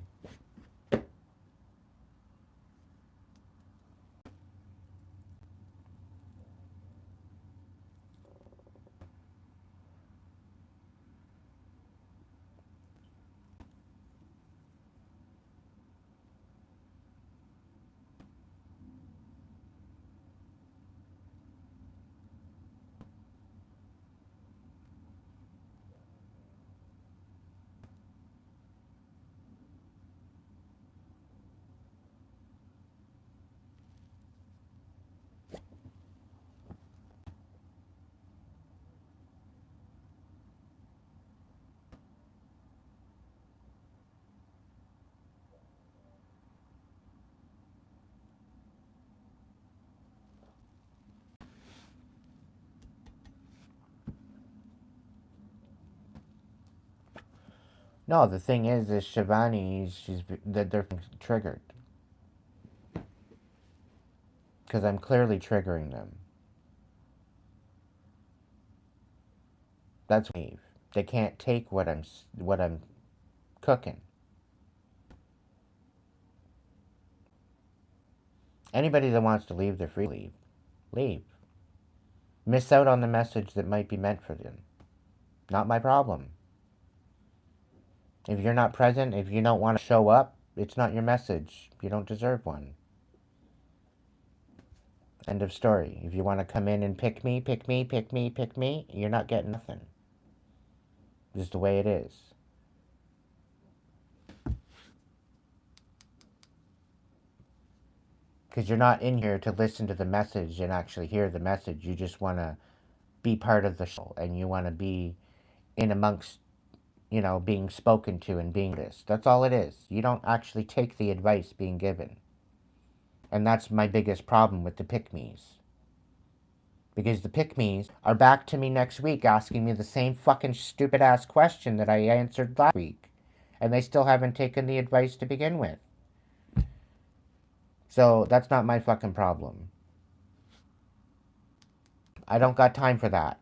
No, the thing is Shivani, they're triggered. Because I'm clearly triggering them. That's me. They can't take what I'm cooking. Anybody that wants to leave, they're free to leave. Leave. Miss out on the message that might be meant for them. Not my problem. If you're not present, if you don't want to show up, it's not your message. You don't deserve one. End of story. If you want to come in and pick me, you're not getting nothing. This is the way it is. Because you're not in here to listen to the message and actually hear the message. You just want to be part of the show. And you want to be in amongst you know, being spoken to and being this. That's all it is. You don't actually take the advice being given. And that's my biggest problem with the pick-me's. Because the pick-me's are back to me next week asking me the same fucking stupid-ass question that I answered last week. And they still haven't taken the advice to begin with. So that's not my fucking problem. I don't got time for that.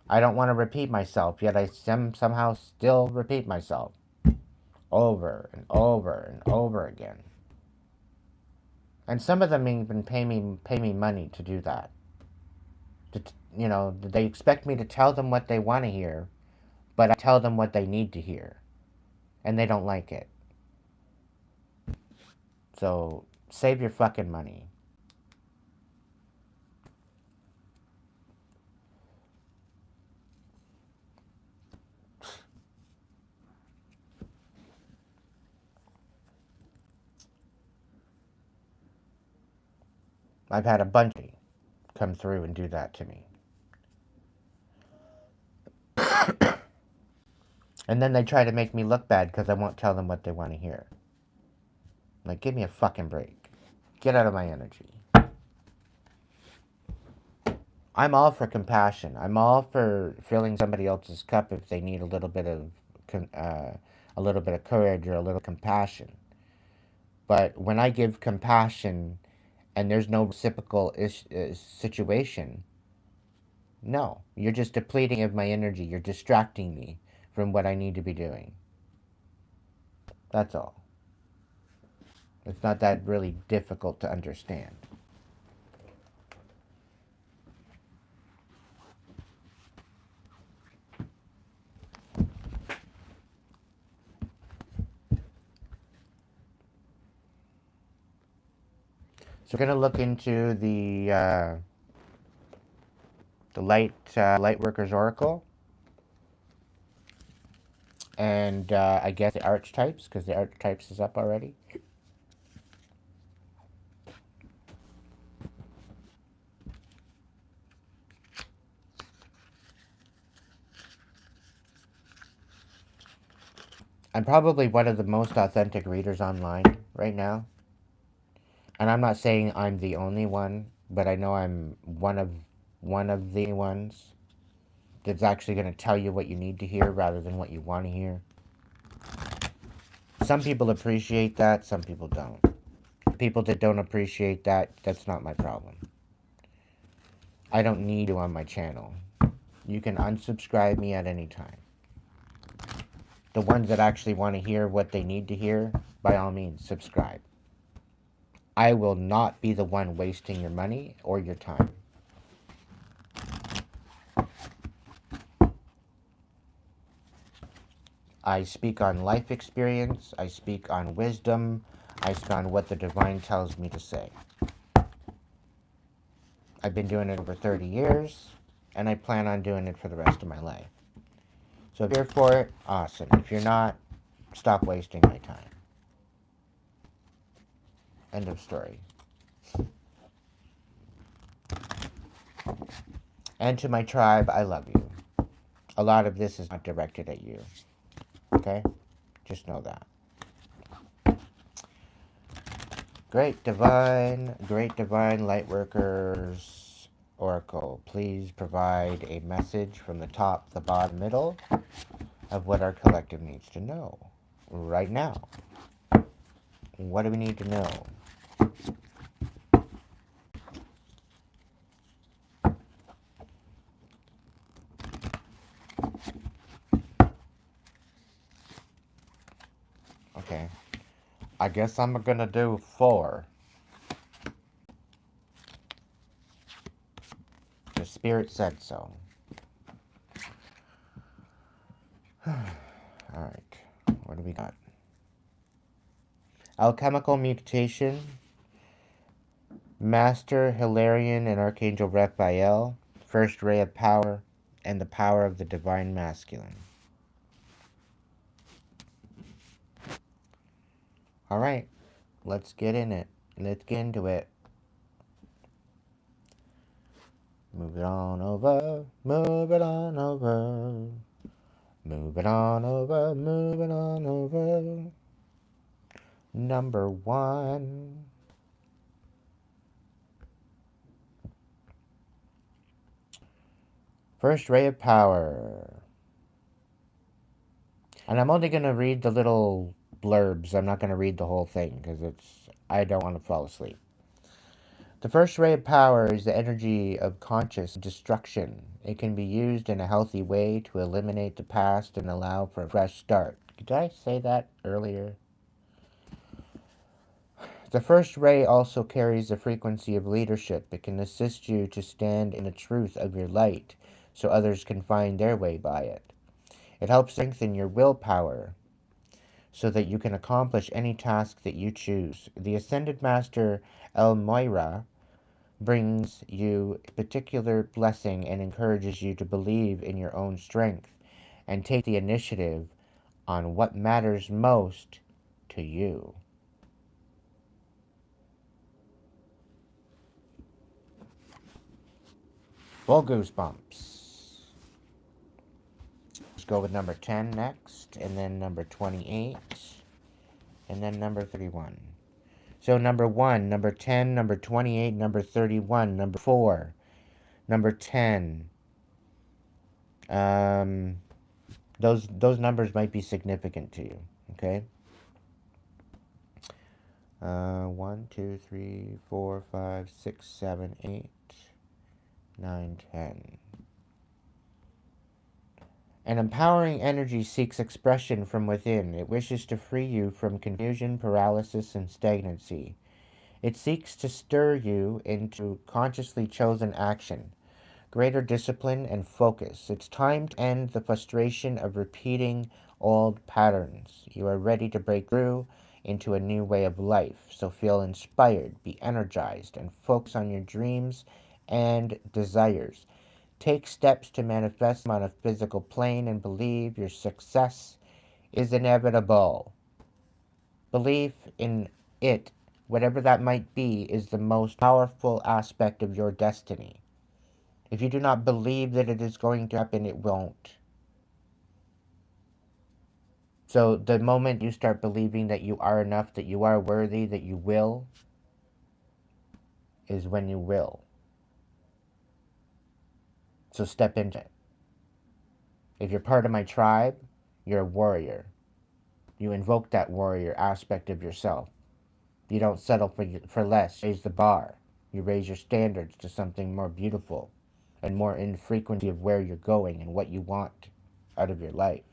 I don't want to repeat myself, yet I somehow still repeat myself. Over and over and over again. And some of them even pay me money to do that. You know, they expect me to tell them what they want to hear, but I tell them what they need to hear. And they don't like it. So, save your fucking money. I've had a bunch of come through and do that to me. And then they try to make me look bad because I won't tell them what they want to hear. Like, give me a fucking break. Get out of my energy. I'm all for compassion. I'm all for filling somebody else's cup if they need a little bit of courage or a little compassion. But when I give compassion and there's no reciprocal situation, no, you're just depleting of my energy. You're distracting me from what I need to be doing. That's all. It's not that really difficult to understand. So we're gonna look into the light workers oracle, and I guess the archetypes, because the archetypes is up already. I'm probably one of the most authentic readers online right now. And I'm not saying I'm the only one, but I know I'm one of the ones that's actually going to tell you what you need to hear rather than what you want to hear. Some people appreciate that, some people don't. People that don't appreciate that, that's not my problem. I don't need you on my channel. You can unsubscribe me at any time. The ones that actually want to hear what they need to hear, by all means, subscribe. I will not be the one wasting your money or your time. I speak on life experience, I speak on wisdom, I speak on what the divine tells me to say. I've been doing it over 30 years, and I plan on doing it for the rest of my life. So if you're for it, awesome. If you're not, stop wasting my time. End of story. And to my tribe, I love you. A lot of this is not directed at you. Okay? Just know that. Great divine light workers oracle, please provide a message from the top, the bottom, middle of what our collective needs to know right now. What do we need to know? Okay. I guess I'm gonna do 4. The spirit said so. Alright. What do we got? Alchemical mutation. Master, Hilarion, and Archangel Raphael. First ray of power, and the power of the divine masculine. Alright. Let's get in it. Let's get into it. Move it on over. Move it on over. Moving on over, moving on over. Number 1. First ray of power. And I'm only going to read the little blurbs. I'm not going to read the whole thing because I don't want to fall asleep. The first ray of power is the energy of conscious destruction. It can be used in a healthy way to eliminate the past and allow for a fresh start. Did I say that earlier? The first ray also carries the frequency of leadership. It can assist you to stand in the truth of your light so others can find their way by it. It helps strengthen your willpower so that you can accomplish any task that you choose. The Ascended Master El Moira brings you particular blessing and encourages you to believe in your own strength and take the initiative on what matters most to you. Full goosebumps. Let's go with number 10 next, and then number 28, and then number 31. So number 1, number 10, number 28, number 31, number 4, number 10. Those numbers might be significant to you, okay? 1, 2, 3, 4, 5, 6, 7, 8, 9, 10. An empowering energy seeks expression from within. It wishes to free you from confusion, paralysis, and stagnancy. It seeks to stir you into consciously chosen action, greater discipline, and focus. It's time to end the frustration of repeating old patterns. You are ready to break through into a new way of life. So feel inspired, be energized, and focus on your dreams and desires. Take steps to manifest them on a physical plane and believe your success is inevitable. Belief in it, whatever that might be, is the most powerful aspect of your destiny. If you do not believe that it is going to happen, it won't. So the moment you start believing that you are enough, that you are worthy, that you will, is when you will. So step into it. If you're part of my tribe, you're a warrior. You invoke that warrior aspect of yourself. You don't settle for less. You raise the bar. You raise your standards to something more beautiful and more in frequency of where you're going and what you want out of your life.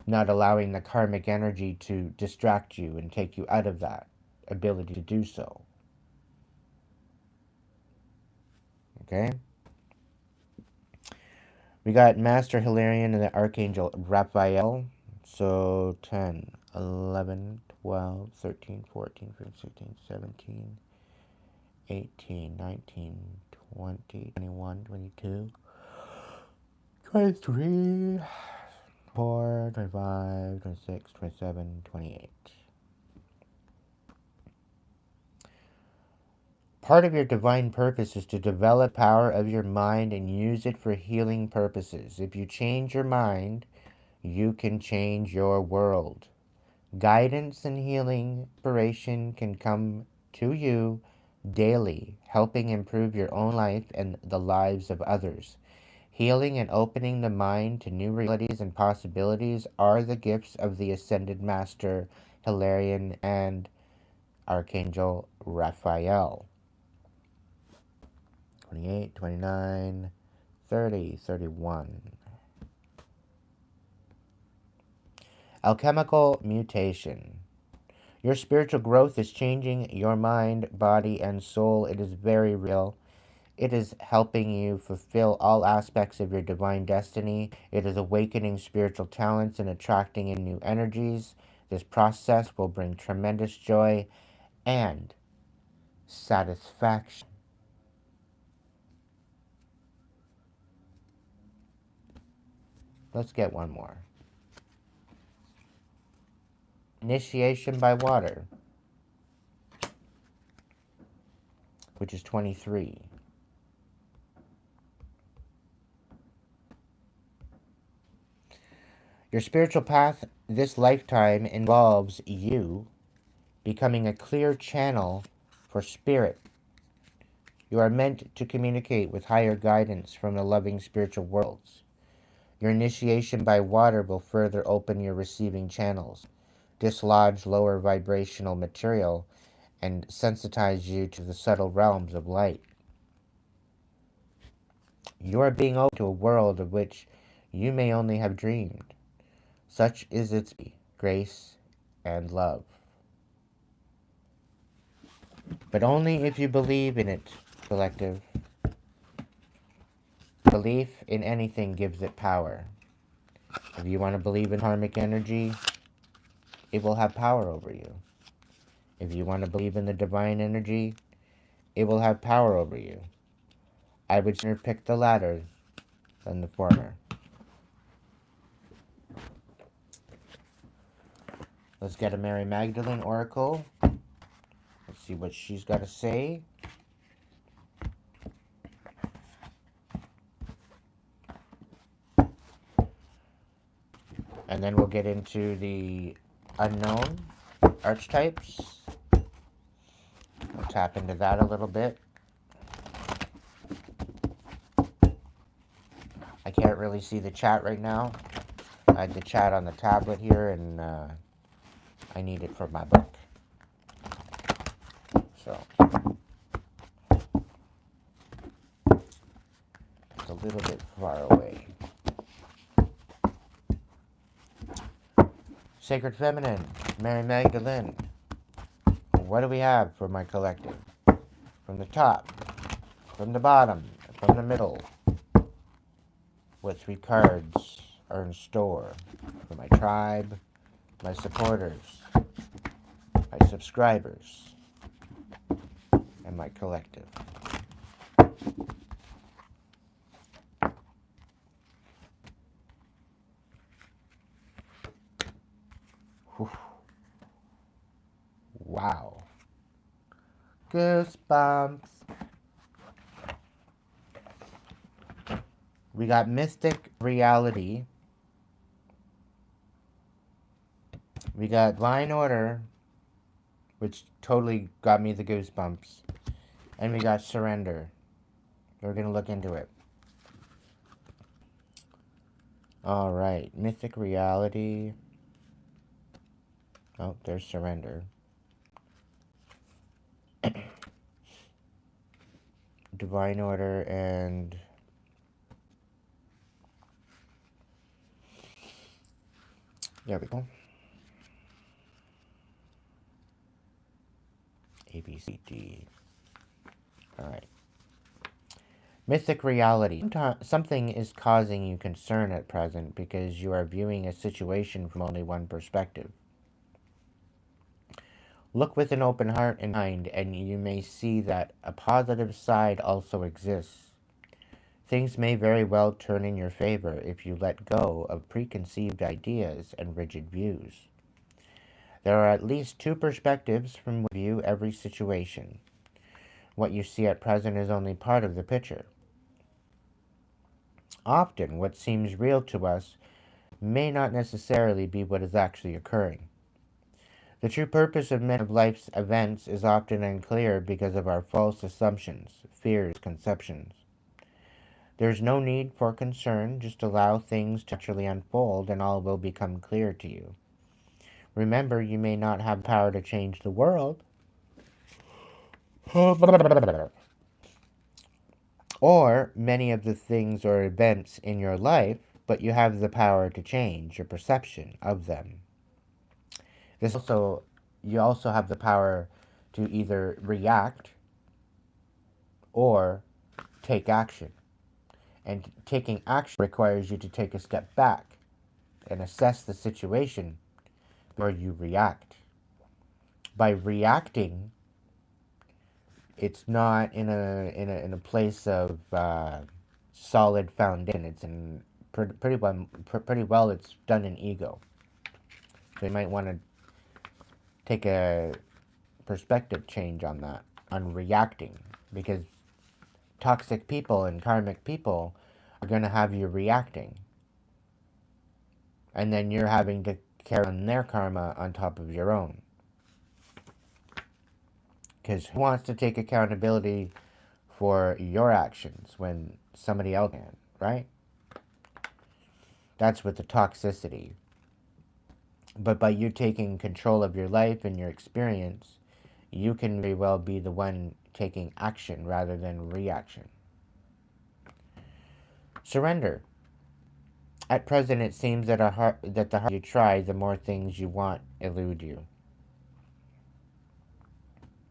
Not allowing the karmic energy to distract you and take you out of that ability to do so. Okay? We got Master Hilarion and the Archangel Raphael. So 10, 11, 12, 13, 14, 15, 16, 17, 18, 19, 20, 21, 22, 23, 24, 25, 26, 27, 28. Part of your divine purpose is to develop power of your mind and use it for healing purposes. If you change your mind, you can change your world. Guidance and healing inspiration can come to you daily, helping improve your own life and the lives of others. Healing and opening the mind to new realities and possibilities are the gifts of the Ascended Master Hilarion and Archangel Raphael. 28, 29, 30, 31. Alchemical mutation. Your spiritual growth is changing your mind, body, and soul. It is very real. It is helping you fulfill all aspects of your divine destiny. It is awakening spiritual talents and attracting in new energies. This process will bring tremendous joy and satisfaction. Let's get one more. Initiation by water, which is 23. Your spiritual path this lifetime involves you becoming a clear channel for spirit. You are meant to communicate with higher guidance from the loving spiritual worlds. Your initiation by water will further open your receiving channels, dislodge lower vibrational material, and sensitize you to the subtle realms of light. You are being opened to a world of which you may only have dreamed. Such is its grace and love. But only if you believe in it, collective. Belief in anything gives it power. If you want to believe in karmic energy, it will have power over you. If you want to believe in the divine energy, it will have power over you. I would sooner pick the latter than the former. Let's get a Mary Magdalene oracle. Let's see what she's got to say. And then we'll get into the unknown archetypes. We'll tap into that a little bit. I can't really see the chat right now. I had the chat on the tablet here, and I need it for my book. So it's a little bit far away. Sacred Feminine, Mary Magdalene. What do we have for my collective? From the top, from the bottom, from the middle. What 3 cards are in store for my tribe, my supporters, my subscribers, and my collective? Whew. Wow. Goosebumps. We got mystic reality. We got line order, which totally got me the goosebumps. And we got surrender. We're going to look into it. Alright, mythic reality. Oh, there's surrender. Divine order and there we go. A, B, C, D. Alright. Mythic reality. Something is causing you concern at present because you are viewing a situation from only one perspective. Look with an open heart and mind, and you may see that a positive side also exists. Things may very well turn in your favor if you let go of preconceived ideas and rigid views. There are at least 2 perspectives from which you view every situation. What you see at present is only part of the picture. Often, what seems real to us may not necessarily be what is actually occurring. The true purpose of many of life's events is often unclear because of our false assumptions, fears, conceptions. There is no need for concern, just allow things to naturally unfold and all will become clear to you. Remember, you may not have power to change the world, or many of the things or events in your life, but you have the power to change your perception of them. You also have the power to either react or take action. And taking action requires you to take a step back and assess the situation before you react. By reacting, it's not in a place of solid foundation. It's in pretty well. It's done in ego. So you might want to take a perspective change on that, on reacting, because toxic people and karmic people are going to have you reacting. And then you're having to carry on their karma on top of your own. Because who wants to take accountability for your actions when somebody else can, right? That's with the toxicity. But by you taking control of your life and your experience, you can very well be the one taking action rather than reaction. Surrender. At present, it seems that the harder you try, the more things you want elude you.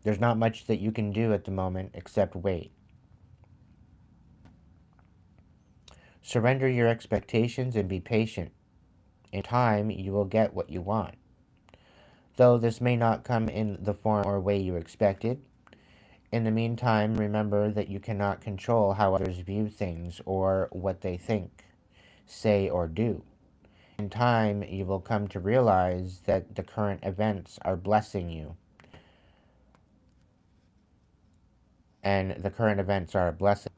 There's not much that you can do at the moment except wait. Surrender your expectations and be patient. In time, you will get what you want. Though this may not come in the form or way you expected, in the meantime, remember that you cannot control how others view things or what they think, say, or do. In time, you will come to realize that the current events are blessing you, and the current events are a blessing.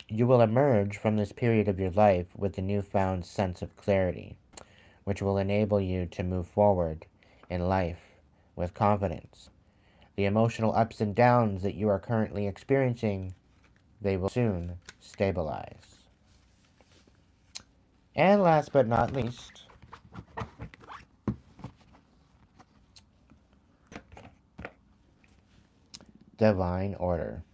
You will emerge from this period of your life with a newfound sense of clarity, which will enable you to move forward in life with confidence. The emotional ups and downs that you are currently experiencing, they will soon stabilize. And last but not least, divine order.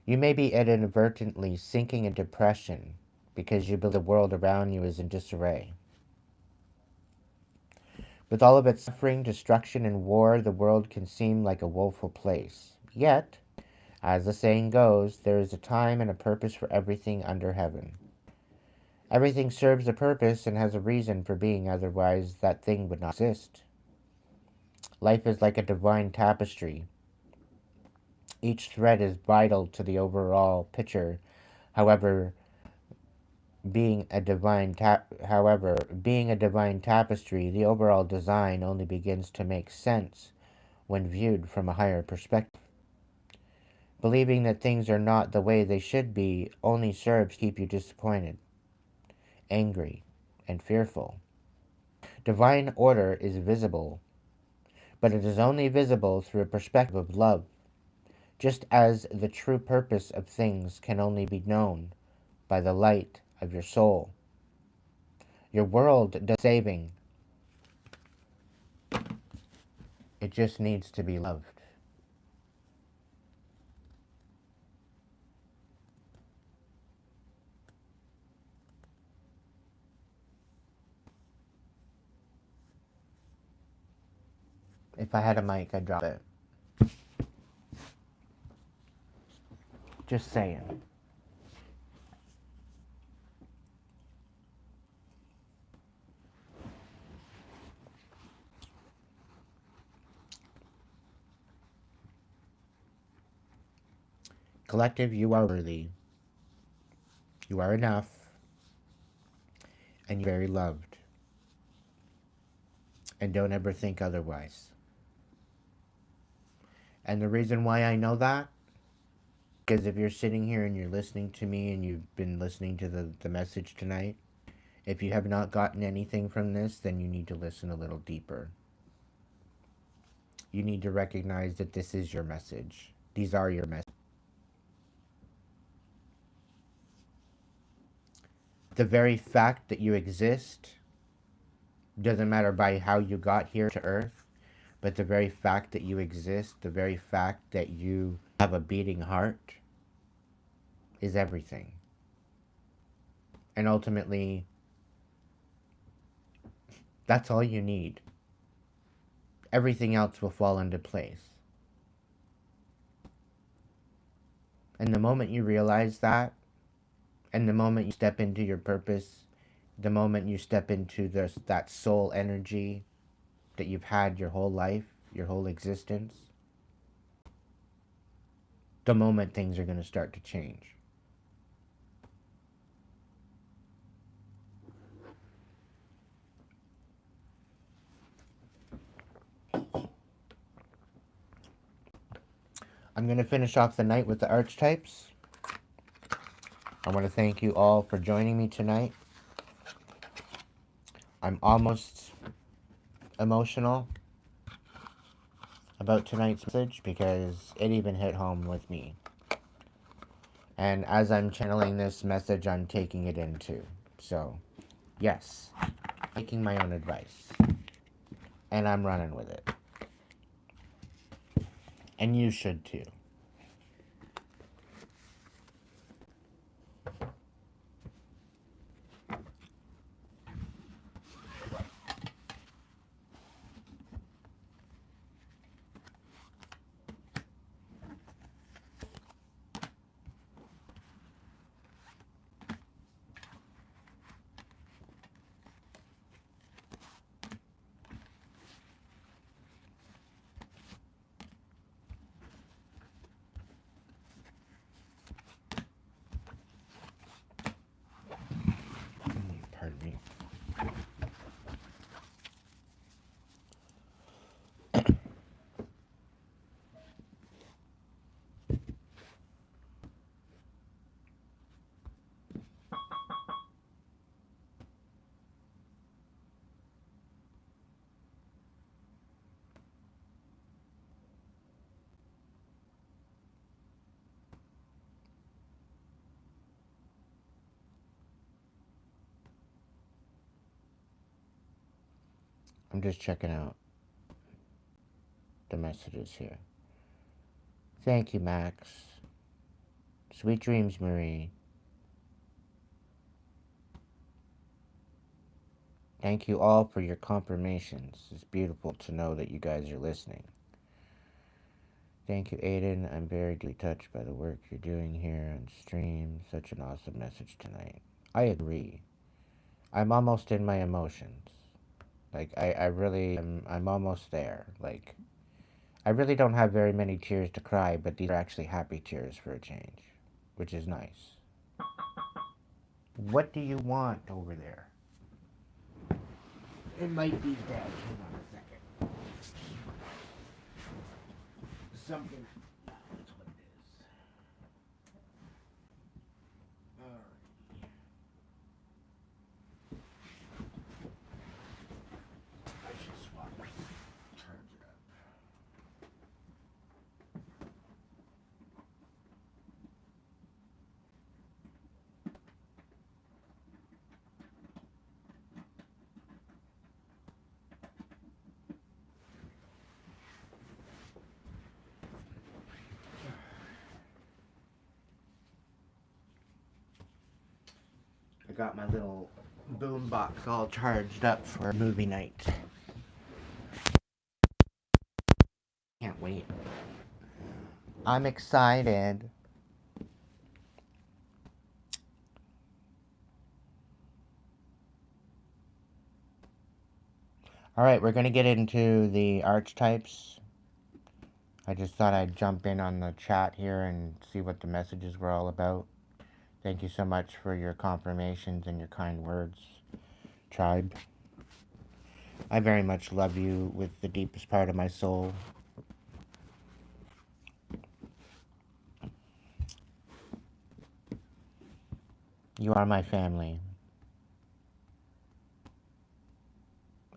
You may be inadvertently sinking in depression because you believe the world around you is in disarray. With all of its suffering, destruction, and war, the world can seem like a woeful place. Yet, as the saying goes, there is a time and a purpose for everything under heaven. Everything serves a purpose and has a reason for being, otherwise that thing would not exist. Life is like a divine tapestry. Each thread is vital to the overall picture. However, being a divine tapestry, the overall design only begins to make sense when viewed from a higher perspective. Believing that things are not the way they should be only serves to keep you disappointed, angry, and fearful. Divine order is visible, but it is only visible through a perspective of love, just as the true purpose of things can only be known by the light of your soul. Your world does saving. It just needs to be loved. If I had a mic, I'd drop it. Just saying. Collective, you are worthy. You are enough. And you're very loved. And don't ever think otherwise. And the reason why I know that, because if you're sitting here and you're listening to me and you've been listening to the message tonight, if you have not gotten anything from this, then you need to listen a little deeper. You need to recognize that this is your message. These are your messages. The very fact that you exist doesn't matter by how you got here to Earth, but the very fact that you exist, the very fact that you have a beating heart is everything. And ultimately, that's all you need. Everything else will fall into place. And the moment you realize that, and the moment you step into your purpose, the moment you step into that soul energy that you've had your whole life, your whole existence, the moment things are going to start to change. I'm going to finish off the night with the archetypes. I want to thank you all for joining me tonight. I'm almost emotional about tonight's message because it even hit home with me. And as I'm channeling this message, I'm taking it in too. So, yes, I'm taking my own advice. And I'm running with it. And you should too. Pardon me. I'm just checking out the messages here. Thank you, Max. Sweet dreams, Marie. Thank you all for your confirmations. It's beautiful to know that you guys are listening. Thank you, Aiden. I'm very deeply touched by the work you're doing here on stream. Such an awesome message tonight. I agree. I'm almost in my emotions. Like, I really am, I'm almost there. Like, I really don't have very many tears to cry, but these are actually happy tears for a change, which is nice. What do you want over there? It might be dead. Hold on a second. Something. That's what it is. Alright. I should swap my charger up. I got my little boom box all charged up for movie night. Can't wait. I'm excited. Alright, we're gonna get into the archetypes. I just thought I'd jump in on the chat here and see what the messages were all about. Thank you so much for your confirmations and your kind words, tribe. I very much love you with the deepest part of my soul. You are my family,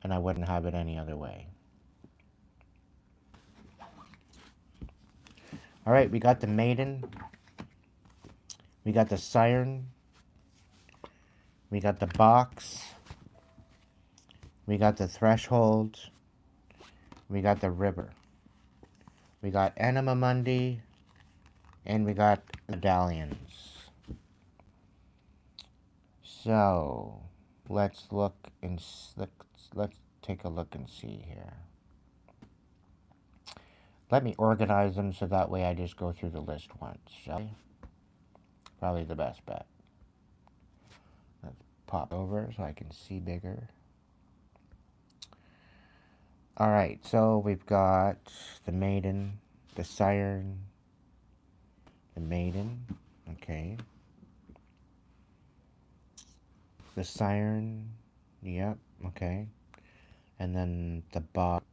and I wouldn't have it any other way. Alright, we got the maiden. We got the siren. We got the box. We got the threshold. We got the river. We got Anima Mundi. And we got medallions. So, let's look and let's take a look and see here. Let me organize them so that way I just go through the list once, shall we? Probably the best bet. Let's pop over so I can see bigger. Alright, so we've got the maiden, the siren, the maiden, okay. The siren, yep, okay. And then the box.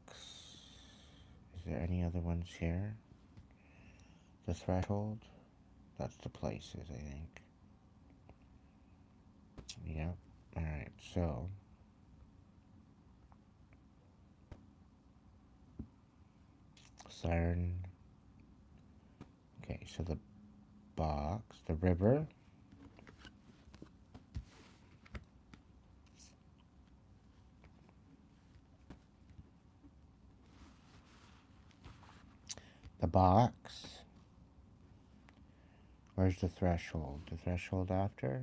Is there any other ones here? The threshold? That's the places, I think. Yep. Alright, so siren. Okay, so the box, the river, the box. Where's the threshold? The threshold after?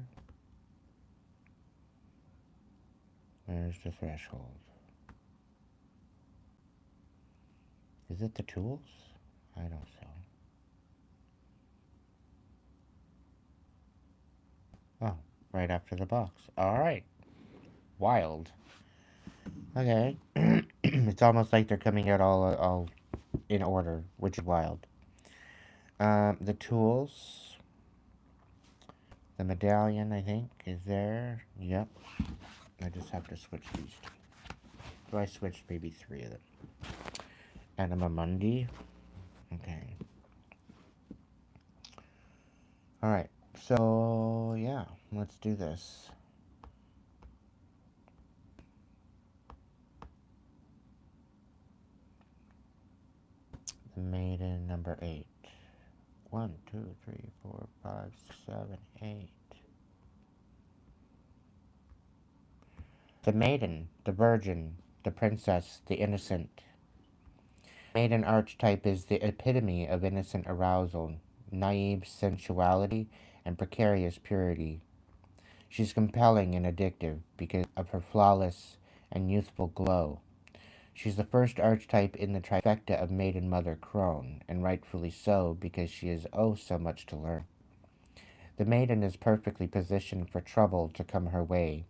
Where's the threshold? Is it the tools? I don't know. Oh, right after the box. Alright. Wild. Okay. It's almost like they're coming out all in order, which is wild. The tools. The medallion, I think, is there. Yep. I just have to switch these two. So I switched maybe 3 of them. Anima Mundi. Okay. Alright. So, yeah. Let's do this. The maiden number 8. 1, 2, 3, 4, 5, 6, 7, 8. The maiden, the virgin, the princess, the innocent. Maiden archetype is the epitome of innocent arousal, naive sensuality, and precarious purity. She's compelling and addictive because of her flawless and youthful glow. She's the first archetype in the trifecta of Maiden Mother Crone, and rightfully so because she has oh so much to learn. The maiden is perfectly positioned for trouble to come her way,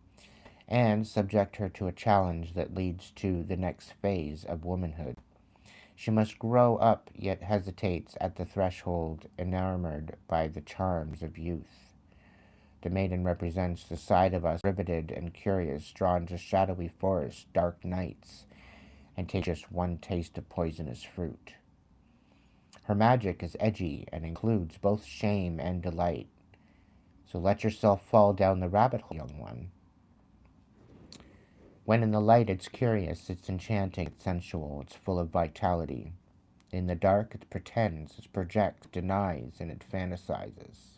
and subject her to a challenge that leads to the next phase of womanhood. She must grow up, yet hesitates at the threshold, enamored by the charms of youth. The maiden represents the side of us riveted and curious, drawn to shadowy forests, dark nights, and takes just one taste of poisonous fruit. Her magic is edgy and includes both shame and delight. So let yourself fall down the rabbit hole, young one. When in the light, it's curious, it's enchanting, it's sensual, it's full of vitality. In the dark, it pretends, it projects, denies, and it fantasizes.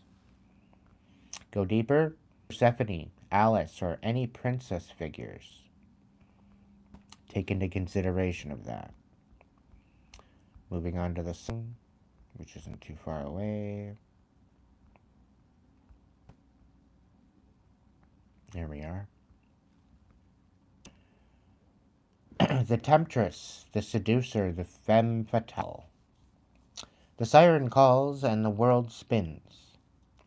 Go deeper? Persephone, Alice, or any princess figures. Take into consideration of that. Moving on to the sun, which isn't too far away. There we are. The temptress, the seducer, the femme fatale. The siren calls and the world spins.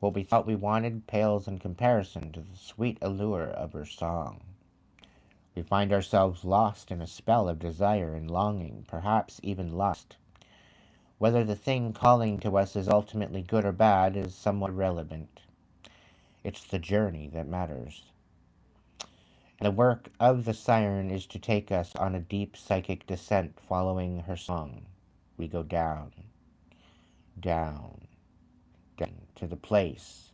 What we thought we wanted pales in comparison to the sweet allure of her song. We find ourselves lost in a spell of desire and longing, perhaps even lust. Whether the thing calling to us is ultimately good or bad is somewhat irrelevant. It's the journey that matters. And the work of the siren is to take us on a deep psychic descent following her song. We go down, down, down to the place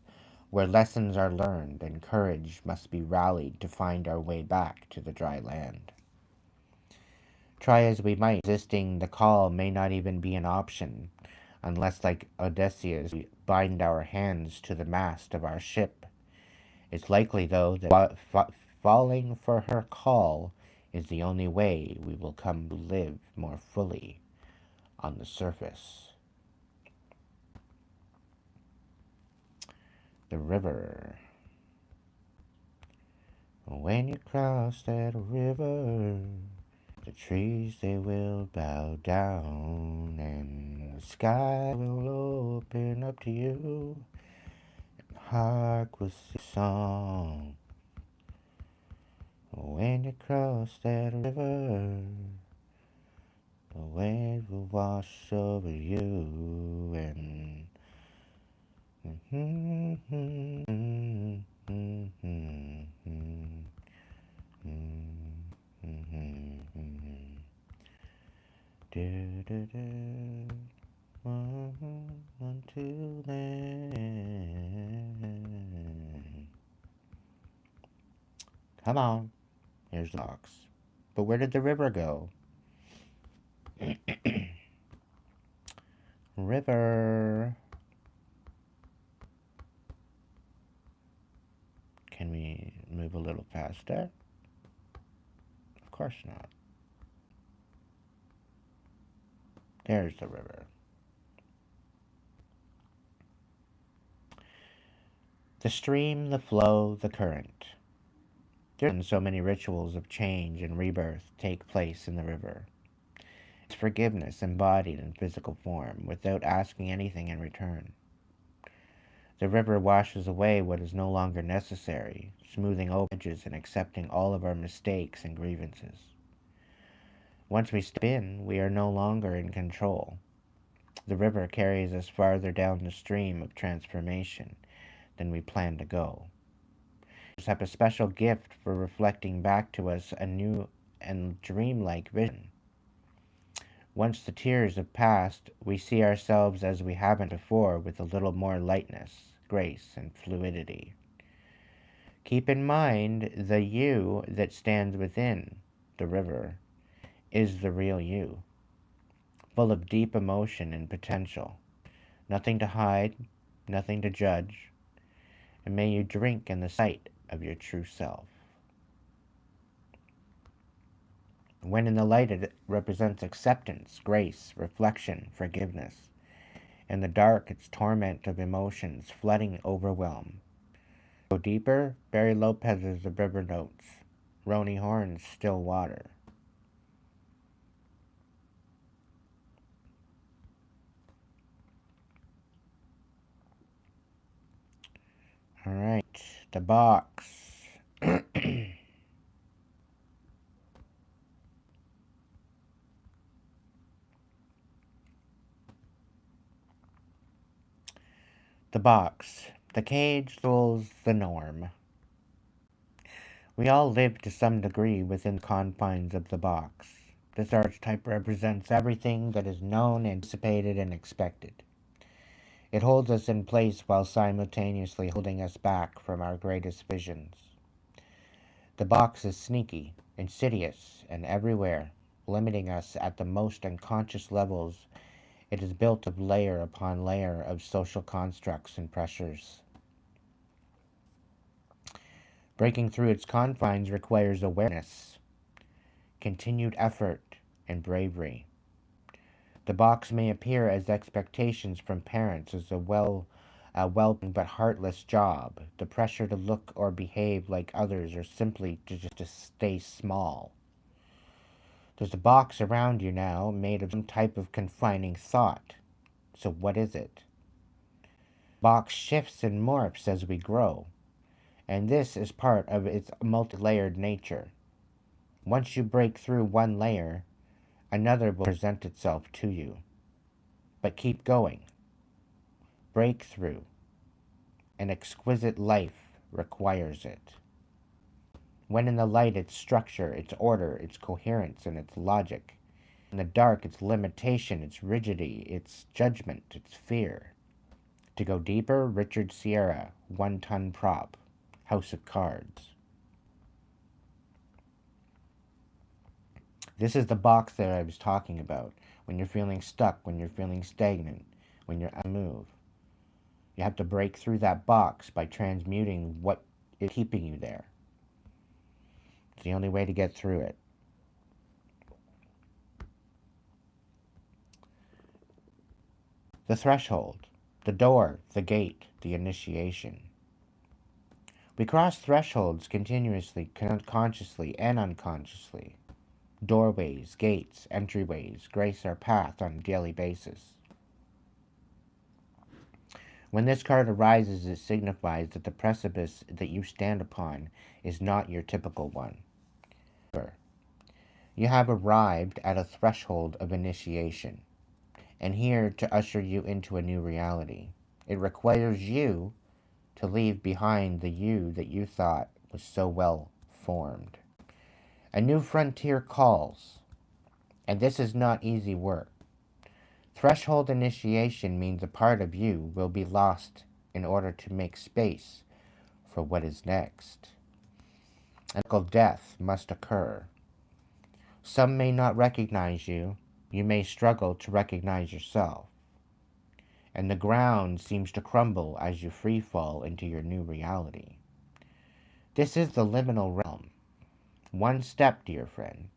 where lessons are learned and courage must be rallied to find our way back to the dry land. Try as we might, resisting the call may not even be an option, unless, like Odysseus, we bind our hands to the mast of our ship. It's likely, though, that falling for her call is the only way we will come to live more fully on the surface. The river. When you cross that river, the trees they will bow down, and the sky will open up to you, and hark will sing a song. When you cross that river, the waves will wash over you, and until then. Come on. Here's the box. But where did the river go? River. Can we move a little faster? Of course not. There's the river. The stream, the flow, the current. There are so many rituals of change and rebirth take place in the river. It's forgiveness embodied in physical form without asking anything in return. The river washes away what is no longer necessary, smoothing over edges and accepting all of our mistakes and grievances. Once we step in, we are no longer in control. The river carries us farther down the stream of transformation than we plan to go. We have a special gift for reflecting back to us a new and dreamlike vision. Once the tears have passed, we see ourselves as we haven't before, with a little more lightness, grace, and fluidity. Keep in mind the you that stands within the river is the real you, full of deep emotion and potential. Nothing to hide, nothing to judge, and may you drink in the sight of your true self. When in the light, it represents acceptance, grace, reflection, forgiveness. In the dark, it's torment of emotions, flooding, overwhelm. Go deeper, Barry Lopez's The River Notes, Roni Horn's Still Water. Alright, the box. The box. The cage rules the norm. We all live to some degree within the confines of the box. This archetype represents everything that is known, anticipated, and expected. It holds us in place while simultaneously holding us back from our greatest visions. The box is sneaky, insidious, and everywhere, limiting us at the most unconscious levels. It is built of layer upon layer of social constructs and pressures. Breaking through its confines requires awareness, continued effort, and bravery. The box may appear as expectations from parents, as a welcoming but heartless job, the pressure to look or behave like others, or simply to stay small. There's a box around you now made of some type of confining thought. So what is it? The box shifts and morphs as we grow, and this is part of its multi-layered nature. Once you break through one layer, another will present itself to you. But keep going. Breakthrough. An exquisite life requires it. When in the light, its structure, its order, its coherence, and its logic. In the dark, its limitation, its rigidity, its judgment, its fear. To go deeper, Richard Sierra, 1 Ton Prop, House of Cards. This is the box that I was talking about. When you're feeling stuck, when you're feeling stagnant, when you're unmoved. You have to break through that box by transmuting what is keeping you there. It's the only way to get through it. The threshold, the door, the gate, the initiation. We cross thresholds continuously, consciously and unconsciously. Doorways, gates, entryways grace our path on a daily basis. When this card arises, it signifies that the precipice that you stand upon is not your typical one. You have arrived at a threshold of initiation, and here to usher you into a new reality. It requires you to leave behind the you that you thought was so well formed. A new frontier calls, and this is not easy work. Threshold initiation means a part of you will be lost in order to make space for what is next. and death must occur. Some may not recognize you. You may struggle to recognize yourself. And the ground seems to crumble as you free fall into your new reality. This is the liminal realm. One step, dear friend.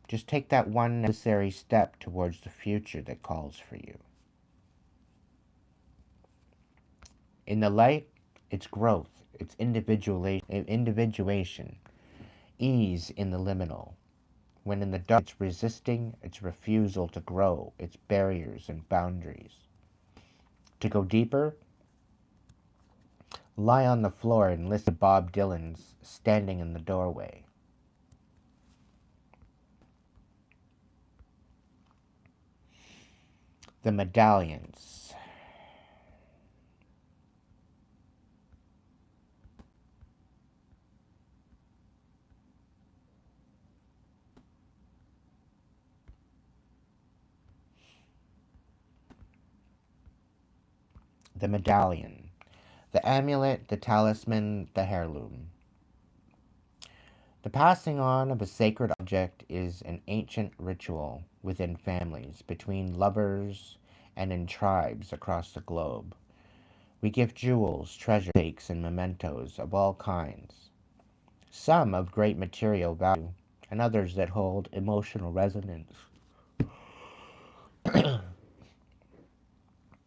Just take that one necessary step towards the future that calls for you. In the light, it's growth, it's individuation, ease in the liminal. When in the dark, it's resisting, its refusal to grow, its barriers and boundaries. To go deeper, lie on the floor and listen to Bob Dylan's Standing in the Doorway. The medallions. The medallion. The amulet, the talisman, the heirloom. The passing on of a sacred object is an ancient ritual within families, between lovers, and in tribes across the globe. We give jewels, treasure cakes, and mementos of all kinds, some of great material value, and others that hold emotional resonance.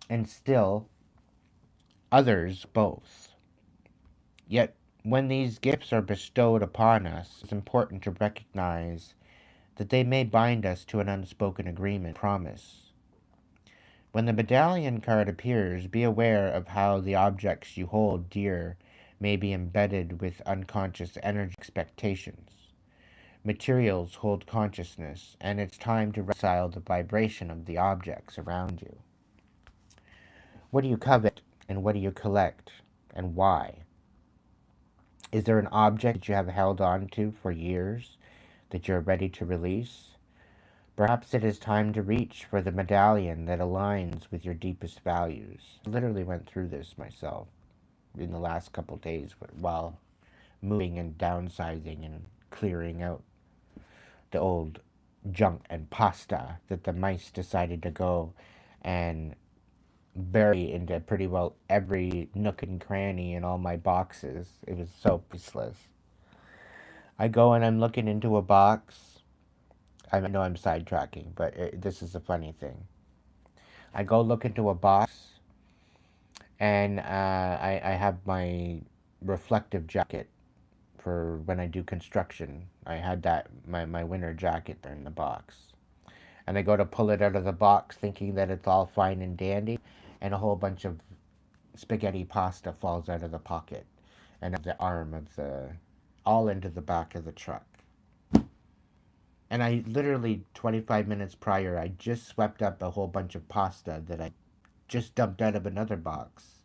And still, others both. Yet, when these gifts are bestowed upon us, it's important to recognize that they may bind us to an unspoken agreement, promise. When the medallion card appears, be aware of how the objects you hold dear may be embedded with unconscious energy expectations. Materials hold consciousness, and it's time to reconcile the vibration of the objects around you. What do you covet, and what do you collect, and why? Is there an object that you have held on to for years that you're ready to release? Perhaps it is time to reach for the medallion that aligns with your deepest values. I literally went through this myself in the last couple days while moving and downsizing and clearing out the old junk and pasta that the mice decided to go and bury into pretty well every nook and cranny in all my boxes. It was so priceless. I go and I'm looking into a box. I know I'm sidetracking, but this is a funny thing. I go look into a box, and I have my reflective jacket for when I do construction. I had that, my winter jacket there in the box. And I go to pull it out of the box thinking that it's all fine and dandy, and a whole bunch of spaghetti pasta falls out of the pocket and the arm of the, all into the back of the truck. And I literally, 25 minutes prior, I just swept up a whole bunch of pasta that I just dumped out of another box.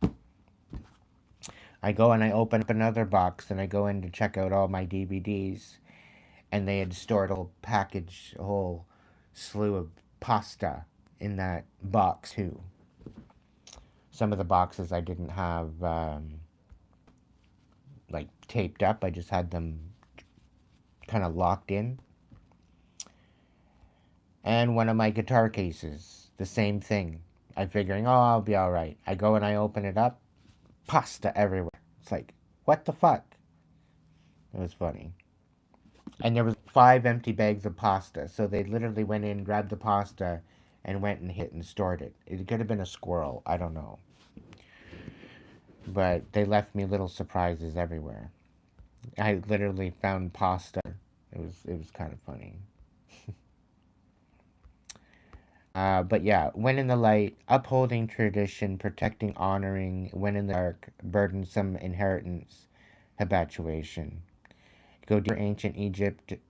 I go and I open up another box and I go in to check out all my DVDs, and they had stored a whole package, a whole slew of pasta in that box too. Some of the boxes I didn't have like taped up. I just had them kind of locked in. And one of my guitar cases, the same thing. I'm figuring, oh, I'll be all right. I go and I open it up, pasta everywhere. It's like, what the fuck? It was funny. And there was 5 empty bags of pasta. So they literally went in, grabbed the pasta, and went and hid and stored it. It could have been a squirrel. I don't know. But they left me little surprises everywhere. I literally found pasta. It was kind of funny. But yeah, when in the light, upholding tradition, protecting, honoring, when in the dark, burdensome inheritance, habituation. Go to ancient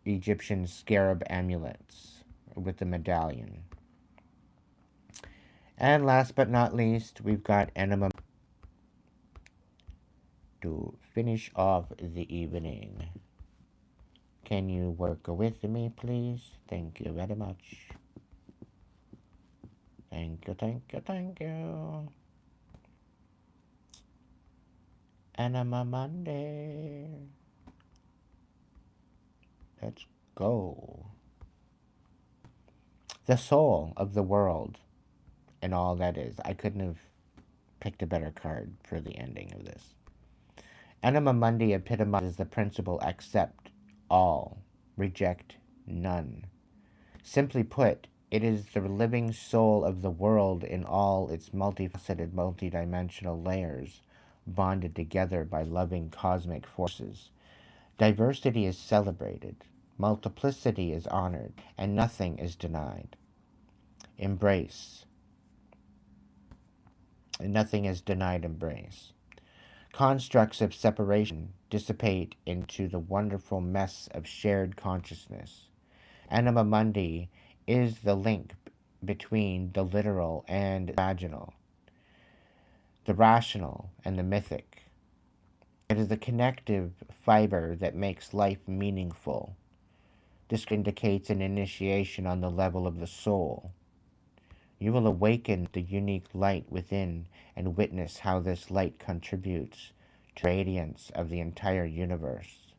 Egyptian scarab amulets with the medallion. And last but not least, we've got enema to finish off the evening. Can you work with me, please? Thank you very much. Thank you, thank you, thank you. Enema Monday. Let's go. The soul of the world and all that is. I couldn't have picked a better card for the ending of this. Anima Mundi epitomizes the principle accept all, reject none. Simply put, it is the living soul of the world in all its multifaceted, multidimensional layers, bonded together by loving cosmic forces. Diversity is celebrated, multiplicity is honored, and nothing is denied. Embrace. And nothing is denied embrace. Constructs of separation dissipate into the wonderful mess of shared consciousness. Anima Mundi is the link between the literal and the imaginal, the rational and the mythic. It is the connective fiber that makes life meaningful. This indicates an initiation on the level of the soul. You will awaken the unique light within and witness how this light contributes to the radiance of the entire universe.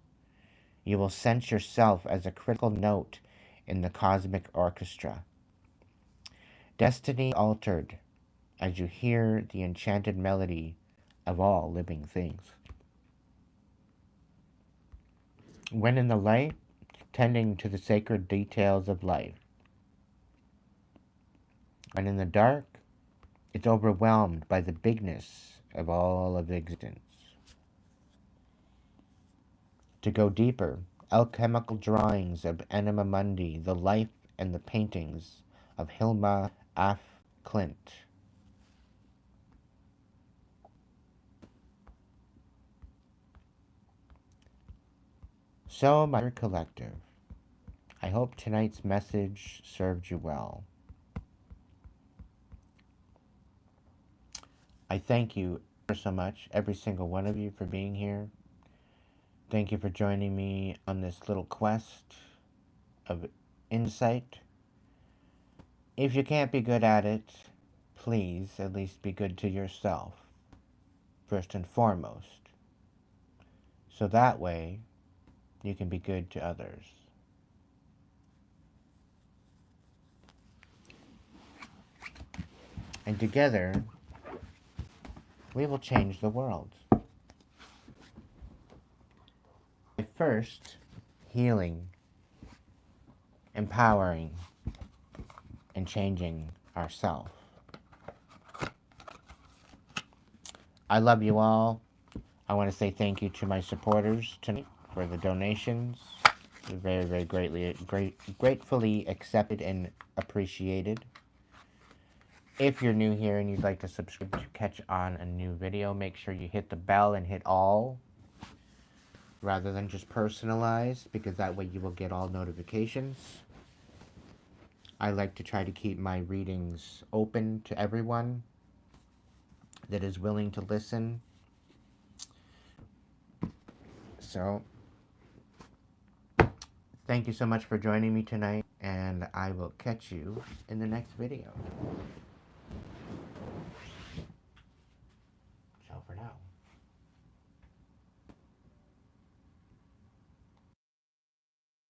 You will sense yourself as a critical note in the cosmic orchestra. Destiny altered as you hear the enchanted melody of all living things. When in the light, tending to the sacred details of life. And in the dark, it's overwhelmed by the bigness of all of existence. To go deeper, alchemical drawings of Anima Mundi, the life and the paintings of Hilma af Klint. So, my collective, I hope tonight's message served you well. I thank you so much, every single one of you, for being here. Thank you for joining me on this little quest of insight. If you can't be good at it, please at least be good to yourself, first and foremost. So that way, you can be good to others. And together, we will change the world. First, healing, empowering, and changing ourselves. I love you all. I want to say thank you to my supporters tonight for the donations. Very, very gratefully accepted and appreciated. If you're new here and you'd like to subscribe to catch on a new video, make sure you hit the bell and hit all rather than just personalized, because that way you will get all notifications. I like to try to keep my readings open to everyone that is willing to listen. So, thank you so much for joining me tonight, and I will catch you in the next video.